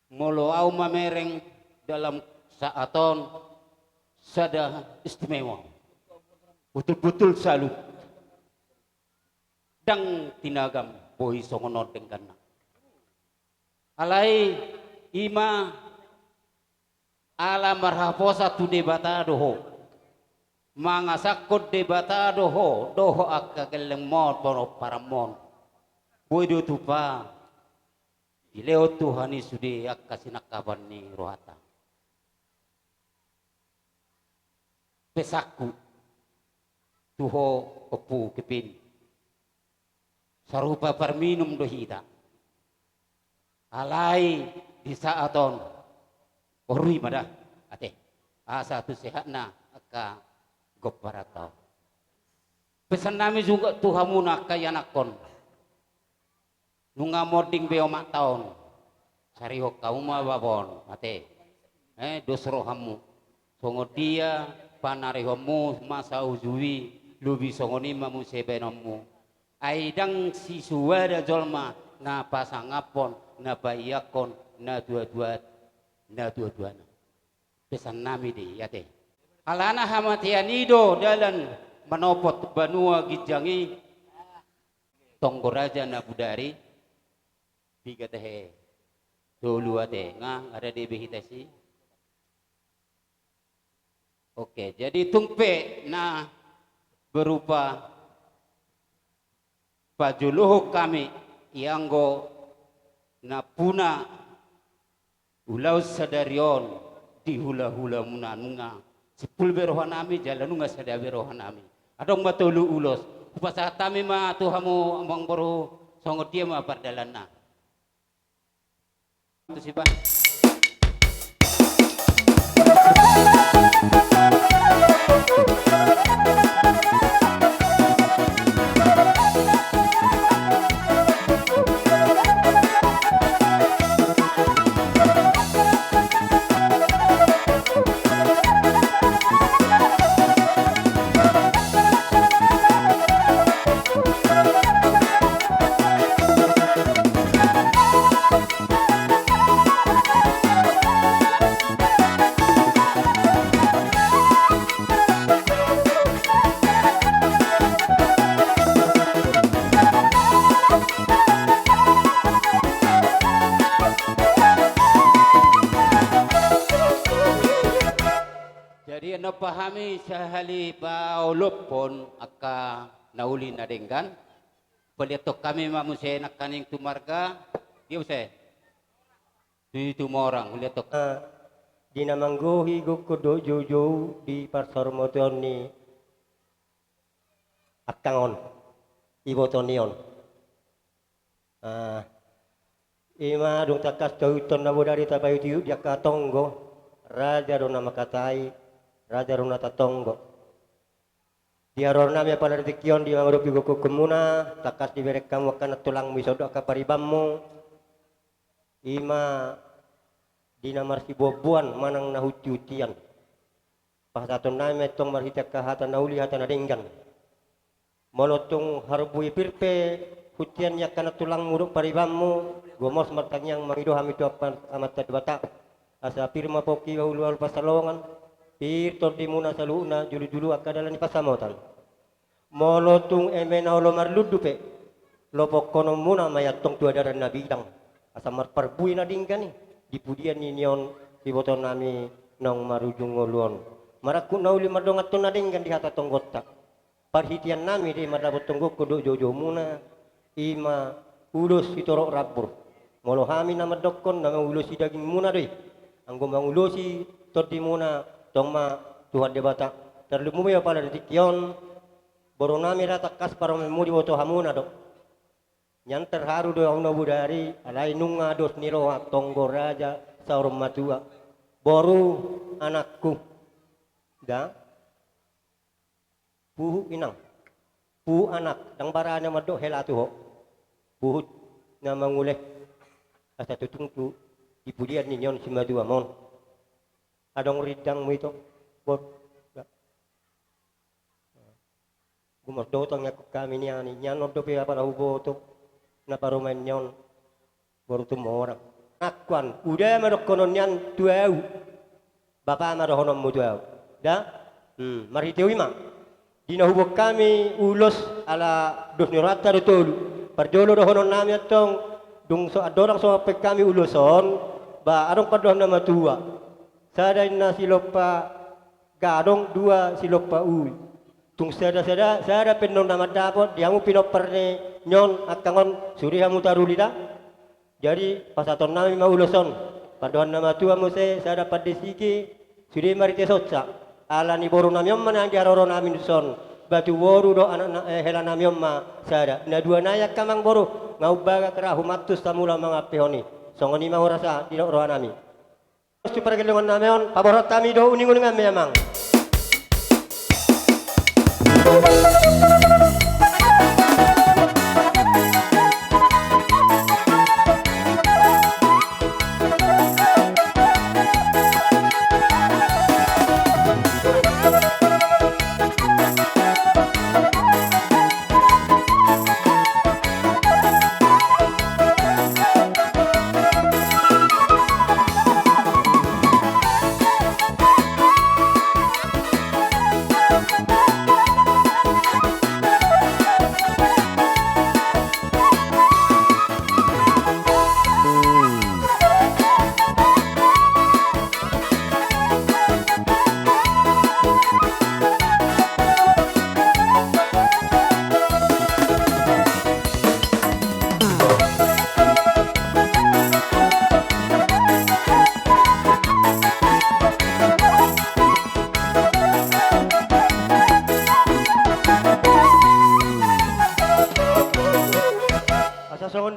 molo au mamereng dalam saaton sada istimewa betul-betul salut dang tinagam bohi songonod dengkana alai ima ala marhaposa tu debata doho mangasakot debata doho akka geleng mod bono paramon boy do tupa ileo tuhani sudi akka sinakaban ni rohata pesaku tuho Opu Kevin sarupa perminum dohita alai di saaton orui madah ate asa tu sehatna aka goparato pesan nami juga tuhamuna kayanakon nunga moding beomak taon sariho kauma babon ate dosro hamu songo dia panarihomu masa uzui lubi songoni mamu sebenomu aidang si suwada jolma na pasangapon na bayakon na dua-dua pesan nami di yate alana hamatianido dalan manopot banua gijangi tonggoraja na budari biga tehe dulu ate nga ada di behitasi oke jadi tungpe na berupa pajuluh kami ianggo na puna ulau sadarion di hula-hula munanunga sipul berohanami jalanunga sada berohanami adong batulu ulos upasatami ma tuhamu amang baru songot dia ma pardalana itu sih Pak. napahami sa halipaulo aka nauli na denggan. Paliatok kami mamuse nak kaning tumarga. Di usay. Di tumorang liatok. Di namangguhi gukudo jojo di parsormoton ni akangon ibotonion. Ima dong takas tauton na budari tabayu tiyu dia katonggo. Raja rona makatai, raja rona tatonggo. Dia rona mi pada dikion di mangurupi guku kemuna, takas diberek kamu akan tulang misodok kaparibammu. Ima dina marsi bobuan manang nahuti-hutian. Pasaton nami tong marhitak kahatan nauli hatan adenggan. Monotong harbui pirpe hutian yakana tulang muruk paribammu. Gomos martanyang mangido hamido amat tadbata. Asa pirma poki ulu pasalongan. Pirtor di muna saluna julu-julu akadalan ni pasamotan. Molotung emena olo marludupe. Lopok kono muna mayatong tuadaran na bidang. Asa marparbui na dinggan ni. Dipudian ni nyon iboton nami nong marujung ngoluon. Maraku nauli madongat na dinggan di hata tonggotak. Parhitian nami di madabot tonggok kudo jojo muna. Ima ulus itorok rabur. Molo hami na madokon na ulusi daging muna doy. Anggo mangulusi tordi muna tong ma Tuhan debata terlumumaya pada detikyon borong nami rata kas para memudi woto hamuna dok nyan terharu do ang budari alai nunga dos niroha tonggo raja saurum matua boru anakku da puhu inang puhu anak dang barana madok helatu ho puhu na manguleh asa tutungtu ipudian ninyon si madua mon adong ridang mo ito bot gumardotang yakuk kami niya ni nyanod do pa para huboto na parumen nyon baru tumorang akwan udah marokonon nyan tuau bapa marohonom mo tuau da maritewi ma dina hubok kami ulos ala dos nirata do tolu parjolo do honon nami atong dung so adorang so pek kami uloson ba arong padoh na matua sada na silopa gadong dua silopa ui tung sada penon na madapot diamu pinoperne nyon akangon suri hamu tarulida jadi pasaton nami mauloson padohan na matua mo se sada padesiki suri marite sotsa ala ni boru nami omma nang diaroro nami nuson batu boru do anak hela nami omma sada na dua nayak kamang boru ngaubaga kerahu matus tamula mga pehoni songoni mau rasa di roh nami super gelongan nameon paborot kami do uning-uningan memang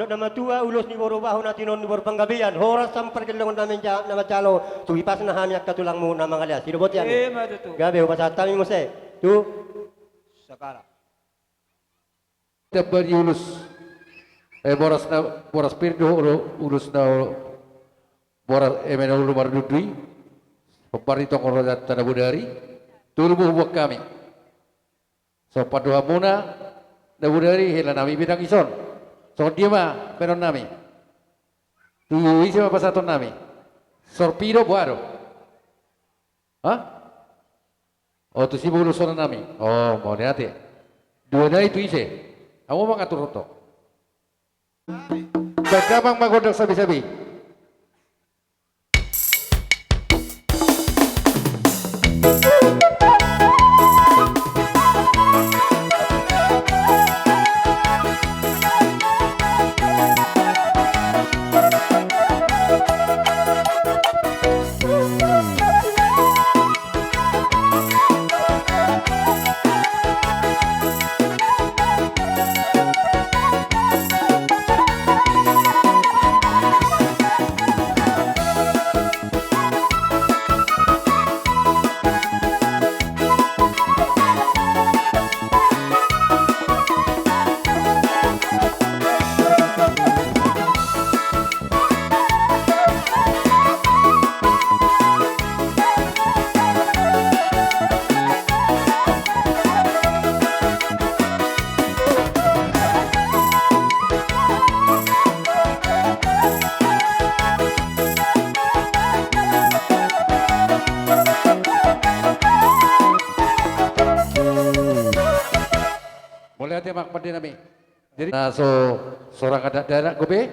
nama tua ulos ni boro baho na tinon ni boro panggabian horas sampar gelongon namin nama calo tuhipas na hamyak katulang mo na mga lias sinubot yan gabi upasat kami mo se tu sekarang Dapat ulus boras pirdo ulus na boras emena ulu mardudui peparito korodat tanah budari tulubu buat kami so paduha muna na budari hela nami bidang ison so dia mah penon nami tu isi apa satu nami sorpido buaro hah oh tu si bulu sona nami oh mau niati dua dari itu isi kamu mau ngatur roto berkabang magodok sabi-sabi temak pada nami. Jadi so seorang adat daerah gobe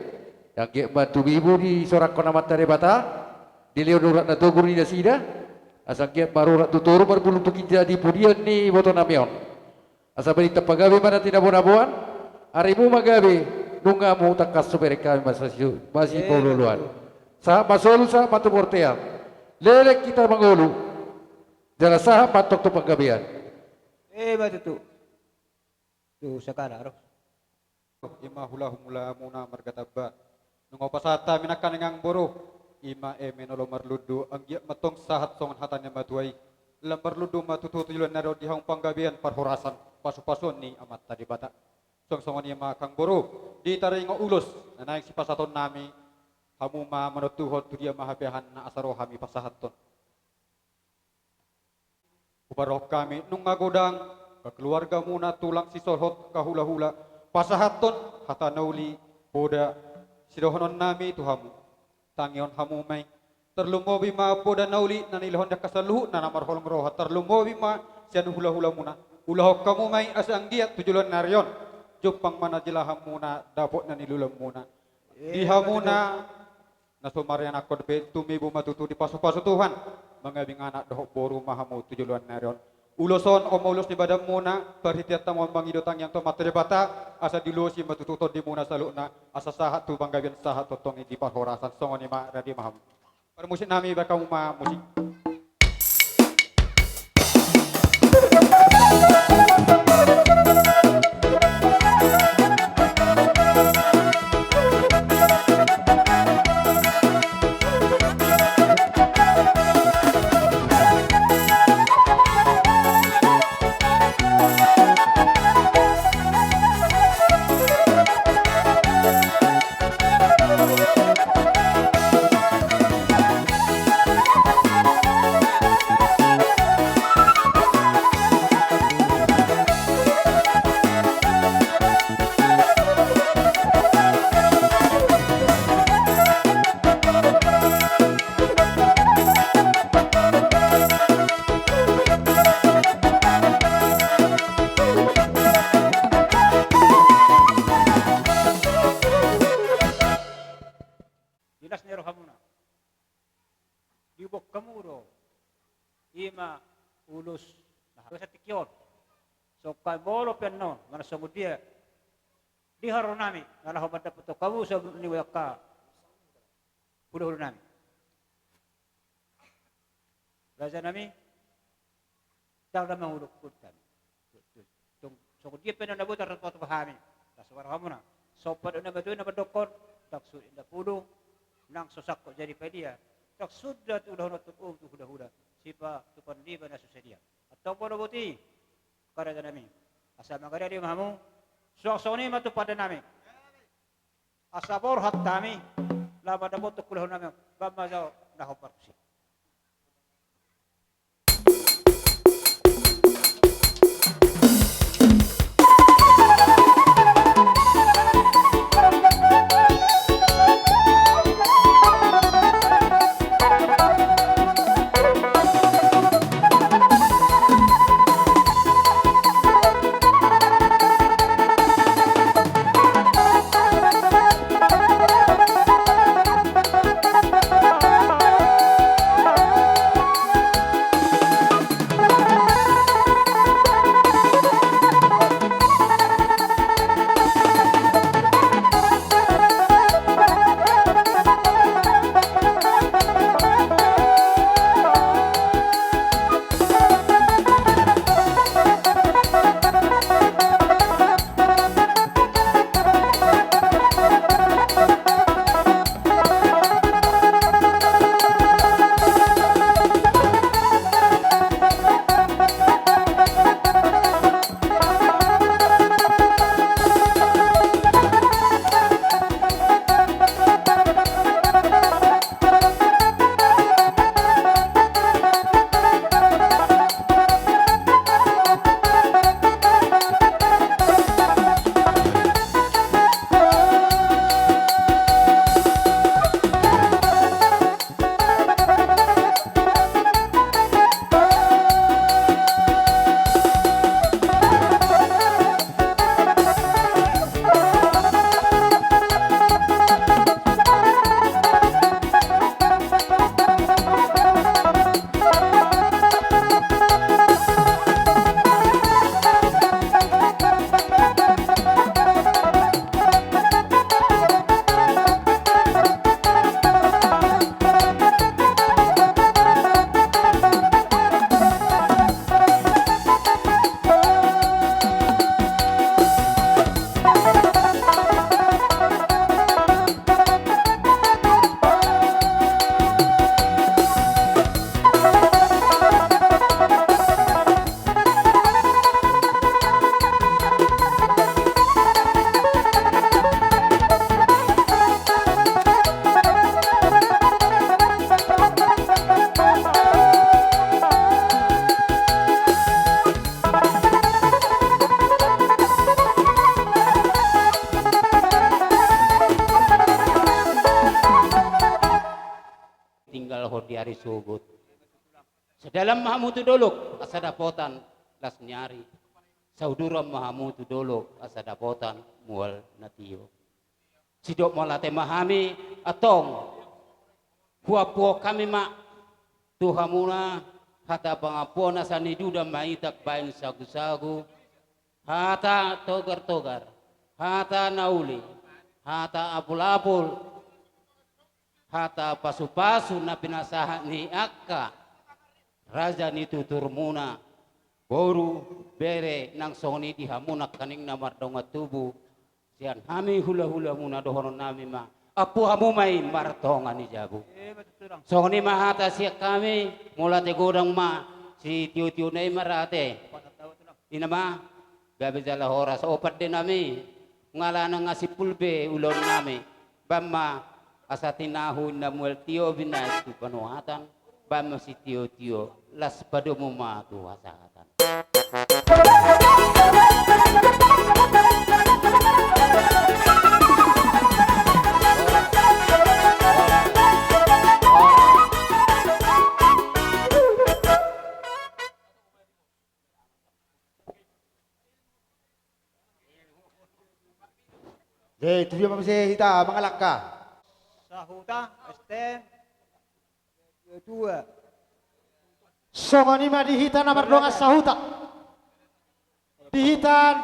yang ke batu ibu di sorak kona mata rebata di leonurat na toguri da sida asal ke barurat tuturu berbulu tukinja di pudian ni boto namion. Asal beri tapagabe mana tidak bonabuan harimu magabe nungamu takas supere kami masih poluluan. Sa masolu sa matu portea. Lelek kita mangolu. Jala saha patok tu pagabean. Batu tu sekarang. Ima hula humula muna margataba. Nungo pasata minakan ngang boro. Ima menolo marludu anggiak matong sahat songan hatannya matuai. Lam marludu matututulan naro di hang panggabian parhorasan pasu-pasun ni amat tadi bata. Song-songan ima kang boro. Di taringo ulus. Nanaing si pasaton nami. Hamu ma manutuhot tu dia mahabehan na asaro hami pasahaton. Ubaroh kami nung ngagodang keluarga muna tulang si sorhot kahula-hula pasahaton hata nauli poda sidohonon nami tuhamu tangion hamu may terlumobi ma poda nauli nanilhon da kasaluhu na namarholong roha terlumobi ma sian hula-hula muna ulahok kamu may asang giat tujulan naryon jupang mana jilaham muna dapot nanilulam muna dihamuna nasumarian akod be tumibu matutu di pasu-pasu Tuhan mengabing anak dohok boru mahamu tujuan narion uloson omolus di badan muna perhitiat tamuan bangidotang yang tomat terbata asa dilusi matututon di muna salukna asa sahat tu banggabian sahat totong di parhorasan songon ima radi maham permusik nami bakau ma musik. Ima ulus nah sa tikyon so kay bolo pennon mana samudia di haronami ngala ho dapat to kamu sa ni waka pulo nami raja nami taw na mahulog kutan so dia pennon na butar to pahami taswar hamuna so pad na batu na badokon taksud inda pulo nang sosak ko jadi pedia taksud dat udah na tuh huda sipa tupan di bana susedia atau bono boti karena nami asa magari di mahamu sok-soni matu pada nami asabor hattami la pada botu kulah nami bama jauh dah parsi balho di hari sugut. Sedalam mahamutu dolok asa dapotan las nyari. Sauduram mahamutu dolok asa dapotan mual natio. Sidok malate mahami atong puapuo kami mak tuhamuna hata pangapona saniduda maitak bain sagu-sagu hata togar-togar hata nauli hata apul-apul hata pasu-pasu na pinasahan ni akka raja ni tuturmuna boru bere nang soni dihamunak kaning namardonga tubuh sian hami hula-hula muna dohonon nami ma apu hamu may martonga ni jabu soni mahata siya kami mula te godang ma si tiu-tiu na marate ina ma gabi jala horas opat din nami ngala nga si pulbe ulon nami bamma asa tinahun na muel tio binay tu panuhatan bamma si tio-tio las padumo ma tu hasatan. Itu dia masih kita mengalak ka. Sahuta, dua. Songoni ma dihitan namar donga sahuta. Dihitan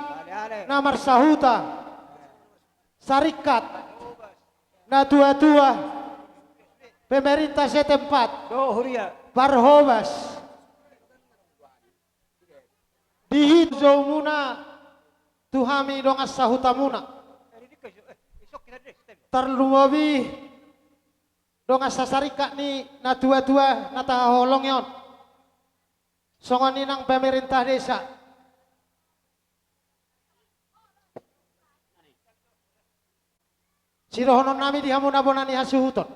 namar sahuta. Sarikat. Na tua-tua. Pemerintah setempat. Barhobas. Dihit muna. Tuhami donga sahuta muna. Terluabi donga sasarika ni na tua-tua na taholong yon songoni nang pemerintah desa sirohonon nami dihamuna bonani hasuhuton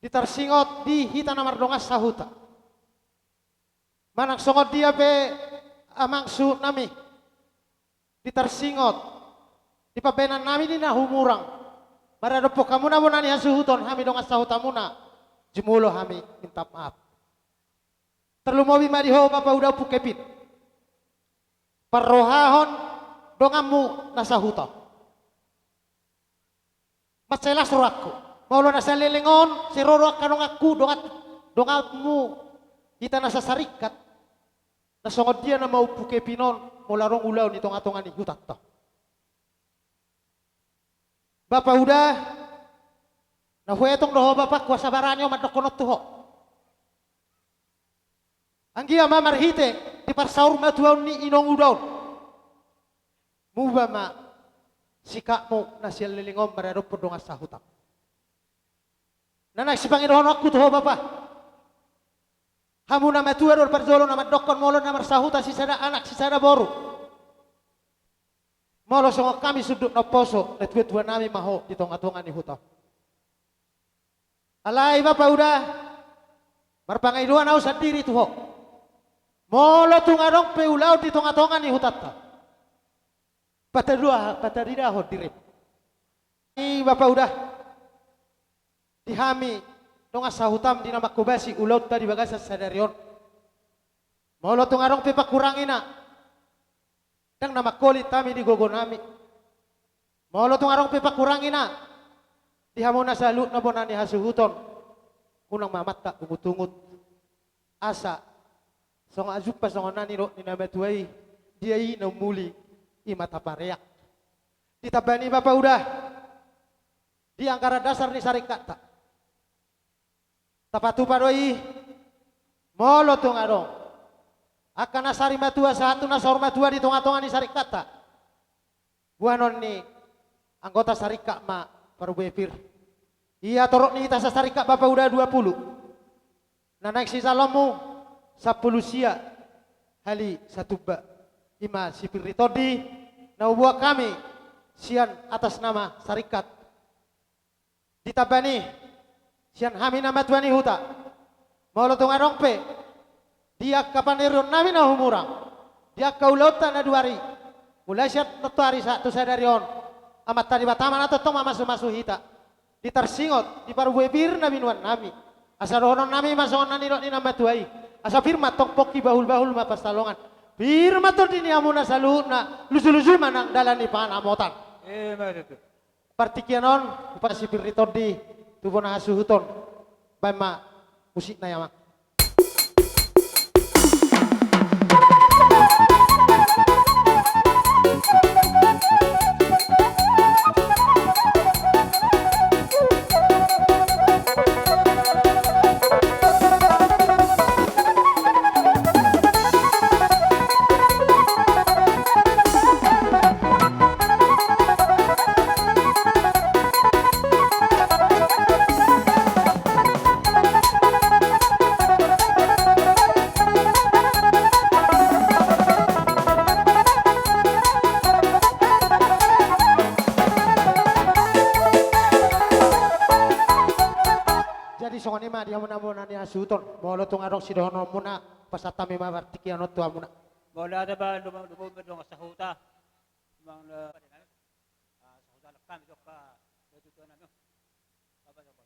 ditarsingot di hita namar donga sahuta manang songot dia be amang su nami ditarsingot di pabenan nami di nahumurang maradopo kamu na bonani hasuhuton hami donga sahuta muna jemulo hami minta maaf terlumobi mariho bapak udah pukepit perrohahon dongamu nasahuta masela surakku mau lo nasa lelengon si roro akan aku dongamu kita nasa sarikat nasongot dia na mau pukepinon mau larong ulau ni tonga-tonga ni hutatta Bapak udah nah huetong doho bapak kuasa baranyo madokonot tuho anggia ma marhite di parsaur matuaw ni inong udaw muba ma sikakmo na siya lilingom marero po donga sa hutak nanak si Panginoon aku tuho bapak hamu na matuaw parzolo na madokon molo na marsahuta si sada anak si sada boru Molo songo kami sudut no poso na tua-tua nami maho di tonga-tonga ni huta. Alai bapak udah marpangai dua nau sendiri tuh ho. Molo tungarong peulau di tonga-tonga ni hutata. Patadida ho dirip. Ini bapak udah dihami tonga sahutam di nama kubasi ulau tadi bagasa sadarion. Molo tungarong pepak kurangina. Dang nama kolit kami di gogo nami. Molo tung arong pepak kurangin na. Di hamon na salut na bonani hasuhuton. Kunang mamata ungut-ungut. Asa. Song ajuk pa song nani ro ni nametuai. Dia i na muli i mata pareak. Ditabani bapak udah. Di angkara dasar ni sarikata. Tapatu padoi. Molo tung arong. Akan nasari matua satu nasor matua di tonga-tonga ni sarikata. Buanon ni anggota sarika ma parubepir. Iya torok ni kita sarika bapak udah 20. Nah naik sisa lomu 10 sia hali satu ba ima sipir ritodi na ubuak kami sian atas nama sarikat. Ditabani sian hami nama tuani huta. Mau lo tunga rongpe. Dia kapan nami na humurang. Dia kaulautan na duari. Mulai siat hari satu sadarion. Amat tadi bataman atau tong masu-masu hita. Ditarsingot di paru buebir na binuan nami. Asa rohonon nami masongan naniro ni namba tuai. Asa firma tong poki bahul-bahul mapasalongan. Firma tol dini amuna saluna lusu-lusu manang dalani panamotan. Maksud. Partikianon upasi pirriton di tubuh na hasuhuton. Bama musik na yama. Dia muna ni asuton. Molo tong arok si dohono muna pasatami mabartikianot tu amuna. Bola ada ba dumang dong sa huta. Dumang sa huta lakam jok ka tutuan ano. Apa jok.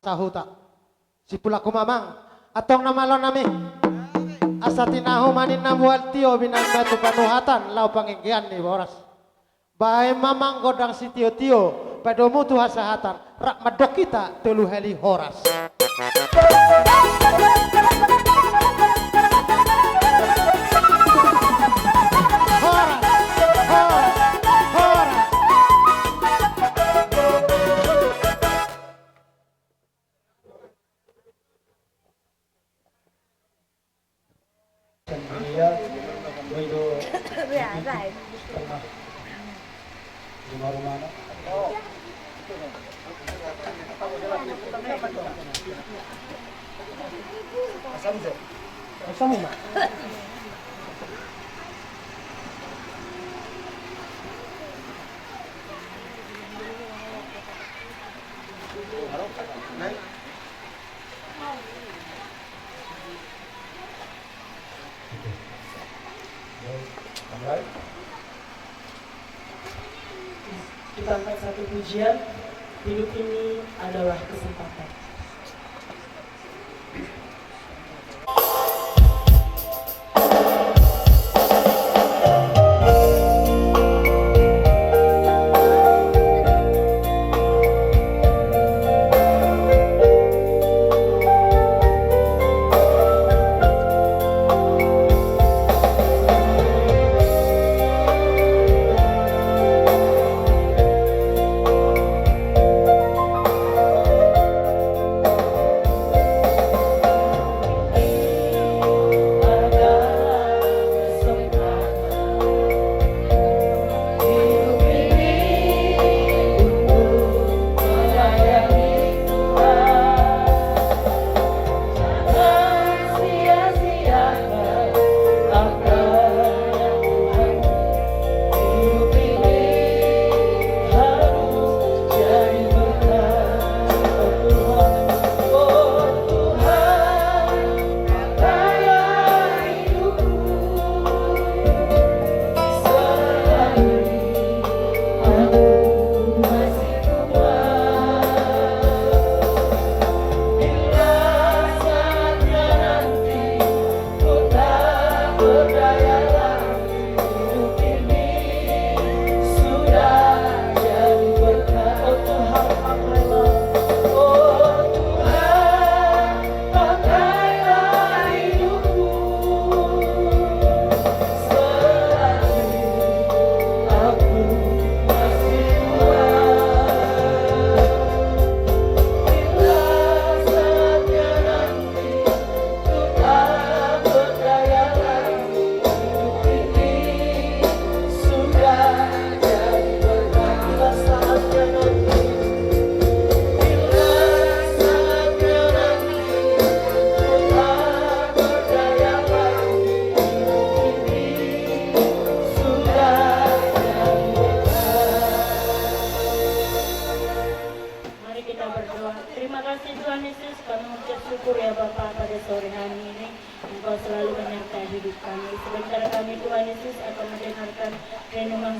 Sahuta. Si pula kumamang atong namalon nami. Asa tinahu manin namual tio binan batu panuhatan lau panginggian ni boras. Bae mamang godang si tio-tio padomu tu hasahatan rak medok kita telu heli horas. Kita angkat satu pujian, hidup ini adalah kesempatan.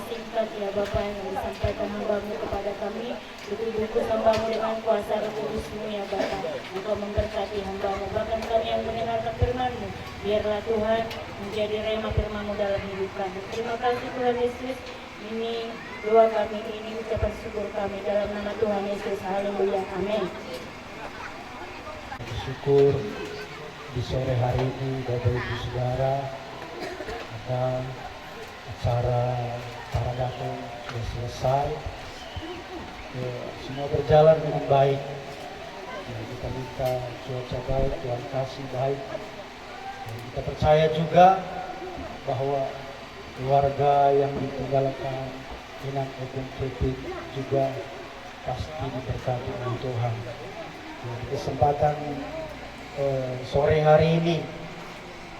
singkat ya Bapak yang disampaikan hamba-Mu kepada kami. Buku-buku hamba-Mu dengan kuasa Roh Kudus-Mu ya Bapak. Engkau memberkati hamba-Mu, bahkan kami yang mendengarkan firman-Mu. Biarlah Tuhan menjadi rema firman-Mu dalam hidup kami. Terima kasih Tuhan Yesus. Ini doa kami, ini ucapan syukur kami dalam nama Tuhan Yesus. Haleluya. Amin. Bersyukur di sore hari ini Bapak Ibu Saudara ada acara Paradato sudah selesai. Semua berjalan dengan baik. Kita minta cuaca baik, Tuhan kasih baik. Kita percaya juga bahwa keluarga yang ditinggalkan dengan open kritik juga pasti diberkati oleh Tuhan. Di kesempatan sore hari ini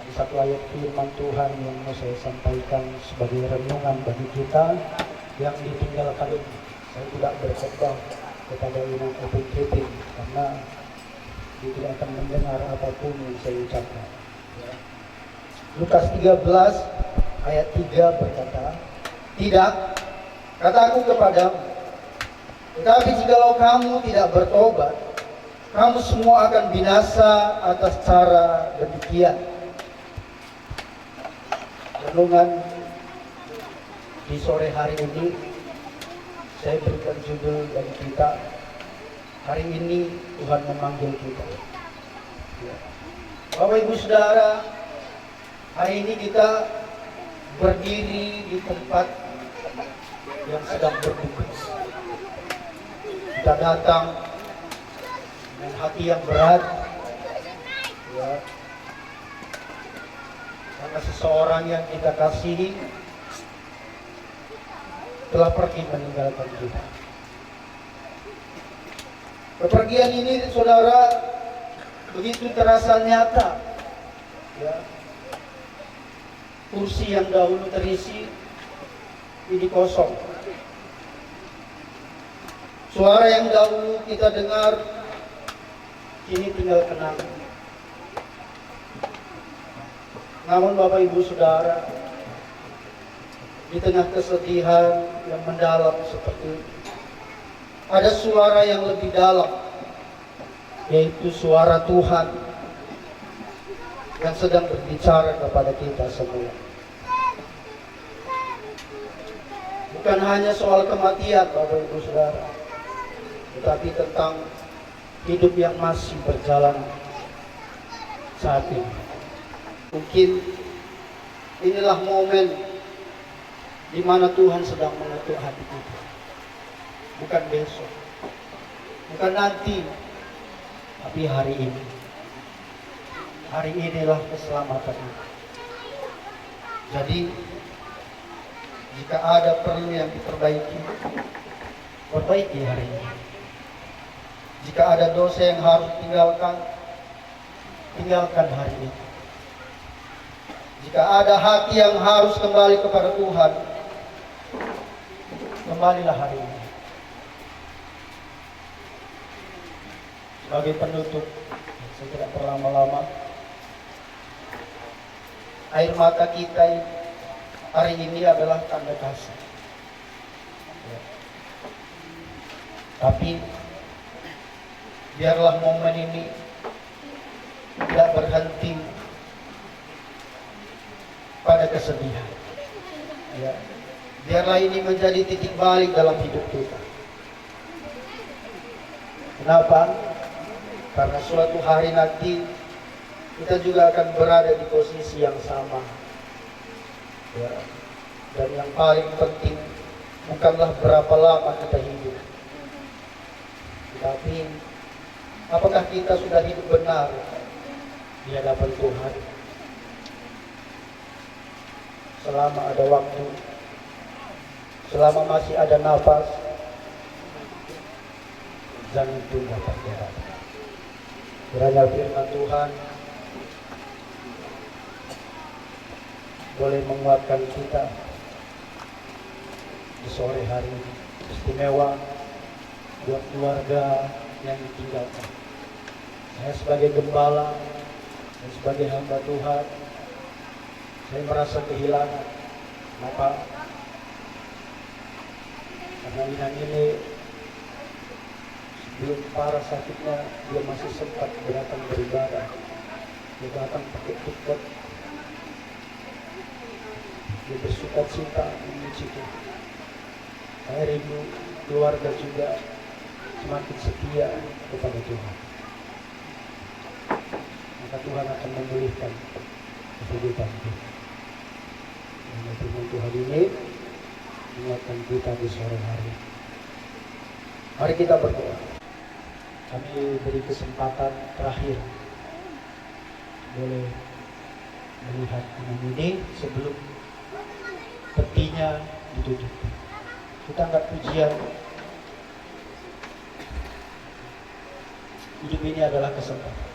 ada satu ayat firman Tuhan yang mau saya sampaikan sebagai renungan bagi kita yang ditinggalkan ini. Saya tidak berkhotbah kepada Imam Open Kritik karena dia tidak akan mendengar apapun yang saya ucapkan. Lukas 13 ayat 3 berkata, "Tidak, kataku kepadamu, tetapi jikalau kamu tidak bertobat, kamu semua akan binasa atas cara demikian." Renungan di sore hari ini saya berikan judul bagi kita, hari ini Tuhan memanggil kita. Bapak Ibu Saudara, hari ini kita berdiri di tempat yang sedang berduka. Kita datang dengan hati yang berat, ya, karena seseorang yang kita kasihi telah pergi meninggalkan kita. Kepergian ini, saudara, begitu terasa nyata. Ya. Kursi yang dahulu terisi ini kosong. Suara yang dahulu kita dengar kini tinggal kenangan. Namun Bapak Ibu Saudara, di tengah kesedihan yang mendalam seperti ini, ada suara yang lebih dalam, yaitu suara Tuhan yang sedang berbicara kepada kita semua. Bukan hanya soal kematian Bapak Ibu Saudara, tetapi tentang hidup yang masih berjalan saat ini. Mungkin inilah momen di mana Tuhan sedang mengetuk hati kita. Bukan besok, bukan nanti, tapi hari ini. Hari inilah keselamatan kita. Jadi, jika ada perlu yang diperbaiki, perbaiki hari ini. Jika ada dosa yang harus ditinggalkan, tinggalkan hari ini. Jika ada hati yang harus kembali kepada Tuhan, kembalilah hari ini. Sebagai penutup, saya tidak berlama-lama, air mata kita hari ini adalah tanda kasih. Ya. Tapi biarlah momen ini tidak berhenti pada kesedihan. Ya. Biarlah ini menjadi titik balik dalam hidup kita. Kenapa? Karena suatu hari nanti kita juga akan berada di posisi yang sama. Ya. Dan yang paling penting bukanlah berapa lama kita hidup, tapi apakah kita sudah hidup benar di hadapan Tuhan. Selama ada waktu, selama masih ada nafas, jangan tunda perjalanan. Kiranya firman Tuhan boleh menguatkan kita di sore hari ini, istimewa buat keluarga yang ditinggalkan. Saya sebagai gembala dan sebagai hamba Tuhan, saya merasa kehilangan. Kenapa? Karena Inang ini sebelum parah sakitnya dia masih sempat datang beribadah. Dia datang pakai tiket. Dia bersuka cita memuji Tuhan. Saya rindu keluarga juga semakin setia kepada Tuhan. Maka Tuhan akan memulihkan kehidupan kita. Dan firman Tuhan ini menguatkan kita di sore hari. Mari kita berdoa. Kami beri kesempatan terakhir boleh melihat ini sebelum petinya ditutup. Kita angkat pujian. Hidup ini adalah kesempatan.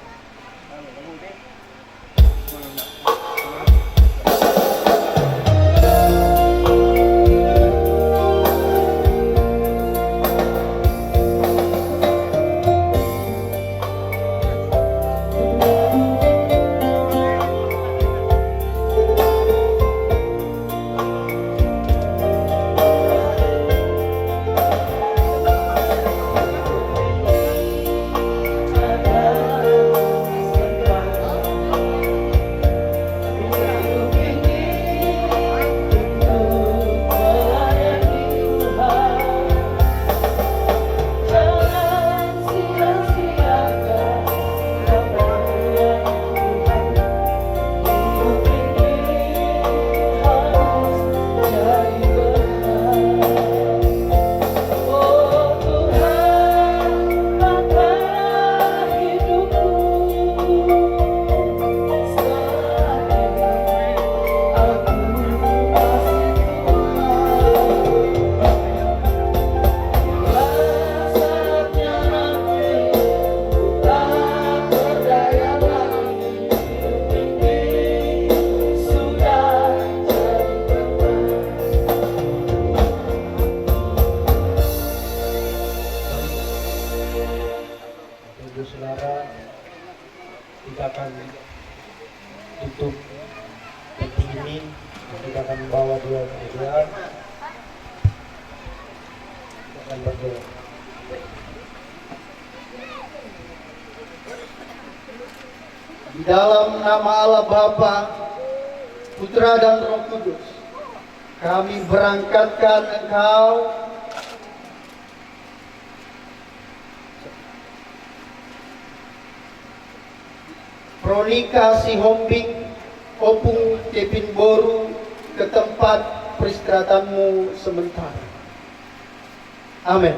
Di dalam nama Allah Bapa, Putra dan Roh Kudus, kami berangkatkan Engkau Pronika si Hombing Opung Tepin Boru ke tempat peristirahatanmu sementara. Amin.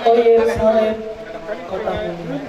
Oh Yerusalem, kotamu. Oh Yerusalem.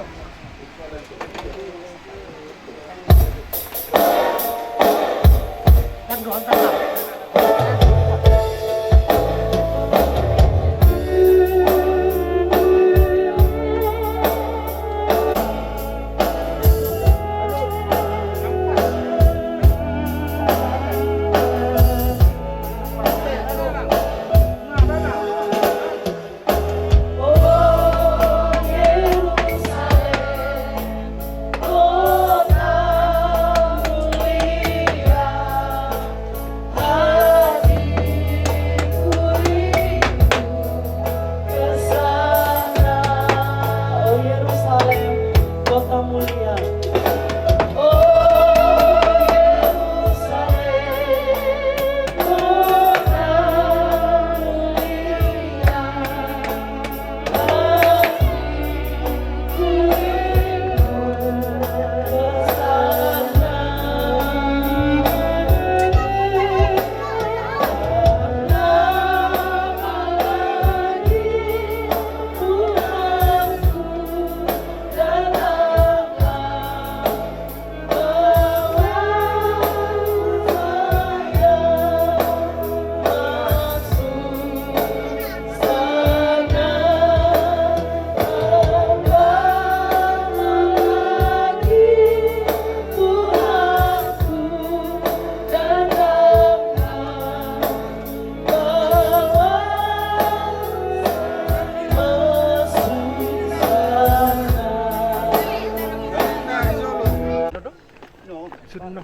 Jalan.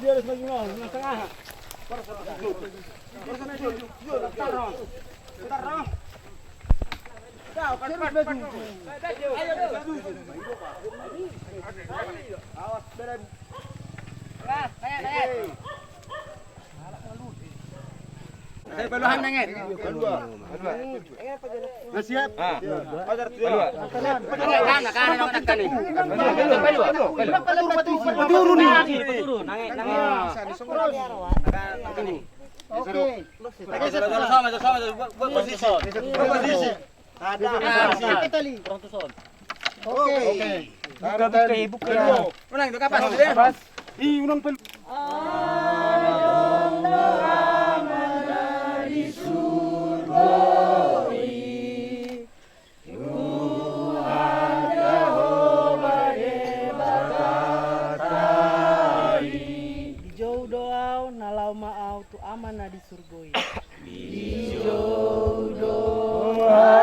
Dia harus maju di tengah. Awas beren. Saya baluhan nengen. Nggak siap? Dijauh doa nalau maau tu amanah di surgoi. Dijauh doa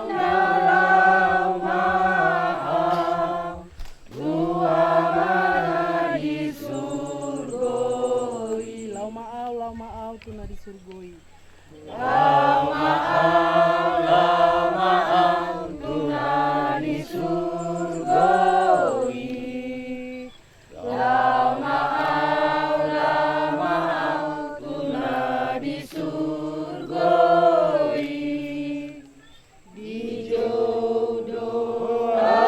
nalau maau tu amanah di surgoi. Lau maau tu na di surgoi. Lau maau tu na di surgoi. Lau maau tu na di surgoi. Dijauh doa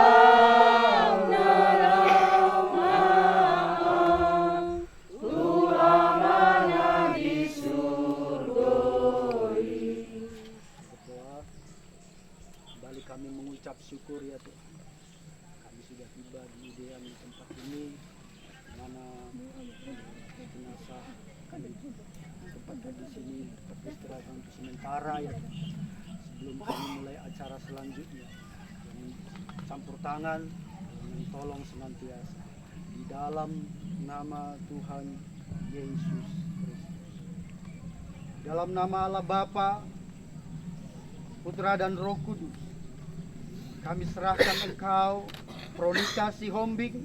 nalau maau tu amanah di surgoi. Kembali kami mengucap syukur ya Tuhan. Kami sudah tiba di UDM di tempat ini, di mana jenazah kami ditempatkan di sini tempat istirahat untuk sementara ya Tuhan. Sebelum kami mulai acara selanjutnya, yang campur tangan, yang tolong senantiasa di dalam nama Tuhan Yesus Kristus. Dalam nama Allah Bapa, Putra dan Roh Kudus, kami serahkan Engkau, Pronika Sihombing,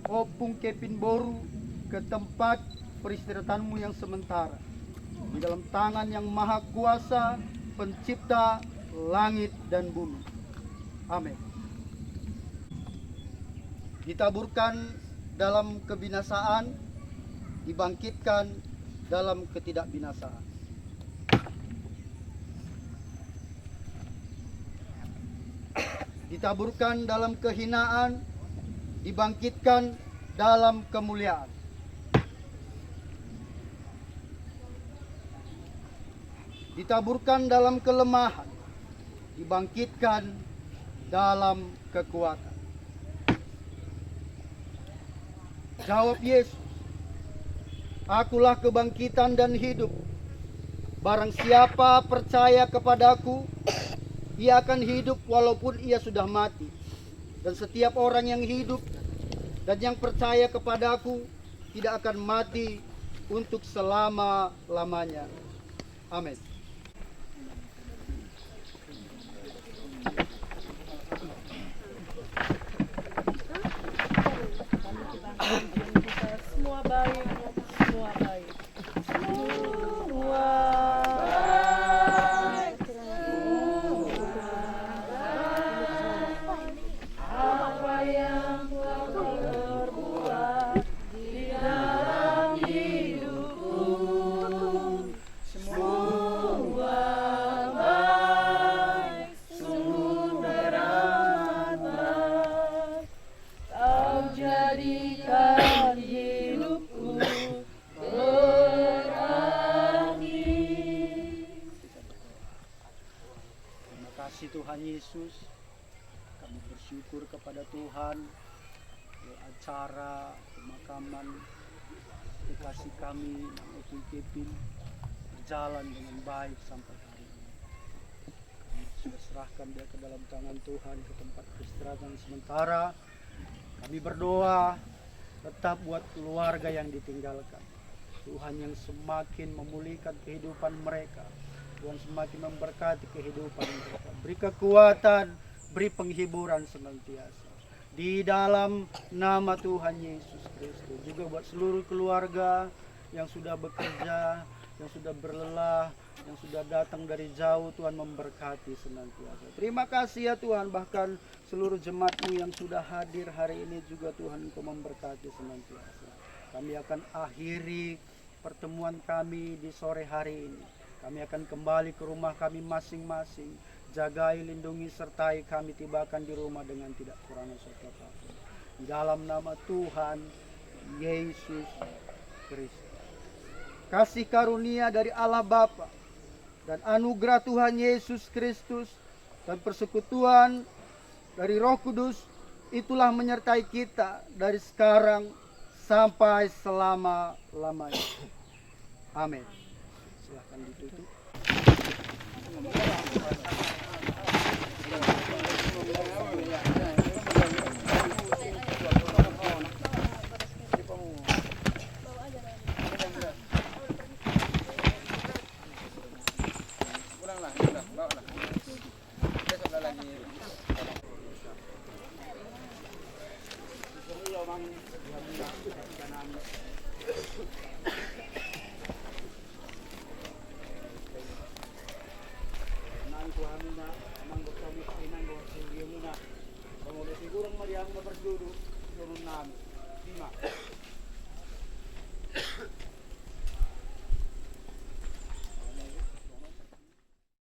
Opung Kepin Boru, ke tempat peristirahatanmu yang sementara. Di dalam tangan yang maha kuasa, pencipta langit dan bumi. Amin. Ditaburkan dalam kebinasaan, dibangkitkan dalam ketidakbinasaan. Ditaburkan dalam kehinaan, dibangkitkan dalam kemuliaan. Ditaburkan dalam kelemahan, dibangkitkan dalam kekuatan. Jawab Yesus, akulah kebangkitan dan hidup. Barang siapa percaya kepadaku, ia akan hidup walaupun ia sudah mati. Dan setiap orang yang hidup dan yang percaya kepadaku tidak akan mati untuk selama-lamanya. Amin. Semua baik, semua baik. Semua baik. Apa yang kau perbuat di dalam hidupku, semua baik, sungguh beramat. Kau jadikan hidupku berarti. Terima kasih Tuhan Yesus. Kami bersyukur kepada Tuhan acara pemakaman kekasih kami Opung Kepin berjalan dengan baik sampai hari ini. Kami sudah serahkan dia ke dalam tangan Tuhan, ke tempat peristirahatan sementara. Kami berdoa tetap buat keluarga yang ditinggalkan. Tuhan yang semakin memulihkan kehidupan mereka. Tuhan semakin memberkati kehidupan mereka. Beri kekuatan, beri penghiburan senantiasa. Di dalam nama Tuhan Yesus Kristus. Juga buat seluruh keluarga yang sudah bekerja, yang sudah berlelah, yang sudah datang dari jauh, Tuhan memberkati senantiasa. Terima kasih ya Tuhan, bahkan seluruh jemaat-Mu yang sudah hadir hari ini juga Tuhan Engkau memberkati senantiasa. Kami akan akhiri pertemuan kami di sore hari ini. Kami akan kembali ke rumah kami masing-masing. Jagai, lindungi, sertai kami tibakan di rumah dengan tidak kurang suatu apapun. Di dalam nama Tuhan Yesus Kristus. Kasih karunia dari Allah Bapa dan anugerah Tuhan Yesus Kristus dan persekutuan dari Roh Kudus itulah menyertai kita dari sekarang sampai selama-lamanya. Amin. Silahkan ditutup.